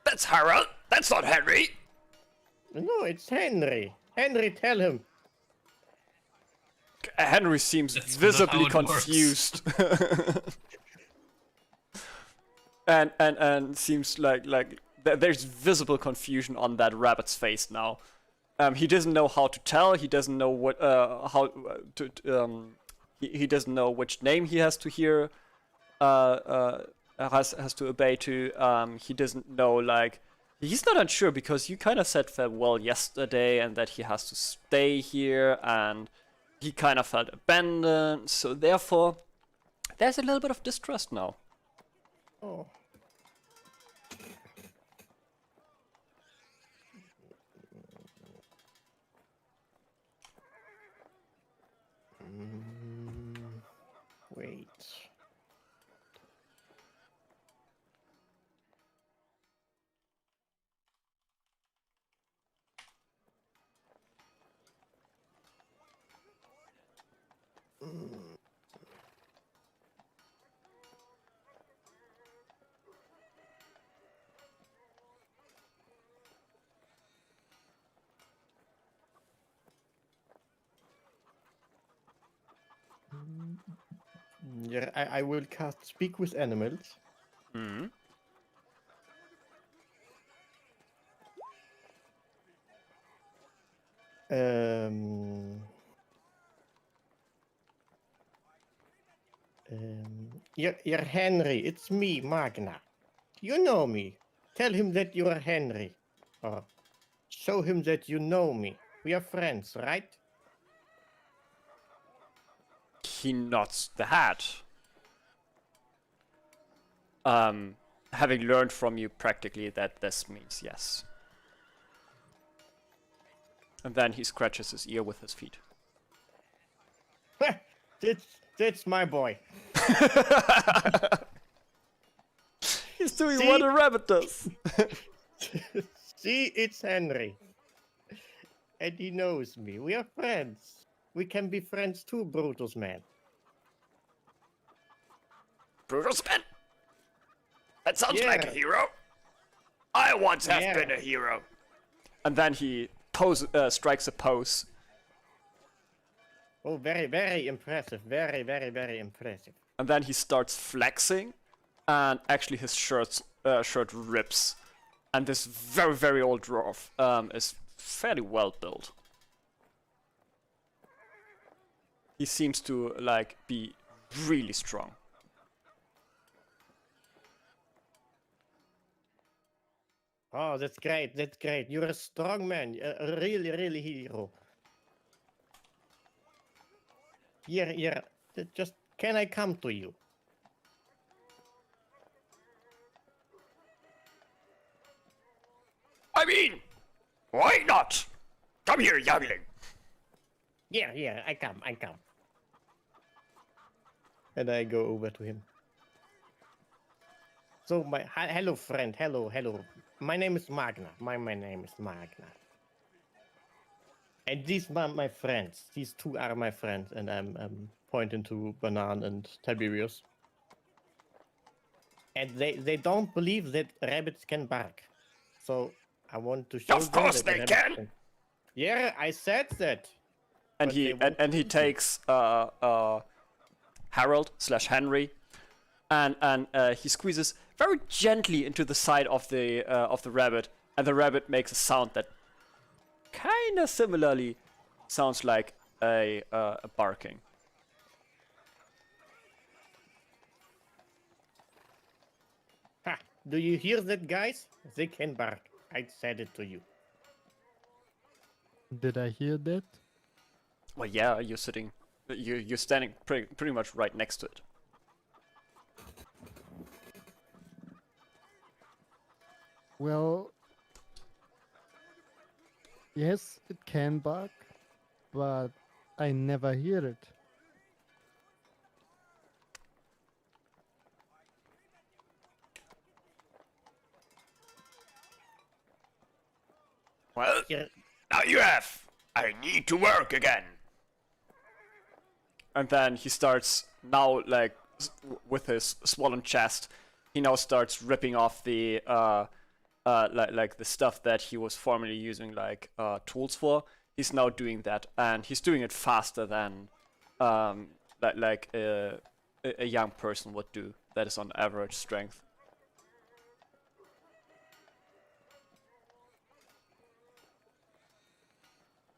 [SPEAKER 1] That's Harold. That's not Henry.
[SPEAKER 4] No, it's Henry. Henry, tell him.
[SPEAKER 1] Henry seems
[SPEAKER 3] That's
[SPEAKER 1] visibly
[SPEAKER 3] not how it works.
[SPEAKER 1] confused. and seems like there's visible confusion on that rabbit's face now. He doesn't know how to tell. He doesn't know what he doesn't know which name he has to hear. Has to obey to. He doesn't know, like, he's not unsure because you kind of said farewell yesterday and that he has to stay here, and he kind of felt abandoned. So therefore, there's a little bit of distrust now.
[SPEAKER 4] Oh. Wait. Yeah, I will cast Speak with Animals.
[SPEAKER 1] Hmm.
[SPEAKER 4] You're Henry, it's me, Magna. You know me. Tell him that you are Henry. Or show him that you know me. We are friends, right?
[SPEAKER 1] He nods the head. Having learned from you practically that this means yes. And then he scratches his ear with his feet.
[SPEAKER 4] That's my boy.
[SPEAKER 1] He's doing
[SPEAKER 4] See?
[SPEAKER 1] what a rabbit does.
[SPEAKER 4] See, it's Henry. And he knows me. We are friends. We can be friends too, Brutus man.
[SPEAKER 1] Brutus man? That sounds
[SPEAKER 4] Yeah.
[SPEAKER 1] like a hero. I once have
[SPEAKER 4] Yeah.
[SPEAKER 1] been a hero. And then he strikes a pose.
[SPEAKER 4] Oh, very, very impressive. Very, very, very impressive.
[SPEAKER 1] And then he starts flexing, and actually his shirt rips. And this very, very old dwarf is fairly well built. He seems to, like, be really strong.
[SPEAKER 4] Oh, that's great. That's great. You're a strong man. A really, really hero. Here. Just, can I come to you?
[SPEAKER 1] I mean, why not? Come here, youngling.
[SPEAKER 4] Yeah, I come. And I go over to him. So hello friend, hello. My name is Magna. My name is Magna. And these are my friends. These two are my friends, and I'm pointing to Banan and Tiberius. And they don't believe that rabbits can bark. So I want to show them.
[SPEAKER 1] Of course
[SPEAKER 4] that
[SPEAKER 1] they can.
[SPEAKER 4] Yeah, I said that.
[SPEAKER 1] And
[SPEAKER 4] But
[SPEAKER 1] he
[SPEAKER 4] they won't
[SPEAKER 1] and he
[SPEAKER 4] believe
[SPEAKER 1] takes Harold/Henry, and he squeezes very gently into the side of the rabbit, and the rabbit makes a sound that kind of similarly sounds like a barking.
[SPEAKER 4] Ha! Do you hear that, guys? They can bark. I said it to you.
[SPEAKER 2] Did I hear that?
[SPEAKER 1] Well, yeah, you're standing pretty much right next to it.
[SPEAKER 2] Well, yes, it can bark, but I never hear it.
[SPEAKER 1] Well,
[SPEAKER 4] Here,
[SPEAKER 1] now you have. I need to work again. And then he starts now, like, with his swollen chest, he now starts ripping off the like the stuff that he was formerly using like tools for. He's now doing that, and he's doing it faster than like a young person would do. That is on average strength.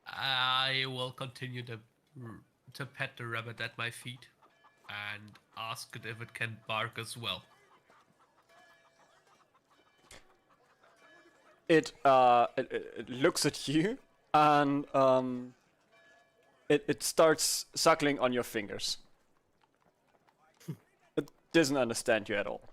[SPEAKER 3] I will continue to pet the rabbit at my feet and ask it if it can bark as well.
[SPEAKER 1] It looks at you, and it starts suckling on your fingers. It doesn't understand you at all.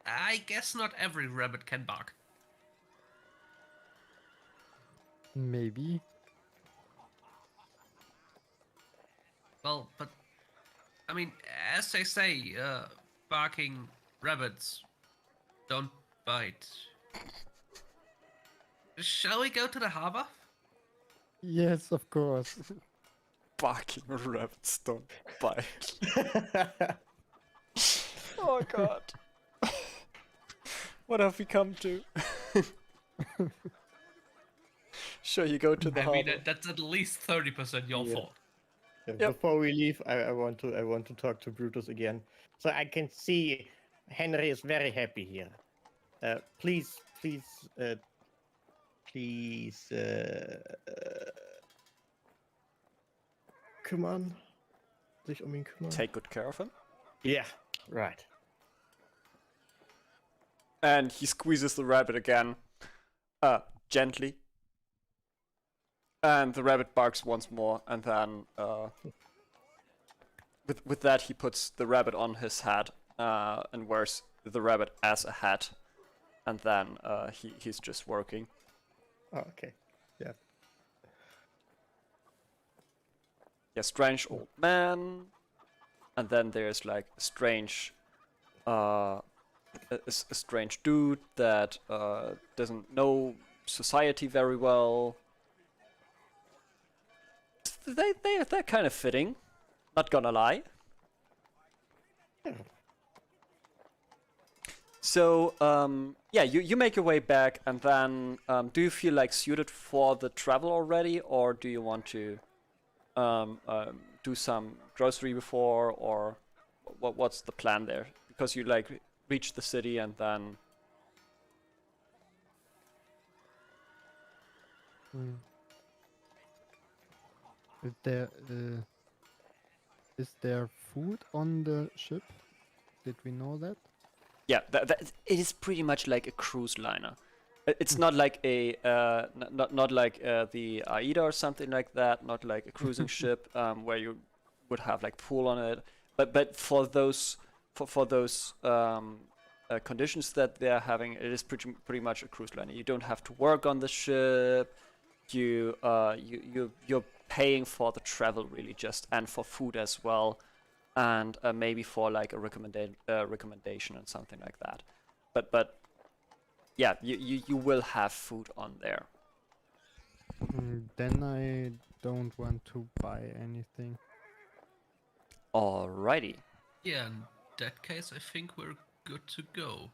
[SPEAKER 3] I guess not every rabbit can bark.
[SPEAKER 2] Maybe.
[SPEAKER 3] Well, but I mean, as they say, barking rabbits don't bite. Shall we go to the harbor?
[SPEAKER 2] Yes, of course.
[SPEAKER 1] Barking rabbits don't bite. Oh god. What have we come to? Sure, you go to the
[SPEAKER 3] I
[SPEAKER 1] harbor.
[SPEAKER 3] mean, that's at least 30% your
[SPEAKER 4] Yeah.
[SPEAKER 3] fault.
[SPEAKER 1] Yep.
[SPEAKER 4] Before we leave, I want to talk to Brutus again. So I can see Henry is very happy here. Please, kümmern. Sich ihn kümmern.
[SPEAKER 1] Take good care of him.
[SPEAKER 4] Yeah, right.
[SPEAKER 1] And he squeezes the rabbit again, gently. And the rabbit barks once more, and then with that he puts the rabbit on his head and wears the rabbit as a hat, and then he's just working.
[SPEAKER 4] Oh, okay. Yeah.
[SPEAKER 1] Yeah, strange old man, and then there's like a strange a strange dude that doesn't know society very well. They're kind of fitting, not gonna lie. So yeah, you make your way back, and then do you feel like suited for the travel already, or do you want to do some grocery before, or what's the plan there? Because you like reach the city and then
[SPEAKER 2] Is there food on the ship? Did we know that?
[SPEAKER 1] yeah, it is pretty much like a cruise liner. It's not like a not like the Aida or something like that. Not like a cruising ship where you would have like pool on it. But for those conditions that they're having, it is pretty much a cruise liner. You don't have to work on the ship. You're paying for the travel really just, and for food as well, and maybe for like a recommendation and something like that. But yeah, you will have food on there.
[SPEAKER 2] Then I don't want to buy anything.
[SPEAKER 1] Alrighty.
[SPEAKER 3] Yeah, in that case, I think we're good to go.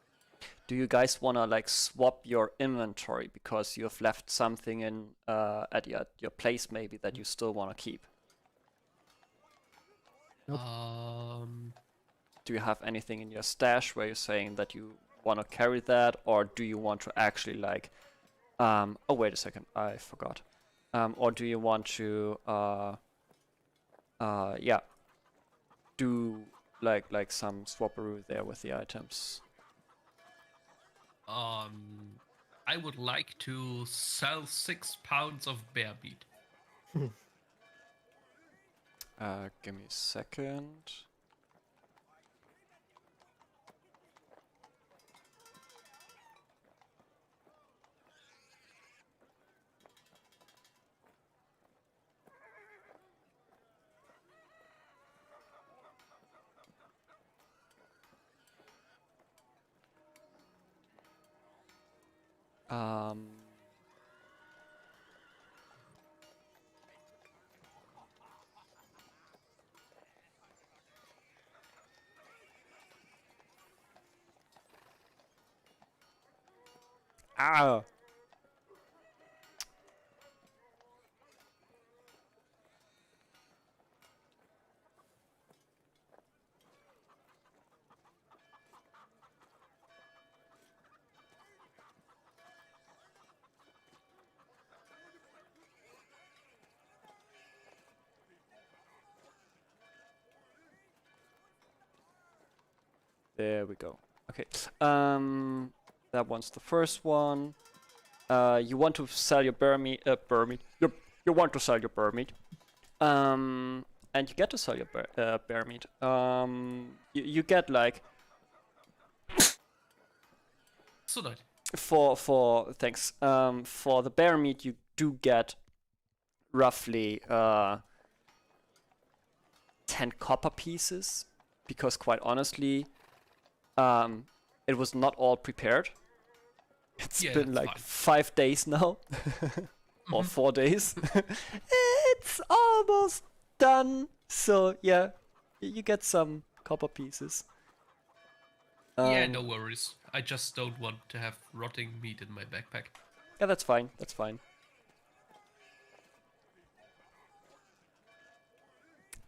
[SPEAKER 1] Do you guys wanna like swap your inventory because you have left something in at your place maybe that you still wanna keep?
[SPEAKER 2] Nope.
[SPEAKER 1] Do you have anything in your stash where you're saying that you wanna carry that, or do you want to actually like oh wait a second, I forgot. Or do you want to yeah, do like some swapperoo there with the items?
[SPEAKER 3] I would like to sell 6 pounds of bear meat.
[SPEAKER 1] Give me a second. Ah. There we go. Okay. That one's the first one. You want to sell your bear meat. You want to sell your bear meat. And you get to sell your bear meat. You get like
[SPEAKER 3] So that.
[SPEAKER 1] for thanks. For the bear meat, you do get roughly 10 copper pieces, because quite honestly, it was not all prepared. It's been like
[SPEAKER 3] fine.
[SPEAKER 1] 5 days now, or 4 days. It's almost done. So yeah, you get some copper pieces.
[SPEAKER 3] Yeah, no worries. I just don't want to have rotting meat in my backpack.
[SPEAKER 1] Yeah, that's fine. That's fine.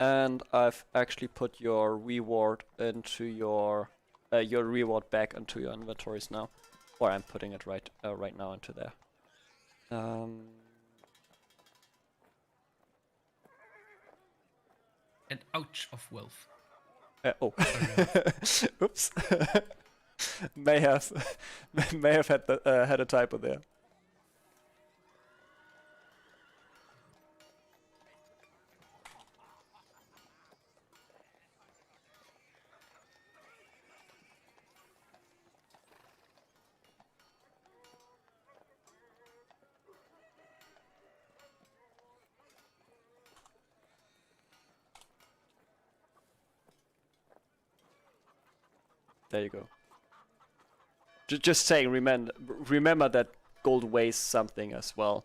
[SPEAKER 1] And I've actually put your reward into your reward back into your inventories now, or I'm putting it right now into there.
[SPEAKER 3] An ouch of wealth.
[SPEAKER 1] Oh, oops. may have had a typo there. There you go. Just saying, remember that gold weighs something as well,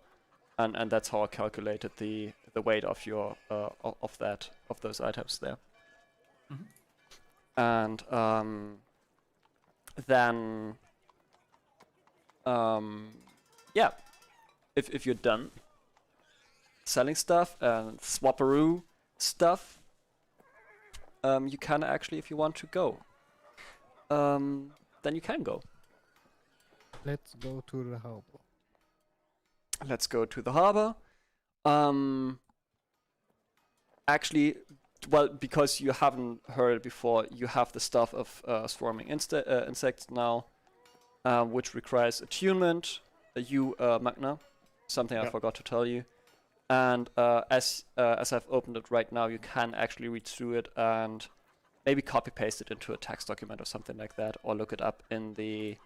[SPEAKER 1] and that's how I calculated the weight of your of those items there. And then yeah, if you're done selling stuff and swapperoo stuff, you can actually, if you want to go, then you can go.
[SPEAKER 2] Let's go to the harbor.
[SPEAKER 1] Let's go to the harbor. Actually, well, because you haven't heard it before, you have the stuff of swarming insects now, which requires attunement. Magna, something I forgot to tell you. And as I've opened it right now, you can actually read through it, and maybe copy paste it into a text document or something like that, or look it up in the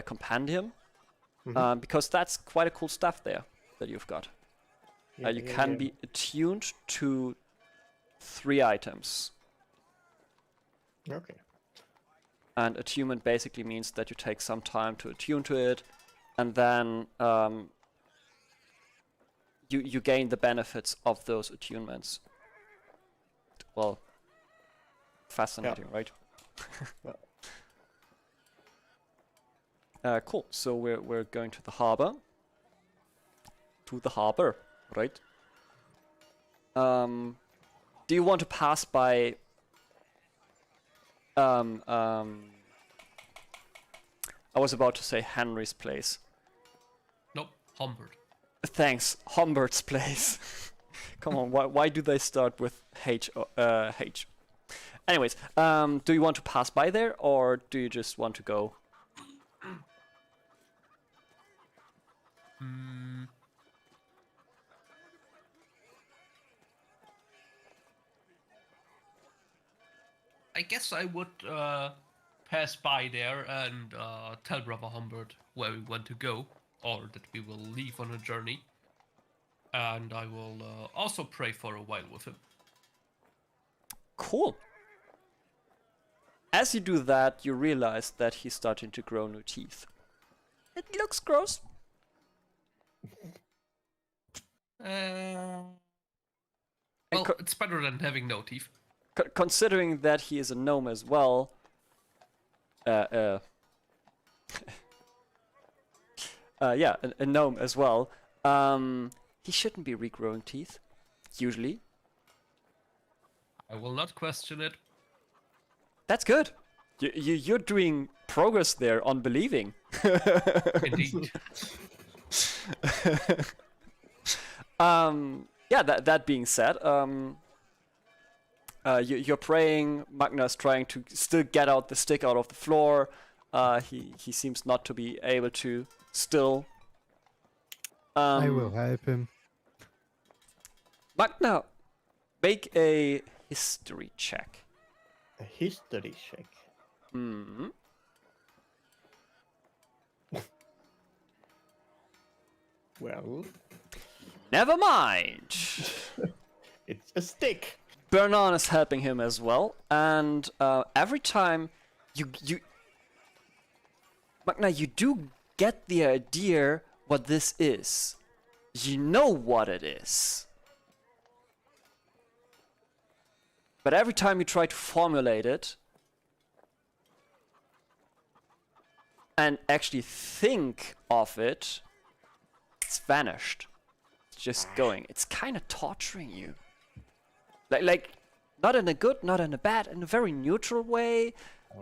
[SPEAKER 1] compendium, because that's quite a cool stuff there that you've got. You can be attuned to 3 items.
[SPEAKER 4] Okay.
[SPEAKER 1] And attunement basically means that you take some time to attune to it, and then you gain the benefits of those attunements. Well, fascinating, right? Cool. So we're going to the harbor. To the harbor, right? Do you want to pass by? I was about to say Henry's place.
[SPEAKER 3] Nope, Humbert.
[SPEAKER 1] Thanks, Humbert's place. Come on, why do they start with H? H. Anyways, do you want to pass by there, or do you just want to go?
[SPEAKER 3] I guess I would pass by there and tell Brother Humbert where we want to go, or that we will leave on a journey. And I will also pray for a while with him.
[SPEAKER 1] Cool. As you do that, you realize that he's starting to grow new teeth. It looks gross.
[SPEAKER 3] Well, it's better than having no teeth.
[SPEAKER 1] Considering that he is a gnome as well, yeah, a gnome as well, he shouldn't be regrowing teeth, usually.
[SPEAKER 3] I will not question it.
[SPEAKER 1] That's good. You're doing progress there on believing.
[SPEAKER 3] Indeed.
[SPEAKER 1] Yeah, that being said, you're praying. Magna's trying to still get out the stick out of the floor. He seems not to be able to still.
[SPEAKER 2] I will help him.
[SPEAKER 1] Magna, make a history check.
[SPEAKER 4] A history check.
[SPEAKER 1] Hmm.
[SPEAKER 4] Well,
[SPEAKER 1] Never mind.
[SPEAKER 4] it's a stick.
[SPEAKER 1] Bernan is helping him as well, and every time you Magna, you do get the idea what this is. You know what it is. But every time you try to formulate it and actually think of it, it's vanished. It's just going. It's kind of torturing you. Like, not in a good, not in a bad, in a very neutral way,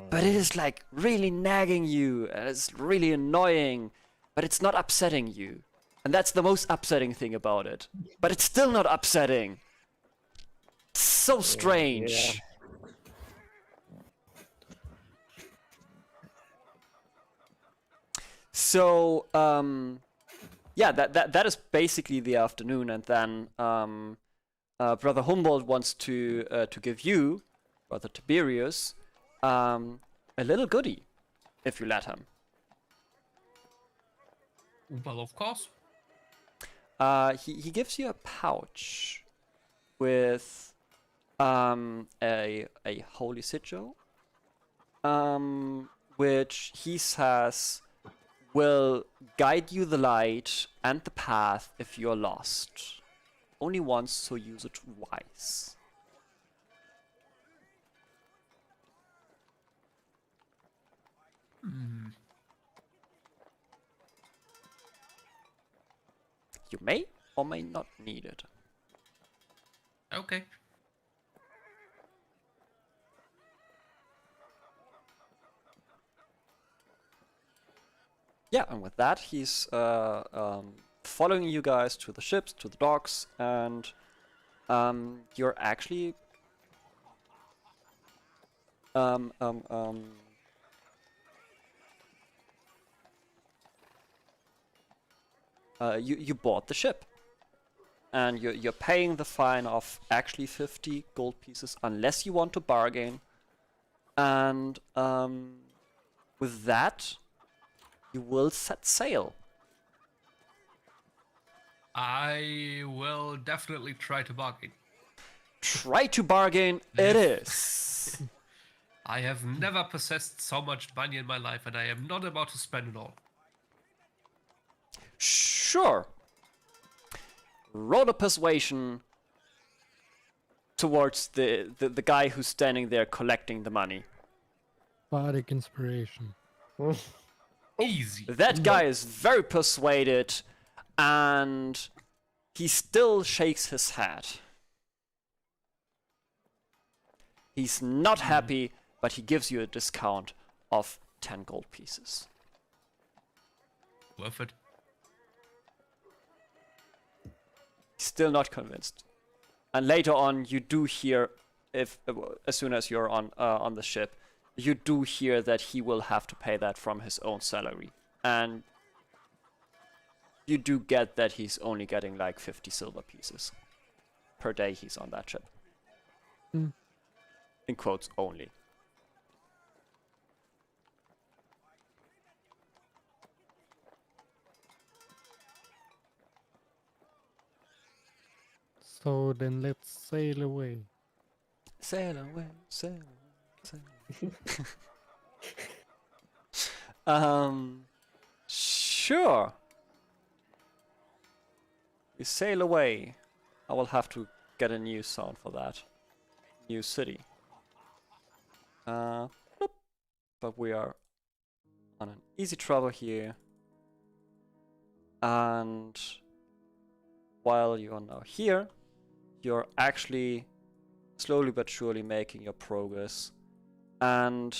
[SPEAKER 1] but it is like really nagging you, and it's really annoying, but it's not upsetting you. And that's the most upsetting thing about it. But it's still not upsetting. It's so strange.
[SPEAKER 4] Yeah.
[SPEAKER 1] So, yeah, that is basically the afternoon, and then Brother Humboldt wants to give you, Brother Tiberius, a little goodie, if you let him.
[SPEAKER 3] Well, of course.
[SPEAKER 1] He gives you a pouch with a holy sigil, which he says will guide you the light and the path if you're lost. Only once, so use it wise. You may or may not need it.
[SPEAKER 3] Okay.
[SPEAKER 1] Yeah, and with that, he's following you guys to the ships, to the docks, and you're actually you bought the ship, and you're paying the fine of actually 50 gold pieces, unless you want to bargain, And with that, you will set sail.
[SPEAKER 3] I will definitely try to bargain.
[SPEAKER 1] Try to bargain it is.
[SPEAKER 3] I have never possessed so much money in my life, and I am not about to spend it all.
[SPEAKER 1] Sure. Roll a persuasion towards the guy who's standing there collecting the money.
[SPEAKER 2] Bardic inspiration.
[SPEAKER 3] Easy.
[SPEAKER 1] That guy is very persuaded, and he still shakes his head. He's not happy, but he gives you a discount of 10 gold pieces.
[SPEAKER 3] Worth it.
[SPEAKER 1] Still not convinced. And later on, you do hear, as soon as you're on the ship, you do hear that he will have to pay that from his own salary. And you do get that he's only getting like 50 silver pieces per day he's on that ship.
[SPEAKER 2] Mm.
[SPEAKER 1] In quotes only.
[SPEAKER 2] So then let's sail away.
[SPEAKER 1] Sail away, sail away, sail away. Sure. We sail away. I will have to get a new sound for that. New city. Bloop. But we are on an easy travel here. And while you are now here, you're actually slowly but surely making your progress. And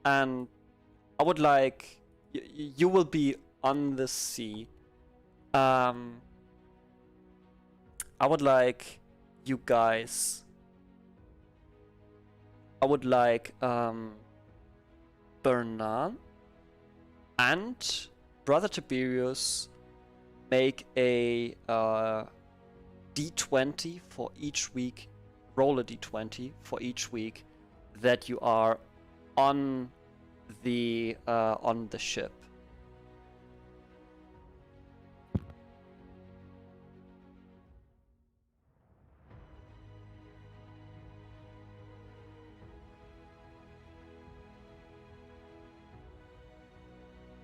[SPEAKER 1] and I would like you will be on the sea. I would like you guys. I would like Bernan and Brother Tiberius make a D20 for each week. Roll a D20 for each week that you are on the ship.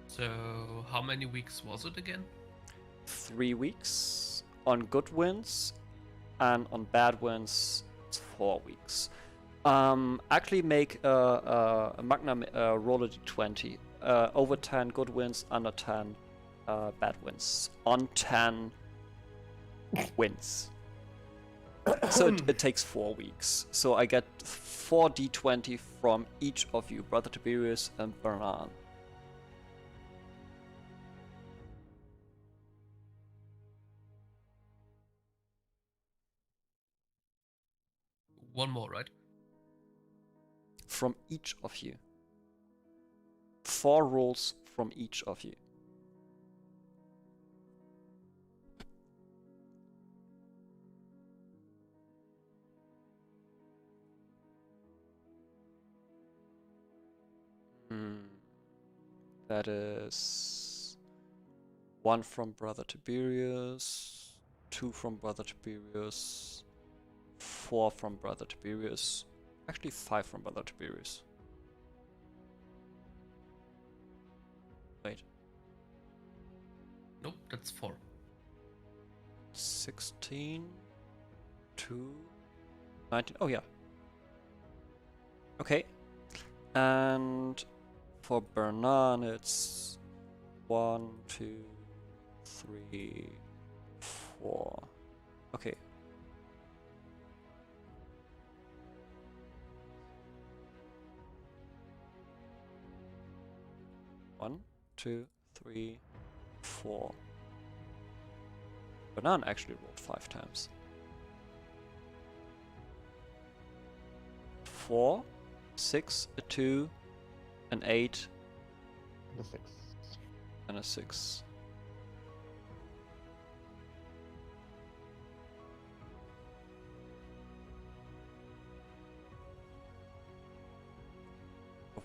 [SPEAKER 3] So, how many weeks was it again?
[SPEAKER 1] 3 weeks on good winds, and on bad winds it's 4 weeks. Actually make a Magna roll a d20. Over 10 good winds, under 10 bad winds. On 10 wins. So it takes 4 weeks. So I get 4 d20 from each of you, Brother Tiberius and Bernan.
[SPEAKER 3] One more, right?
[SPEAKER 1] From each of you. 4 rolls from each of you. That is 1 from Brother Tiberius, 2 from Brother Tiberius, 4 from Brother Tiberius, actually 5 from Brother Tiberius. Wait.
[SPEAKER 3] Nope, that's 4.
[SPEAKER 1] 16, 2, 19, oh yeah. Okay. And for Bernan it's 1, 2, 3, 4. Okay. One, 2, 3, 4. Bernan actually rolled 5 times. 4, 6, a 2, an 8,
[SPEAKER 4] The 6.
[SPEAKER 1] and a 6.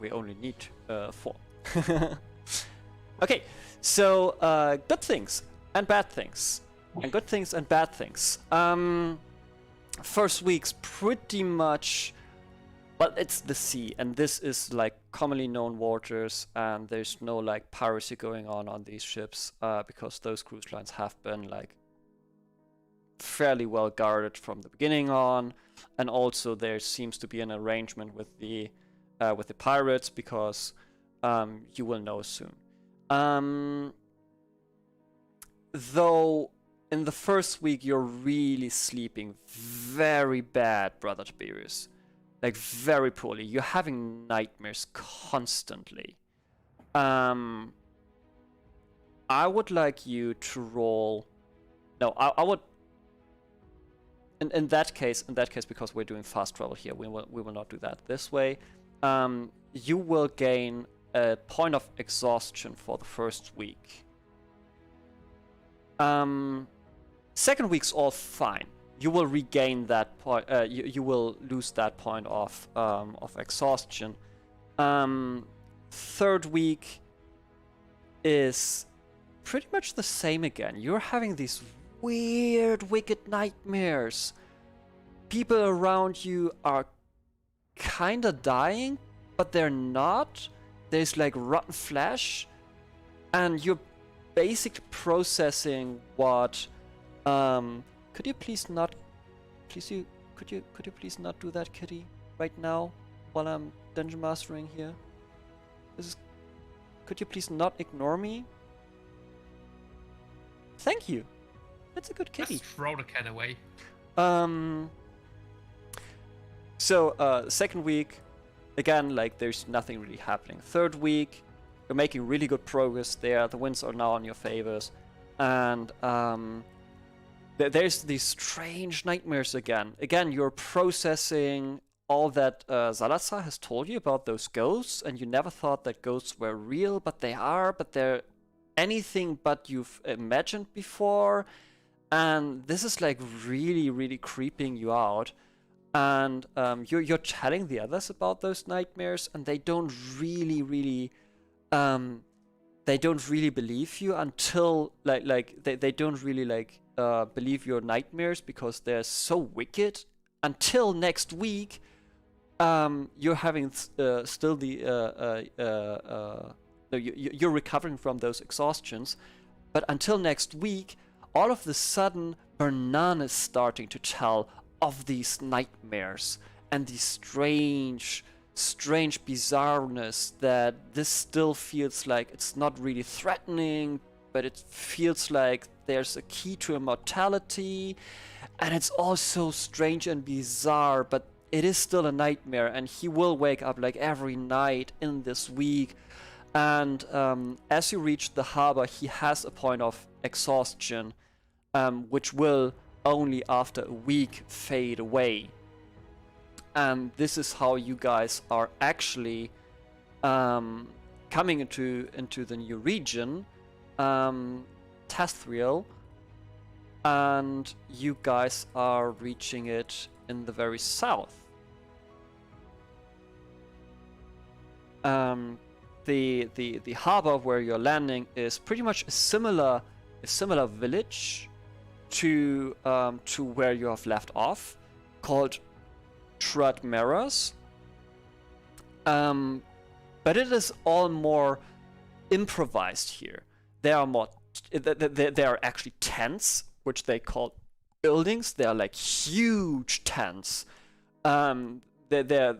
[SPEAKER 1] We only need 4. Okay, so good things and bad things. And good things and bad things. First week's pretty much... Well, it's the sea, and this is like commonly known waters, and there's no like piracy going on these ships, because those cruise lines have been like fairly well guarded from the beginning on, and also there seems to be an arrangement with the pirates, because you will know soon. Though in the first week you're really sleeping very bad, Brother Tiberius. Like very poorly. You're having nightmares constantly. I would like you to roll. No, I would. In that case, because we're doing fast travel here, we will not do that this way. You will gain a point of exhaustion for the first week. Second week's all fine. You will regain that point. You will lose that point of exhaustion. Third week is pretty much the same again. You're having these weird, wicked nightmares. People around you are kinda dying, but they're not. There's like rotten flesh, and you're basically processing what. Could you please not? Could you please not do that, Kitty, right now while I'm dungeon mastering here? Could you please not ignore me? Thank you. That's a good kitty.
[SPEAKER 3] Just throw the cat away.
[SPEAKER 1] So second week, again, like there's nothing really happening. Third week, you're making really good progress there. The winds are now on your favors, and there's these strange nightmares again. Again, you're processing all that Salazar has told you about those ghosts, and you never thought that ghosts were real, but they are. But they're anything but you've imagined before, and this is like really, really creeping you out. And you're telling the others about those nightmares, and they don't really believe you until they don't really believe your nightmares because they're so wicked. Until next week, you're having still the you're recovering from those exhaustions, but until next week, all of a sudden, Bernan is starting to tell of these nightmares and these strange bizarreness that this still feels like it's not really threatening, but it feels like there's a key to immortality, and it's all so strange and bizarre, but it is still a nightmare, and he will wake up like every night in this week. And as you reach the harbor, he has a point of exhaustion, which will only after a week fade away. And this is how you guys are actually coming into the new region, Tathriel, and you guys are reaching it in the very south. The harbor where you're landing is pretty much a similar village to where you have left off, called Trudmeras. But it is all more improvised here. There are actually tents, which they call buildings. They are like huge tents. They're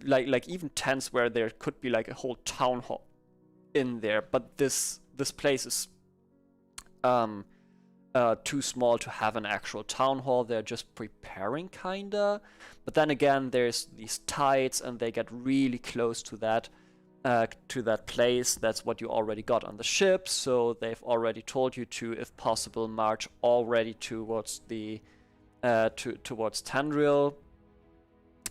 [SPEAKER 1] like even tents where there could be like a whole town hall in there. But this place is too small to have an actual town hall. They're just preparing kinda. But then again, there's these tides, and they get really close to that place. That's what you already got on the ship. So they've already told you to, if possible, march already towards towards Tandril,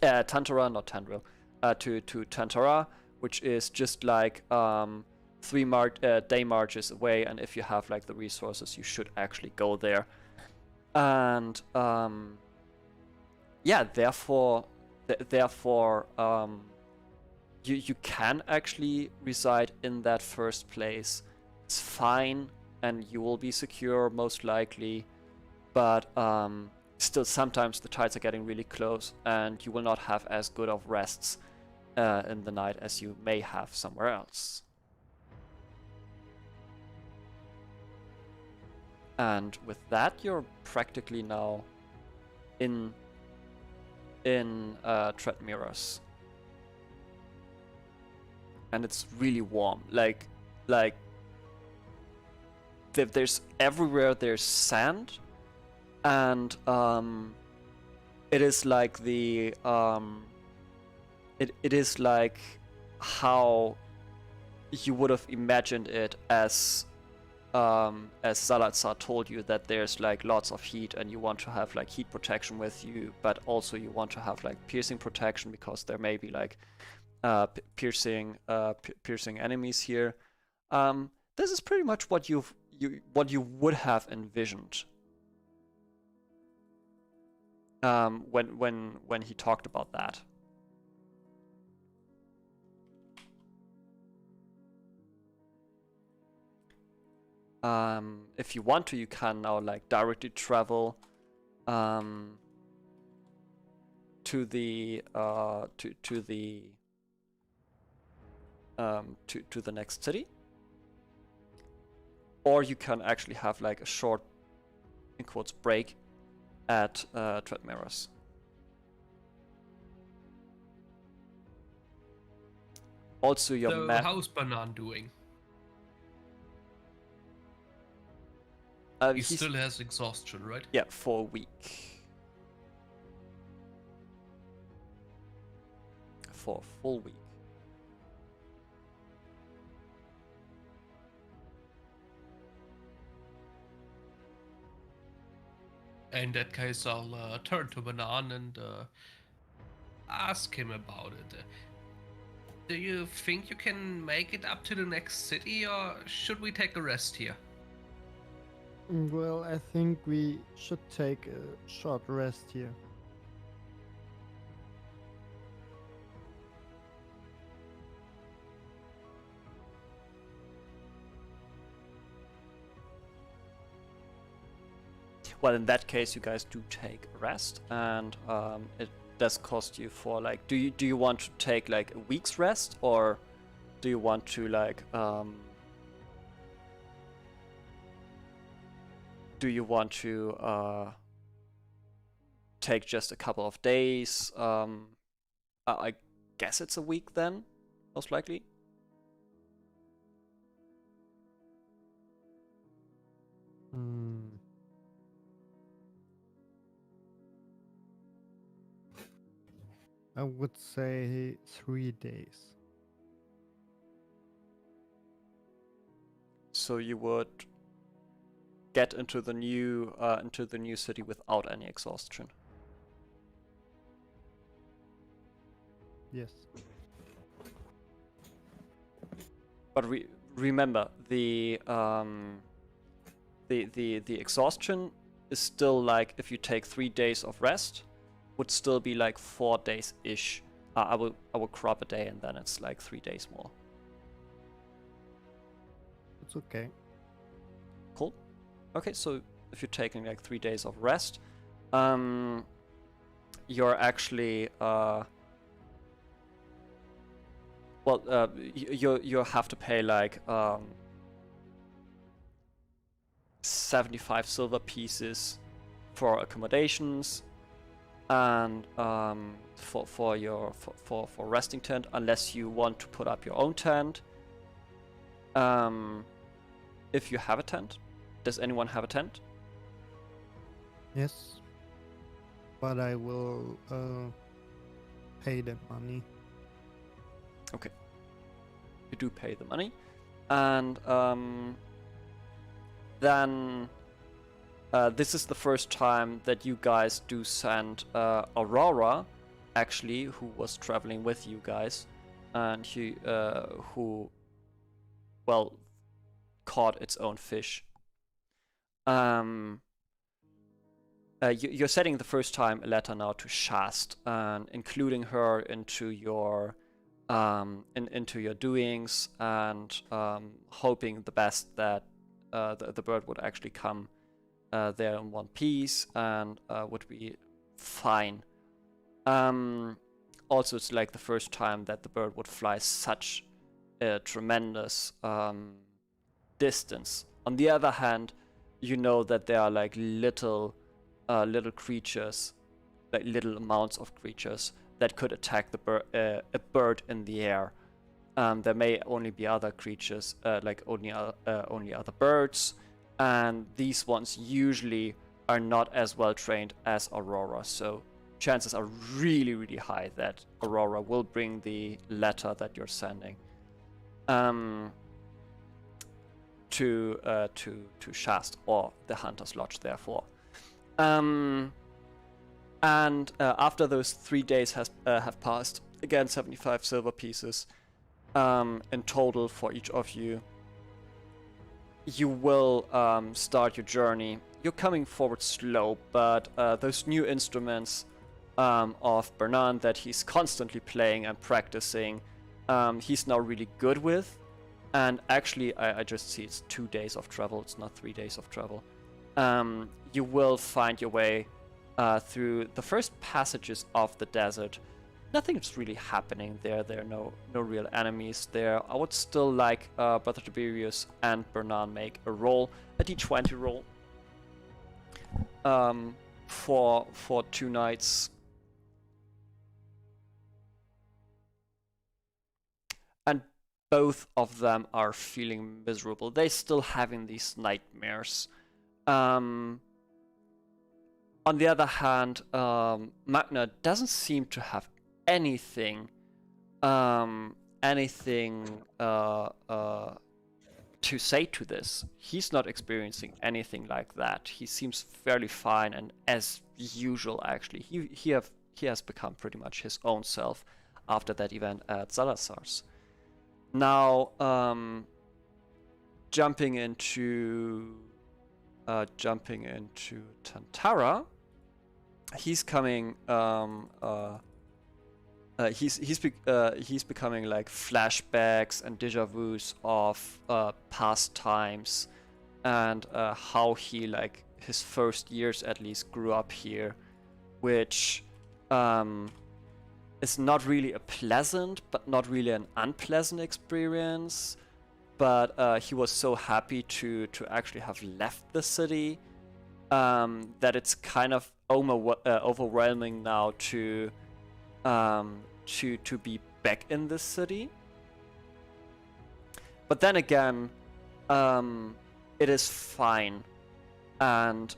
[SPEAKER 1] Tantara, not Tandril. to Tantara, which is just like 3 day marches away, and if you have like the resources, you should actually go there. And yeah, therefore, you can actually reside in that first place. It's fine, and you will be secure most likely, but still sometimes the tides are getting really close, and you will not have as good of rests in the night as you may have somewhere else. And with that, you're practically now in Tretmiros. And it's really warm. Like there's everywhere there's sand, and it is like the it is like how you would have imagined it as Salazar told you, that there's like lots of heat and you want to have like heat protection with you, but also you want to have like piercing protection because there may be like piercing enemies here. This is pretty much what you would have envisioned when he talked about that. If you want to, you can now like directly travel to the next city, or you can actually have like a short, in quotes, break at Tretmiros. Also, your
[SPEAKER 3] So
[SPEAKER 1] map.
[SPEAKER 3] how's Banan doing? He still has exhaustion, right?
[SPEAKER 1] Yeah, for a week. For a full week.
[SPEAKER 3] In that case, I'll turn to Banan and ask him about it. Do you think you can make it up to the next city, or should we take a rest here?
[SPEAKER 2] Well, I think we should take a short rest here.
[SPEAKER 1] Well, in that case, you guys do take a rest, and it does cost you for like. Do you want to take like a week's rest, or do you want to like do you want to take just a couple of days? I guess it's a week then, most likely.
[SPEAKER 2] I would say 3 days.
[SPEAKER 1] So you would get into the new city without any exhaustion.
[SPEAKER 2] Yes.
[SPEAKER 1] But remember, the exhaustion is still like, if you take 3 days of rest, would still be like 4 days ish. I will crop a day, and then it's like 3 days more.
[SPEAKER 2] It's okay.
[SPEAKER 1] Cool. Okay, so if you're taking like 3 days of rest, you're actually you have to pay like 75 silver pieces for accommodations, and for resting tent, unless you want to put up your own tent. If you have a tent. Does anyone have a tent?
[SPEAKER 2] Yes. But I will pay the money.
[SPEAKER 1] Okay. You do pay the money. And then this is the first time that you guys do send Aurora actually, who was traveling with you guys, and who, well, caught its own fish. You're setting the first time a letter now to Shast, and including her into your into your doings, and hoping the best that the bird would actually come there in one piece and would be fine. Also, it's like the first time that the bird would fly such a tremendous distance. On the other hand, you know that there are like little creatures, like little amounts of creatures that could attack a bird in the air. There may only be other creatures, like only other birds, and these ones usually are not as well trained as Aurora. So chances are really, really high that Aurora will bring the letter that you're sending to Shast, or the Hunter's Lodge, therefore. After those 3 days have passed, again 75 silver pieces in total for each of you, you will start your journey. You're coming forward slow, but those new instruments of Bernan that he's constantly playing and practicing, he's now really good with. And actually, I just see it's 2 days of travel, it's not 3 days of travel. You will find your way through the first passages of the desert. Nothing's really happening there. There are no real enemies there. I would still like Brother Tiberius and Bernan make a roll, a d20 roll, for 2 nights. And both of them are feeling miserable. They're still having these nightmares. On the other hand, Magna doesn't seem to have anything to say to this. He's not experiencing anything like that. He seems fairly fine, and as usual, actually, he has become pretty much his own self after that event at Salazar's. Now, jumping into Tantara, he's coming. He's becoming like flashbacks and déjà vus of past times, and how he, like, his first years at least, grew up here, which is not really a pleasant, but not really an unpleasant experience. But he was so happy to actually have left the city that it's kind of overwhelming now to be back in this city. But then again, it is fine, and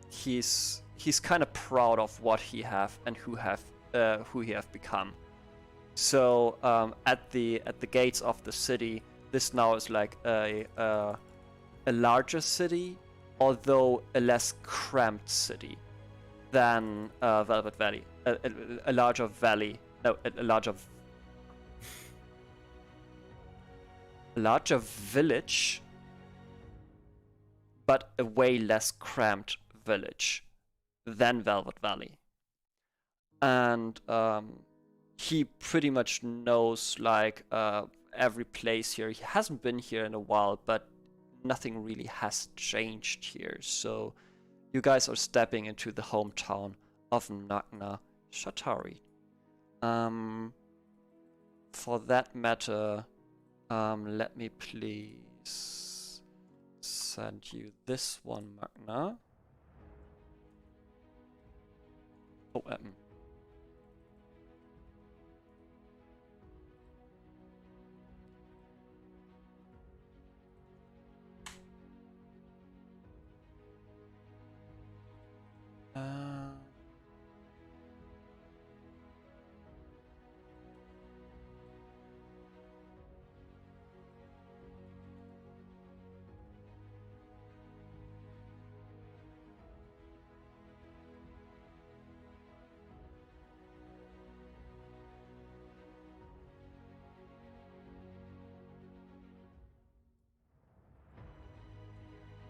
[SPEAKER 1] he's kind of proud of what he have and who he have become. So at the gates of the city, this now is like a larger city, although a less cramped city than Velvet Valley. A larger valley. No, a larger village, but a way less cramped village than Velvet Valley. And he pretty much knows, like, every place here. He hasn't been here in a while, but nothing really has changed here. So you guys are stepping into the hometown of Nagna Shatari. For that matter, let me please send you this one, Magna. Oh,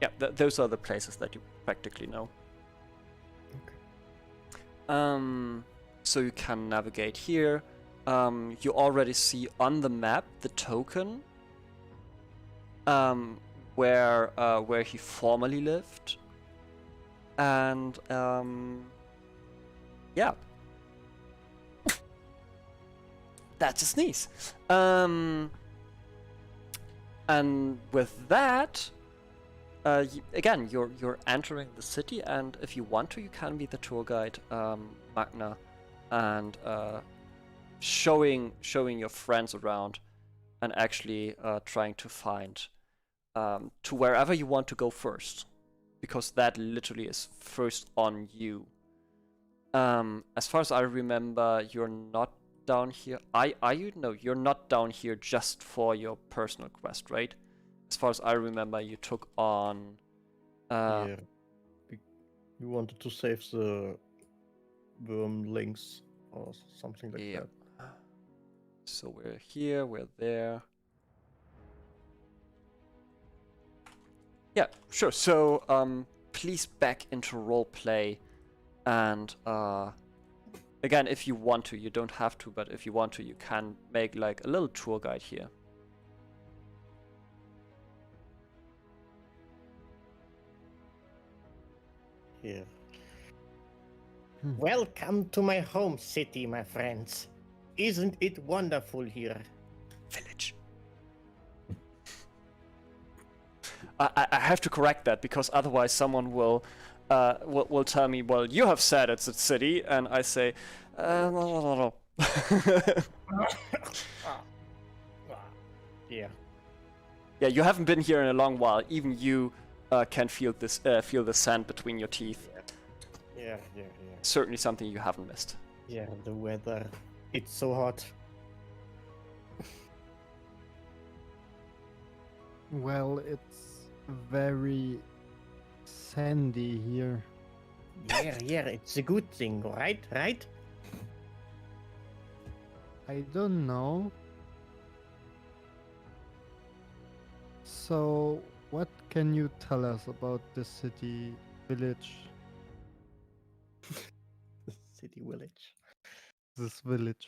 [SPEAKER 1] Yeah, those are the places that you practically know.
[SPEAKER 4] Okay.
[SPEAKER 1] So you can navigate here. You already see on the map the token where he formerly lived, and yeah, that's a sneeze. And with that, again, you're entering the city, and if you want to, you can be the tour guide, Magna, and showing your friends around, and actually trying to find to wherever you want to go first, because that literally is first on you. As far as I remember, you're not down here. Are you? No, you're not down here just for your personal quest, right? As far as I remember, you took on.
[SPEAKER 4] Yeah. You wanted to save the wormlings or something like
[SPEAKER 1] Yeah.
[SPEAKER 4] that.
[SPEAKER 1] So we're here, we're there. Yeah, sure. So please back into roleplay, and again, if you want to, you don't have to, but if you want to, you can make like a little tour guide here.
[SPEAKER 4] Here.
[SPEAKER 2] Hmm.
[SPEAKER 4] Welcome to my home city, my friends. Isn't it wonderful here?
[SPEAKER 1] Village. I have to correct that, because otherwise someone will tell me, well, you have said it's a city, and I say, no.
[SPEAKER 4] Yeah.
[SPEAKER 1] Yeah, you haven't been here in a long while. Even you can feel the sand between your teeth.
[SPEAKER 4] Yeah.
[SPEAKER 1] Certainly something you haven't missed.
[SPEAKER 4] Yeah, the weather. It's so hot.
[SPEAKER 2] Well, it's very sandy here.
[SPEAKER 4] Yeah, it's a good thing, right? Right?
[SPEAKER 2] I don't know. So, what can you tell us about the city village?
[SPEAKER 4] City village.
[SPEAKER 2] This village.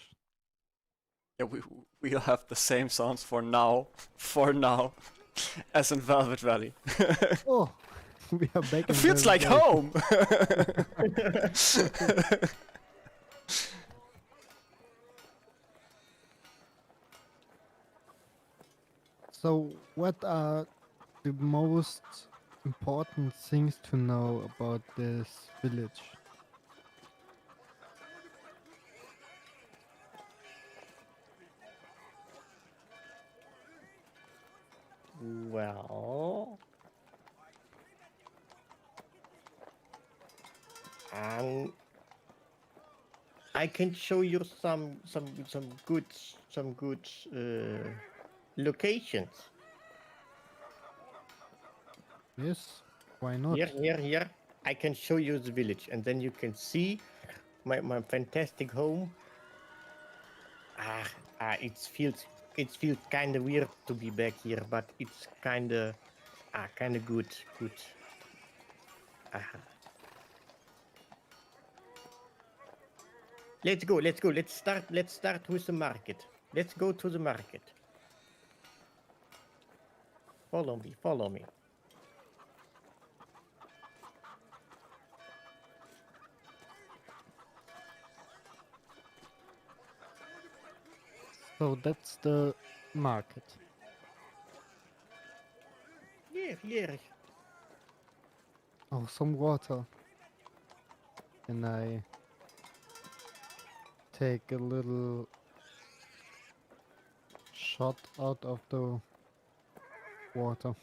[SPEAKER 1] Yeah, we'll have the same sounds for now, as in Velvet Valley.
[SPEAKER 2] Oh, we are back.
[SPEAKER 1] It feels like home.
[SPEAKER 2] So, what are the most important things to know about this village?
[SPEAKER 4] Well, I can show you some good locations.
[SPEAKER 2] Yes, why not?
[SPEAKER 4] Here. I can show you the village, and then you can see my fantastic home. It feels kind of weird to be back here, but it's kind of good. Let's go. Let's start with the market. Let's go to the market. Follow me.
[SPEAKER 2] So that's the market.
[SPEAKER 4] Yeah.
[SPEAKER 2] Oh, some water. Can I take a little shot out of the water?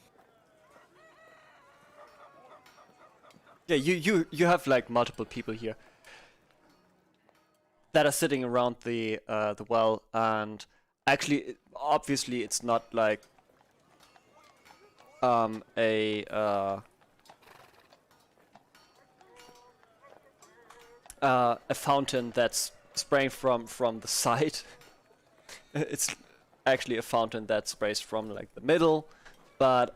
[SPEAKER 1] Yeah, you have like multiple people here that are sitting around the well, and actually, obviously, it's not like a fountain that's spraying from the side. It's actually a fountain that sprays from like the middle, but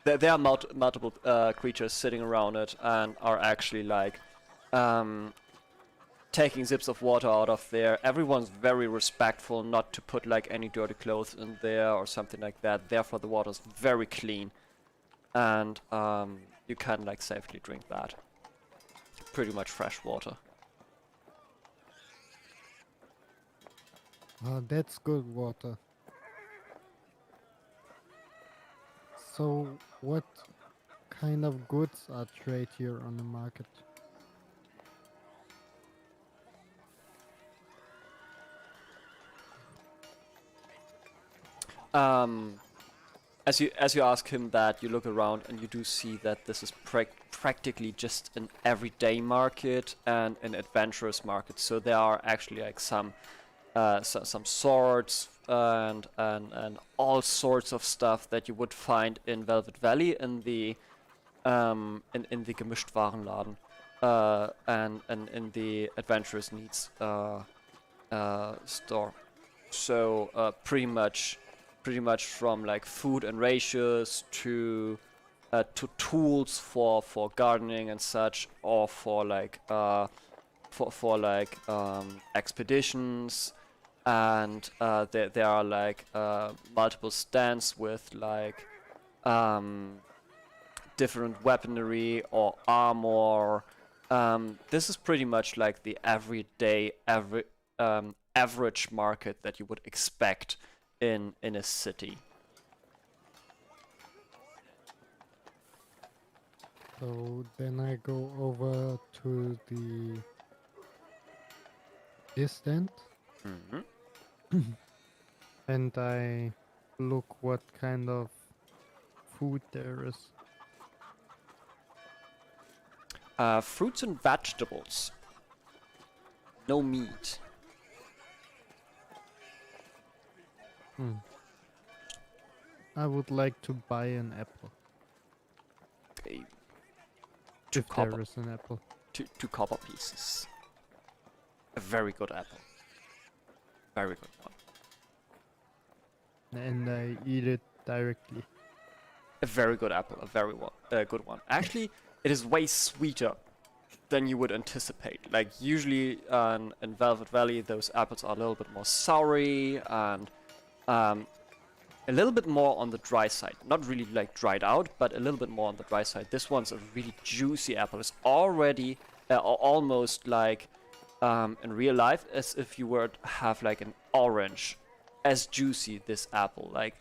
[SPEAKER 1] there are multiple creatures sitting around it and are actually like taking zips of water out of there. Everyone's very respectful not to put like any dirty clothes in there or something like that. Therefore the water's very clean, and you can like safely drink that. Pretty much fresh water.
[SPEAKER 2] That's good water. So, what kind of goods are trade here on the market?
[SPEAKER 1] As you ask him that, you look around and you do see that this is practically just an everyday market and an adventurous market. So there are actually like some swords and all sorts of stuff that you would find in Velvet Valley in the Gemischtwarenladen and in the Adventurous Needs store. So pretty much from like food and ratios to tools for gardening and such, or for like expeditions. And there are like multiple stands with like different weaponry or armor. This is pretty much like the everyday average market that you would expect in a city.
[SPEAKER 2] So then I go over to this stand. And I look what kind of food there is.
[SPEAKER 1] Fruits and vegetables. No meat.
[SPEAKER 2] I would like to buy an apple.
[SPEAKER 1] Okay.
[SPEAKER 2] If there is an apple.
[SPEAKER 1] Two copper pieces. A very good apple. Very good one.
[SPEAKER 2] And I eat it directly.
[SPEAKER 1] A very good apple. A very good one. Actually, it is way sweeter than you would anticipate. Like usually in Velvet Valley, those apples are a little bit more soury and a little bit more on the dry side. Not really like dried out, but a little bit more on the dry side. This one's a really juicy apple. It's already almost like in real life as if you were to have like an orange, as juicy this apple. Like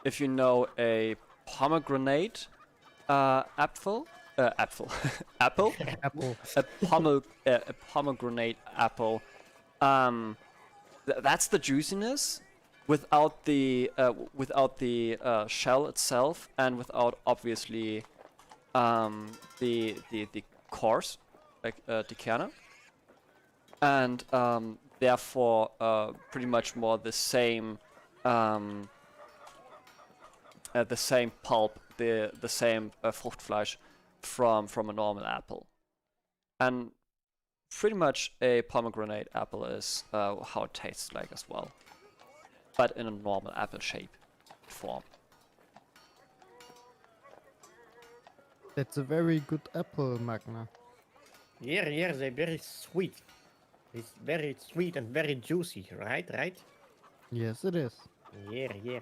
[SPEAKER 1] if you know a pomegranate apple. Apple.
[SPEAKER 2] Apple.
[SPEAKER 1] A pomegranate apple. That's the juiciness without the shell itself, and without obviously the cores, like the kerne, and therefore pretty much more the same pulp, the same Fruchtfleisch from a normal apple. And pretty much a pomegranate apple is how it tastes like as well, but in a normal apple shape form.
[SPEAKER 2] That's a very good apple, Magna.
[SPEAKER 4] Yeah, they're very sweet. It's very sweet and very juicy, right?
[SPEAKER 2] Yes, it is.
[SPEAKER 4] Yeah.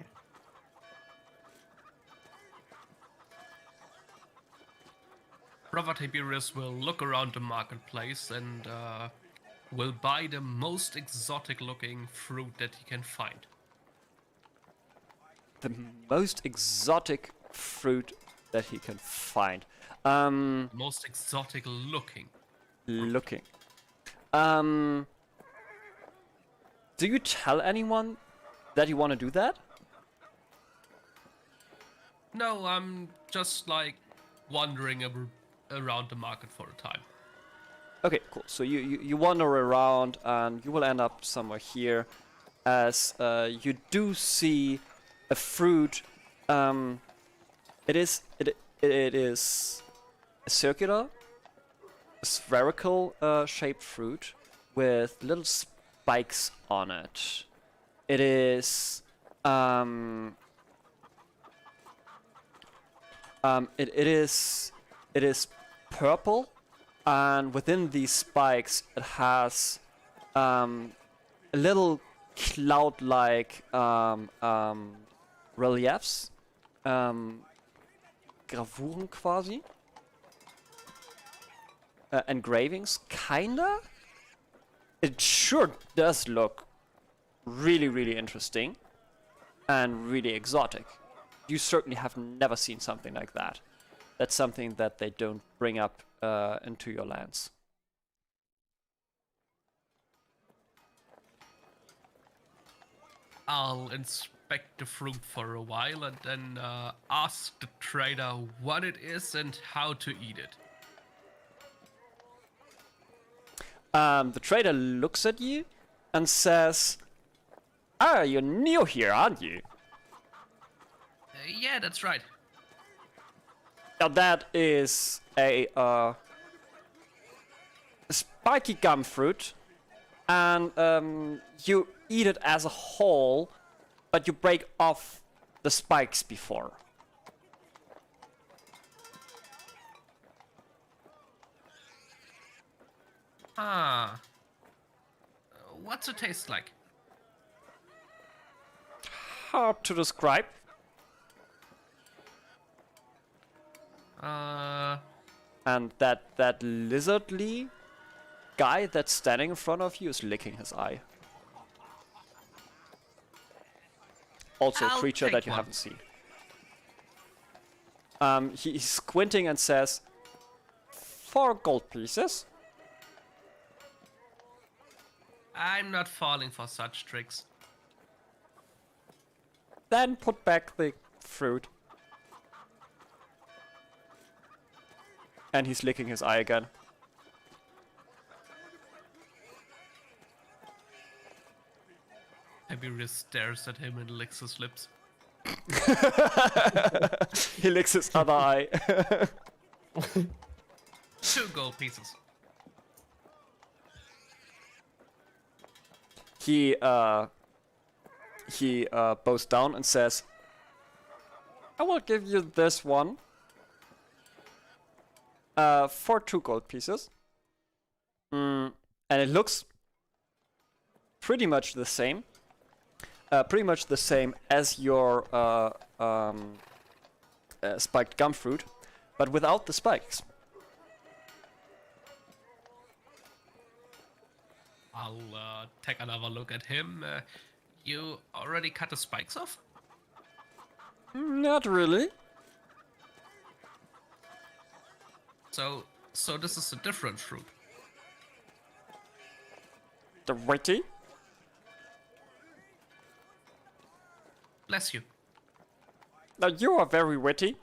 [SPEAKER 3] Brother Tiberius will look around the marketplace and will buy the most exotic looking fruit that he can find.
[SPEAKER 1] The most exotic fruit that he can find.
[SPEAKER 3] Most exotic looking.
[SPEAKER 1] Do you tell anyone that you want to do that?
[SPEAKER 3] No, I'm just like wandering around the market for a time.
[SPEAKER 1] Okay, cool. So you wander around and you will end up somewhere here, as you do see a fruit. It is a circular, spherical shaped fruit with little spikes on it it is it is purple, and within these spikes it has little cloud-like reliefs, Gravuren quasi, engravings, kinda. It sure does look really, really interesting and really exotic. You certainly have never seen something like that. That's something that they don't bring up into your lands.
[SPEAKER 3] I'll inspect the fruit for a while and then ask the trader what it is and how to eat it.
[SPEAKER 1] The trader looks at you and says, "Ah, you're new here, aren't you?"
[SPEAKER 3] Yeah, that's right.
[SPEAKER 1] Now that is a spiky gum fruit, and you eat it as a whole, but you break off the spikes before.
[SPEAKER 3] Ah. What's it taste like?
[SPEAKER 1] Hard to describe. And that lizardly guy that's standing in front of you is licking his eye. Also a
[SPEAKER 3] I'll
[SPEAKER 1] creature
[SPEAKER 3] take
[SPEAKER 1] that you
[SPEAKER 3] one.
[SPEAKER 1] haven't seen. He's squinting and says, 4 gold pieces.
[SPEAKER 3] I'm not falling for such tricks.
[SPEAKER 1] Then put back the fruit. And he's licking his eye again.
[SPEAKER 3] Tiberius stares at him and licks his lips.
[SPEAKER 1] He licks his other eye.
[SPEAKER 3] 2 gold pieces.
[SPEAKER 1] He bows down and says, "I will give you this one for 2 gold pieces." And it looks pretty much the same. Pretty much the same as your spiked gum fruit, but without the spikes.
[SPEAKER 3] I'll take another look at him. You already cut the spikes off?
[SPEAKER 1] Not really.
[SPEAKER 3] So this is a different fruit.
[SPEAKER 1] The witty.
[SPEAKER 3] Bless you.
[SPEAKER 1] Now you are very witty.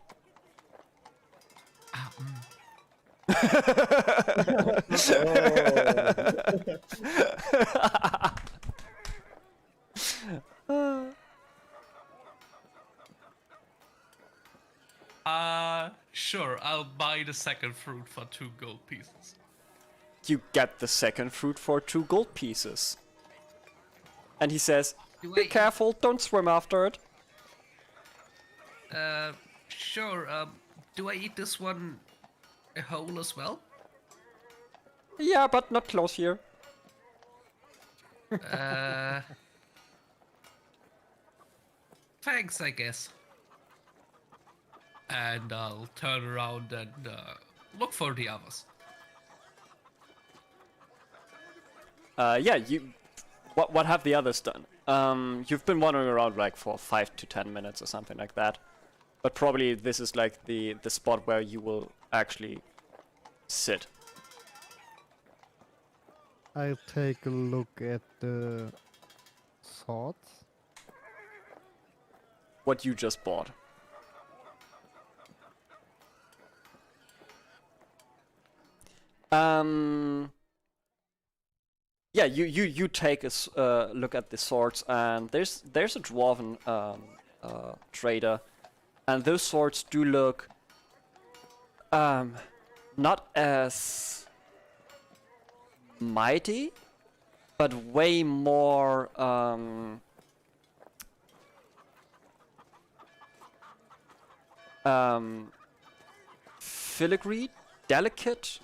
[SPEAKER 3] Ah, Sure, I'll buy the second fruit for 2 gold pieces.
[SPEAKER 1] You get the second fruit for 2 gold pieces. And he says,
[SPEAKER 3] Do
[SPEAKER 1] "Be
[SPEAKER 3] I-
[SPEAKER 1] careful, don't swim after it."
[SPEAKER 3] Sure, do I eat this one whole as well?
[SPEAKER 1] Yeah, but not close here.
[SPEAKER 3] Thanks, I guess. And I'll turn around and look for the others.
[SPEAKER 1] Yeah, you. What have the others done? You've been wandering around like for 5 to 10 minutes or something like that. But probably this is like the spot where you will actually sit.
[SPEAKER 2] I'll take a look at the swords.
[SPEAKER 1] What you just bought. Yeah, you take a look at the swords, and there's a dwarven trader, and those swords do look not as mighty, but way more filigree, delicate,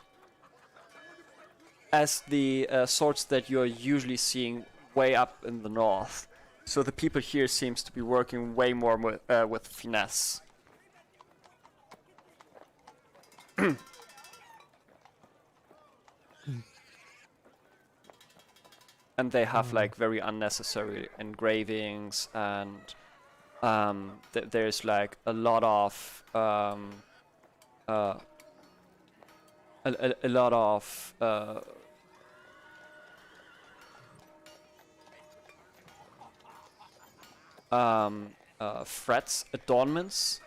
[SPEAKER 1] as the swords that you're usually seeing way up in the north. So the people here seems to be working way more with finesse. And they have like very unnecessary engravings, and there's like a lot of a lot of frets, adornments,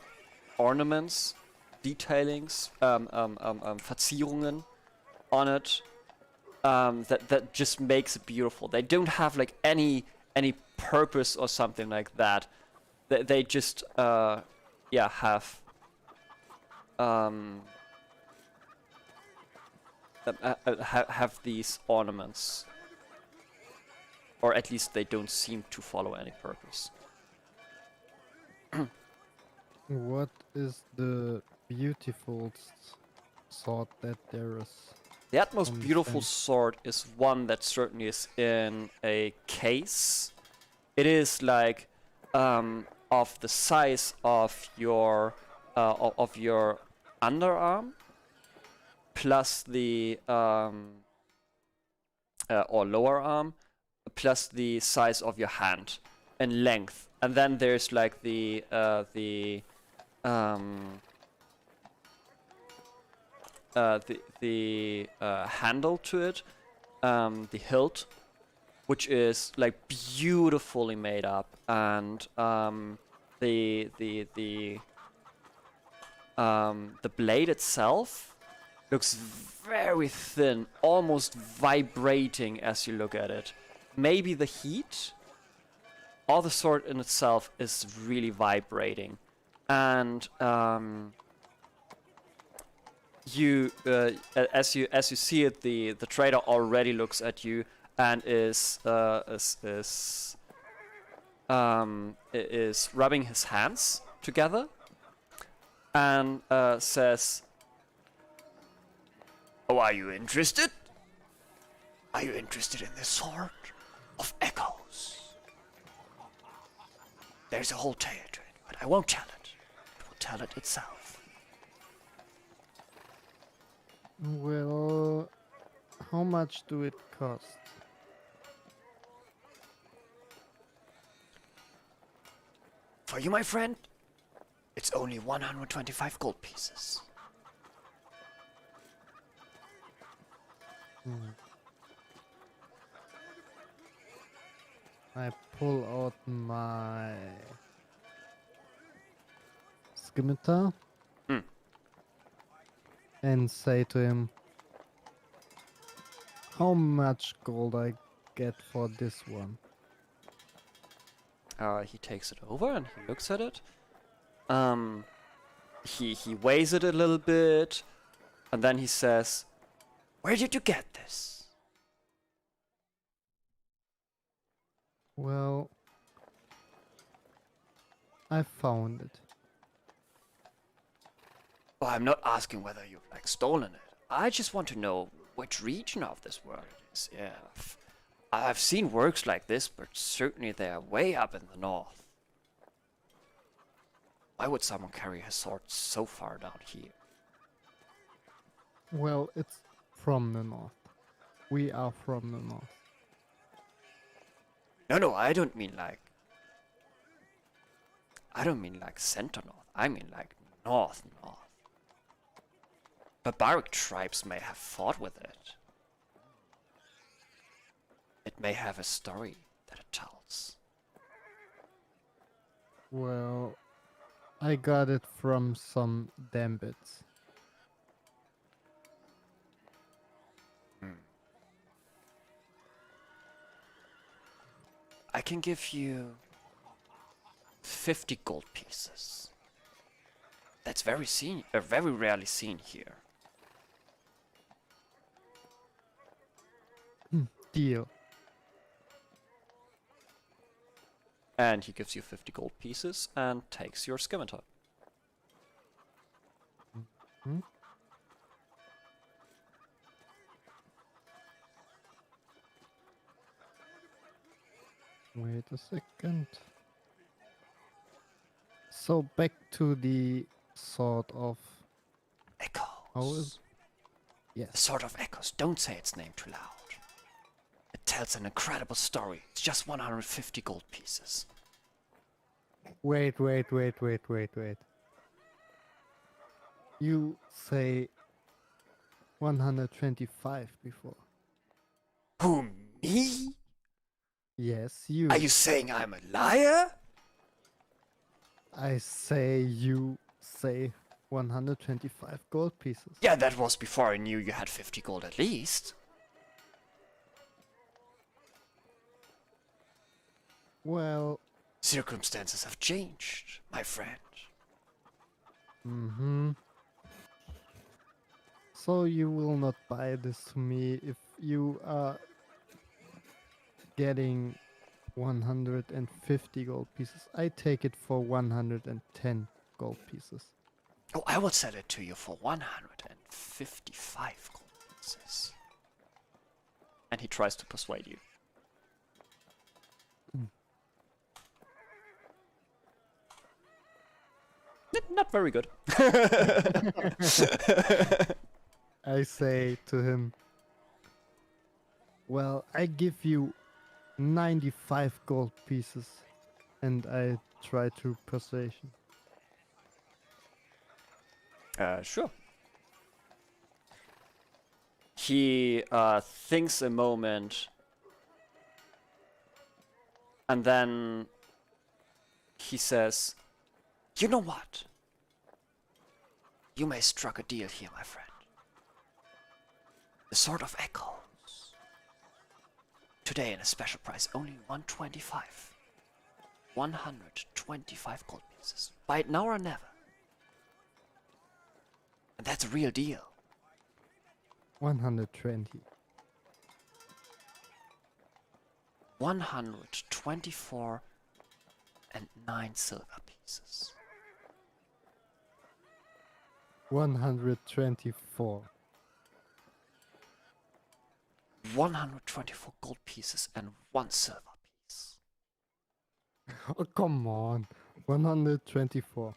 [SPEAKER 1] ornaments, detailings, Verzierungen on it. That just makes it beautiful. They don't have like any purpose or something like that. They just have have these ornaments, or at least they don't seem to follow any purpose.
[SPEAKER 2] What is the beautiful sword that there is?
[SPEAKER 1] The most
[SPEAKER 2] on the
[SPEAKER 1] beautiful
[SPEAKER 2] stand?
[SPEAKER 1] sword is one that certainly is in a case. It is like of the size of your underarm, plus the or lower arm, plus the size of your hand in length. And then there's like the handle to it, the hilt, which is like beautifully made up, and the blade itself looks very thin, almost vibrating as you look at it. Maybe the heat, or the sword in itself is really vibrating, and as you see it, the trader already looks at you and is rubbing his hands together and says, "Oh, are you interested? Are you interested in the sword of echoes? There's a whole tale to it, but I won't tell it. It will tell it itself."
[SPEAKER 2] Well, how much do it cost?
[SPEAKER 1] For you, my friend, it's only 125 gold pieces.
[SPEAKER 2] I pull out my scimitar and say to him, how much gold I get for this one?
[SPEAKER 1] He takes it over and he looks at it. He weighs it a little bit, and then he says, "Where did you get this?"
[SPEAKER 2] Well, I found it.
[SPEAKER 1] Well, I'm not asking whether you've like stolen it. I just want to know which region of this world it is. Yeah, I've seen works like this, but certainly they are way up in the north. Why would someone carry his sword so far down here?
[SPEAKER 2] Well, it's from the north. We are from the north.
[SPEAKER 1] No, I don't mean like... I don't mean like center north. I mean like north. Barbaric tribes may have fought with it. It may have a story that it tells.
[SPEAKER 2] Well, I got it from some Dambits.
[SPEAKER 1] I can give you 50 gold pieces. That's very rarely seen here.
[SPEAKER 2] Deal.
[SPEAKER 1] And he gives you 50 gold pieces and takes your scimitar.
[SPEAKER 2] Wait a second. So back to the sort of.
[SPEAKER 1] Echoes.
[SPEAKER 2] How is?
[SPEAKER 1] The
[SPEAKER 2] Yes.
[SPEAKER 1] Sword of Echoes. Don't say its name too loud. It tells an incredible story. It's just 150 gold pieces.
[SPEAKER 2] Wait. You say 125 before.
[SPEAKER 1] Who, me?
[SPEAKER 2] Yes, you.
[SPEAKER 1] Are you saying I'm a liar?
[SPEAKER 2] I say you say 125 gold pieces.
[SPEAKER 1] Yeah, that was before I knew you had 50 gold at least.
[SPEAKER 2] Well,
[SPEAKER 1] Circumstances have changed, my friend.
[SPEAKER 2] So you will not buy this to me if you are getting 150 gold pieces. I take it for 110 gold pieces.
[SPEAKER 1] Oh, I will sell it to you for 155 gold pieces. And he tries to persuade you. Not very good.
[SPEAKER 2] I say to him, well, I give you 95 gold pieces, and I try to persuasion.
[SPEAKER 1] Sure. He thinks a moment, and then he says, "You know what? You may struck a deal here, my friend. The Sword of Echoes. Today in a special price, only 125. 125 gold pieces. Buy it now or never. And that's a real deal.
[SPEAKER 2] 120.
[SPEAKER 1] 124 and 9 silver pieces.
[SPEAKER 2] 124.
[SPEAKER 1] 124 gold pieces and 1 silver piece.
[SPEAKER 2] Oh, come on. 124.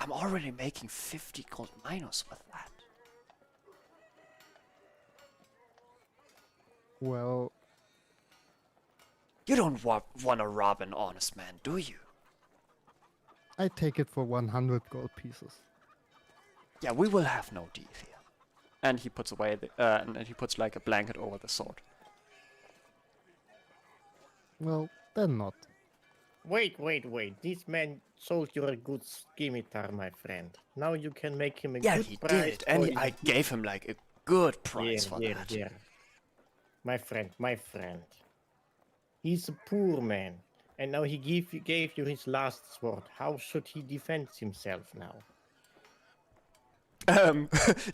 [SPEAKER 1] I'm already making 50 gold minus with that.
[SPEAKER 2] Well,
[SPEAKER 1] You don't want to rob an honest man, do you?
[SPEAKER 2] I take it for 100 gold pieces.
[SPEAKER 1] Yeah, we will have no deal here. And he puts away the, and he puts like a blanket over the sword.
[SPEAKER 2] Well, then not.
[SPEAKER 4] Wait. This man sold you a good scimitar, my friend. Now you can make him a
[SPEAKER 1] Yeah,
[SPEAKER 4] good
[SPEAKER 1] he
[SPEAKER 4] price.
[SPEAKER 1] did, and
[SPEAKER 4] for
[SPEAKER 1] I
[SPEAKER 4] his-
[SPEAKER 1] gave him like a good price for
[SPEAKER 4] Here,
[SPEAKER 1] that.
[SPEAKER 4] here. My friend. He's a poor man, and now he gave you his last sword. How should he defend himself now?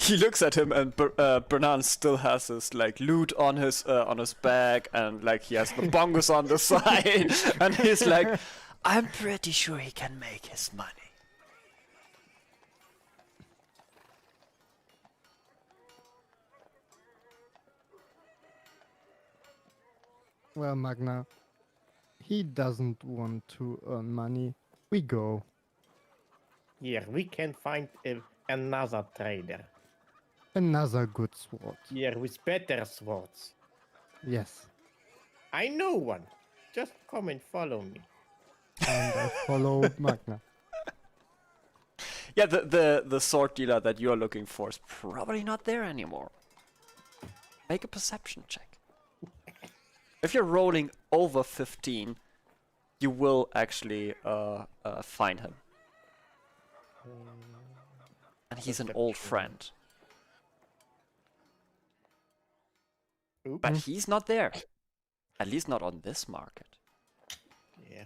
[SPEAKER 1] He looks at him, and Bernan still has his like loot on his back, and like he has the bongos on the side, and he's like, "I'm pretty sure he can make his money."
[SPEAKER 2] Well, Magna, he doesn't want to earn money. We go.
[SPEAKER 4] Here, we can find another trader.
[SPEAKER 2] Another good sword.
[SPEAKER 4] Here, with better swords.
[SPEAKER 2] Yes.
[SPEAKER 4] I know one. Just come and follow me.
[SPEAKER 2] And I follow Magna.
[SPEAKER 1] Yeah, the sword dealer that you're looking for is probably not there anymore. Make a perception check. If you're rolling over 15, you will actually find him. And he's an old friend.
[SPEAKER 4] Oops.
[SPEAKER 1] But he's not there. At least not on this market.
[SPEAKER 4] Yeah.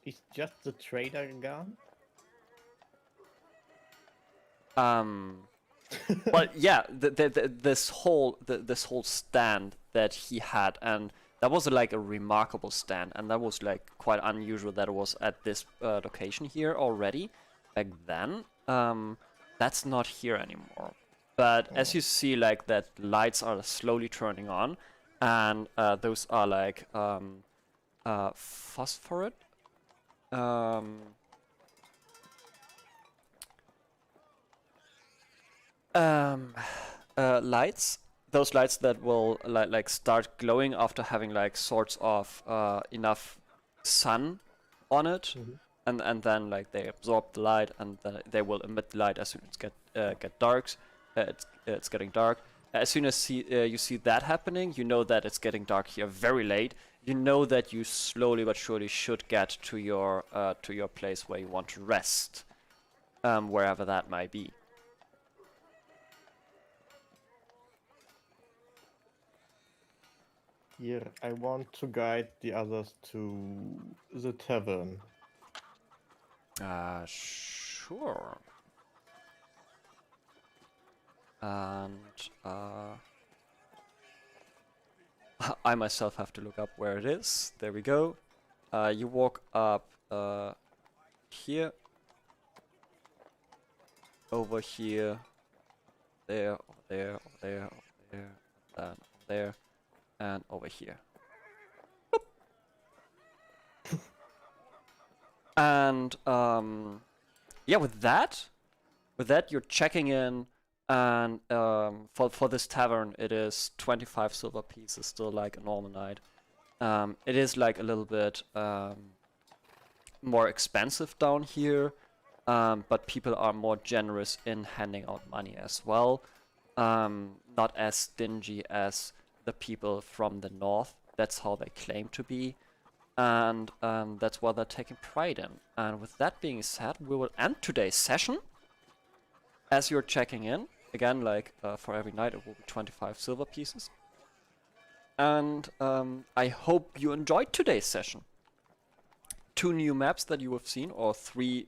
[SPEAKER 4] Is just the trader gone?
[SPEAKER 1] Well, yeah, this whole stand that he had, and that was like a remarkable stand, and that was like quite unusual that it was at this location here already back then. That's not here anymore. But as you see, like that lights are slowly turning on, and those are like phosphorate. Lights. Those lights that will like start glowing after having like sorts of enough sun on it, and then like they absorb the light, and they will emit the light as soon as it get dark. It's getting dark. As soon as you see that happening, you know that it's getting dark here very late. You know that you slowly but surely should get to your place where you want to rest, wherever that might be.
[SPEAKER 4] Here, I want to guide the others to the tavern.
[SPEAKER 1] Sure. And I myself have to look up where it is. There we go. You walk up here, over here, there, over there, over there, over there, and there, and over here. And yeah, with that you're checking in, and for this tavern it is 25 silver pieces, still like a normal night. It is like a little bit more expensive down here, but people are more generous in handing out money as well. Not as stingy as the people from the north. That's how they claim to be. And that's what they're taking pride in. And with that being said, we will end today's session. As you're checking in, again, like for every night, it will be 25 silver pieces. And I hope you enjoyed today's session. 2 new maps that you have seen, or three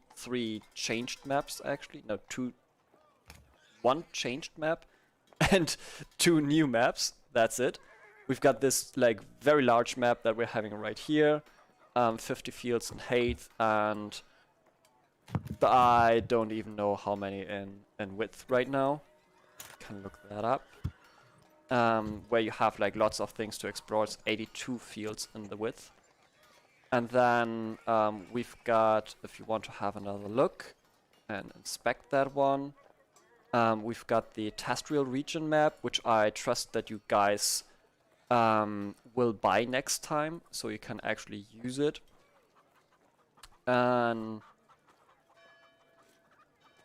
[SPEAKER 1] changed maps actually. No, 1 changed map and 2 new maps. That's it. We've got this like very large map that we're having right here, 50 fields in height, and I don't even know how many in width right now. Can look that up. Where you have like lots of things to explore. It's 82 fields in the width. And then we've got, if you want to have another look and inspect that one, we've got the Tastriel region map, which I trust that you guys will buy next time, so you can actually use it.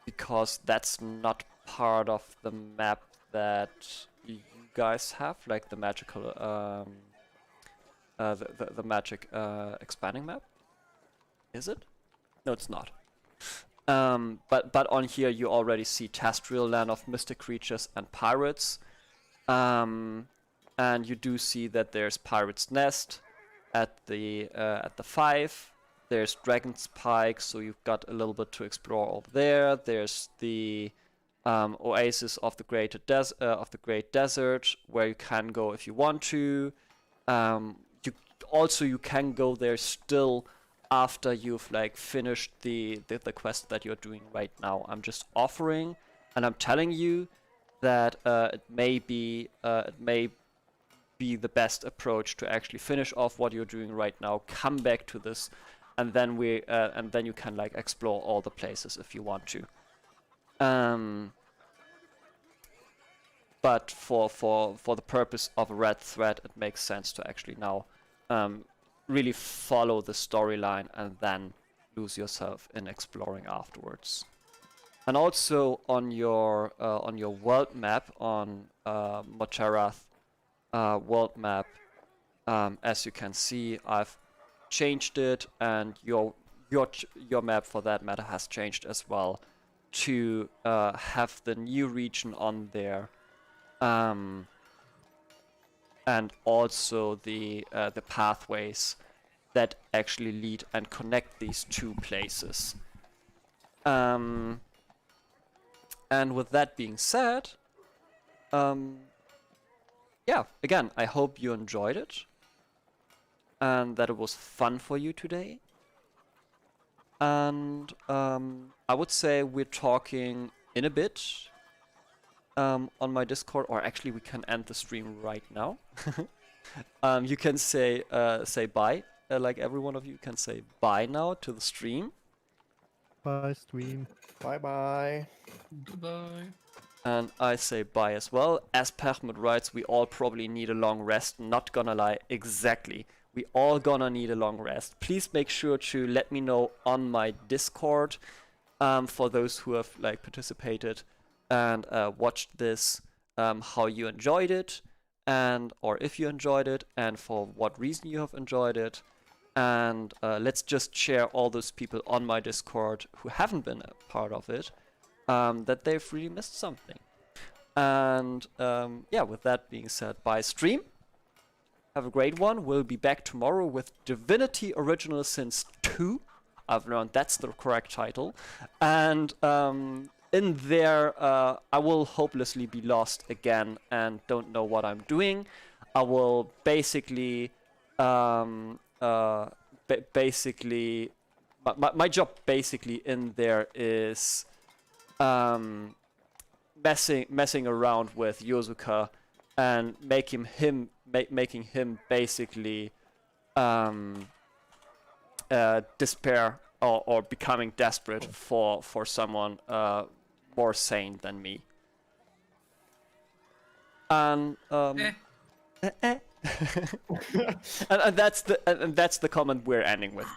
[SPEAKER 1] Because that's not part of the map that you guys have, like the magical, the magic expanding map. Is it? No, it's not. But on here you already see Tastriel, land of mystic creatures and pirates. And you do see that there's Pirate's Nest at the 5. There's Dragon's Pike, so you've got a little bit to explore over there. There's the Oasis of the Great Desert, where you can go if you want to. You can go there still after you've like finished the quest that you're doing right now. I'm just offering, and I'm telling you that it may be the best approach to actually finish off what you're doing right now. Come back to this, and then you can like explore all the places if you want to. But for the purpose of a red thread, it makes sense to actually now really follow the storyline and then lose yourself in exploring afterwards. And also on your world map, on Motarath world map, as you can see, I've changed it, and your map for that matter has changed as well to have the new region on there, and also the pathways that actually lead and connect these 2 places. And with that being said, yeah, again, I hope you enjoyed it. and that it was fun for you today. And I would say we're talking in a bit on my Discord, or actually we can end the stream right now. You can say bye, like every one of you can say bye now to the stream.
[SPEAKER 2] Bye, stream.
[SPEAKER 4] Bye bye.
[SPEAKER 3] Goodbye.
[SPEAKER 1] And I say bye as well. As Pechmut writes, we all probably need a long rest. Not gonna lie, exactly. We all gonna need a long rest. Please make sure to let me know on my Discord, for those who have like participated and watched this, how you enjoyed it, and or if you enjoyed it, and for what reason you have enjoyed it. And let's just share all those people on my Discord who haven't been a part of it, that they've really missed something. And yeah, with that being said, bye stream. Have a great one. We'll be back tomorrow with Divinity Original Sins 2. I've learned that's the correct title. And in there, I will hopelessly be lost again and don't know what I'm doing. I will basically, my job basically in there is messing around with Yosuka and making him basically despair or becoming desperate for someone more sane than me. And and that's the comment we're ending with.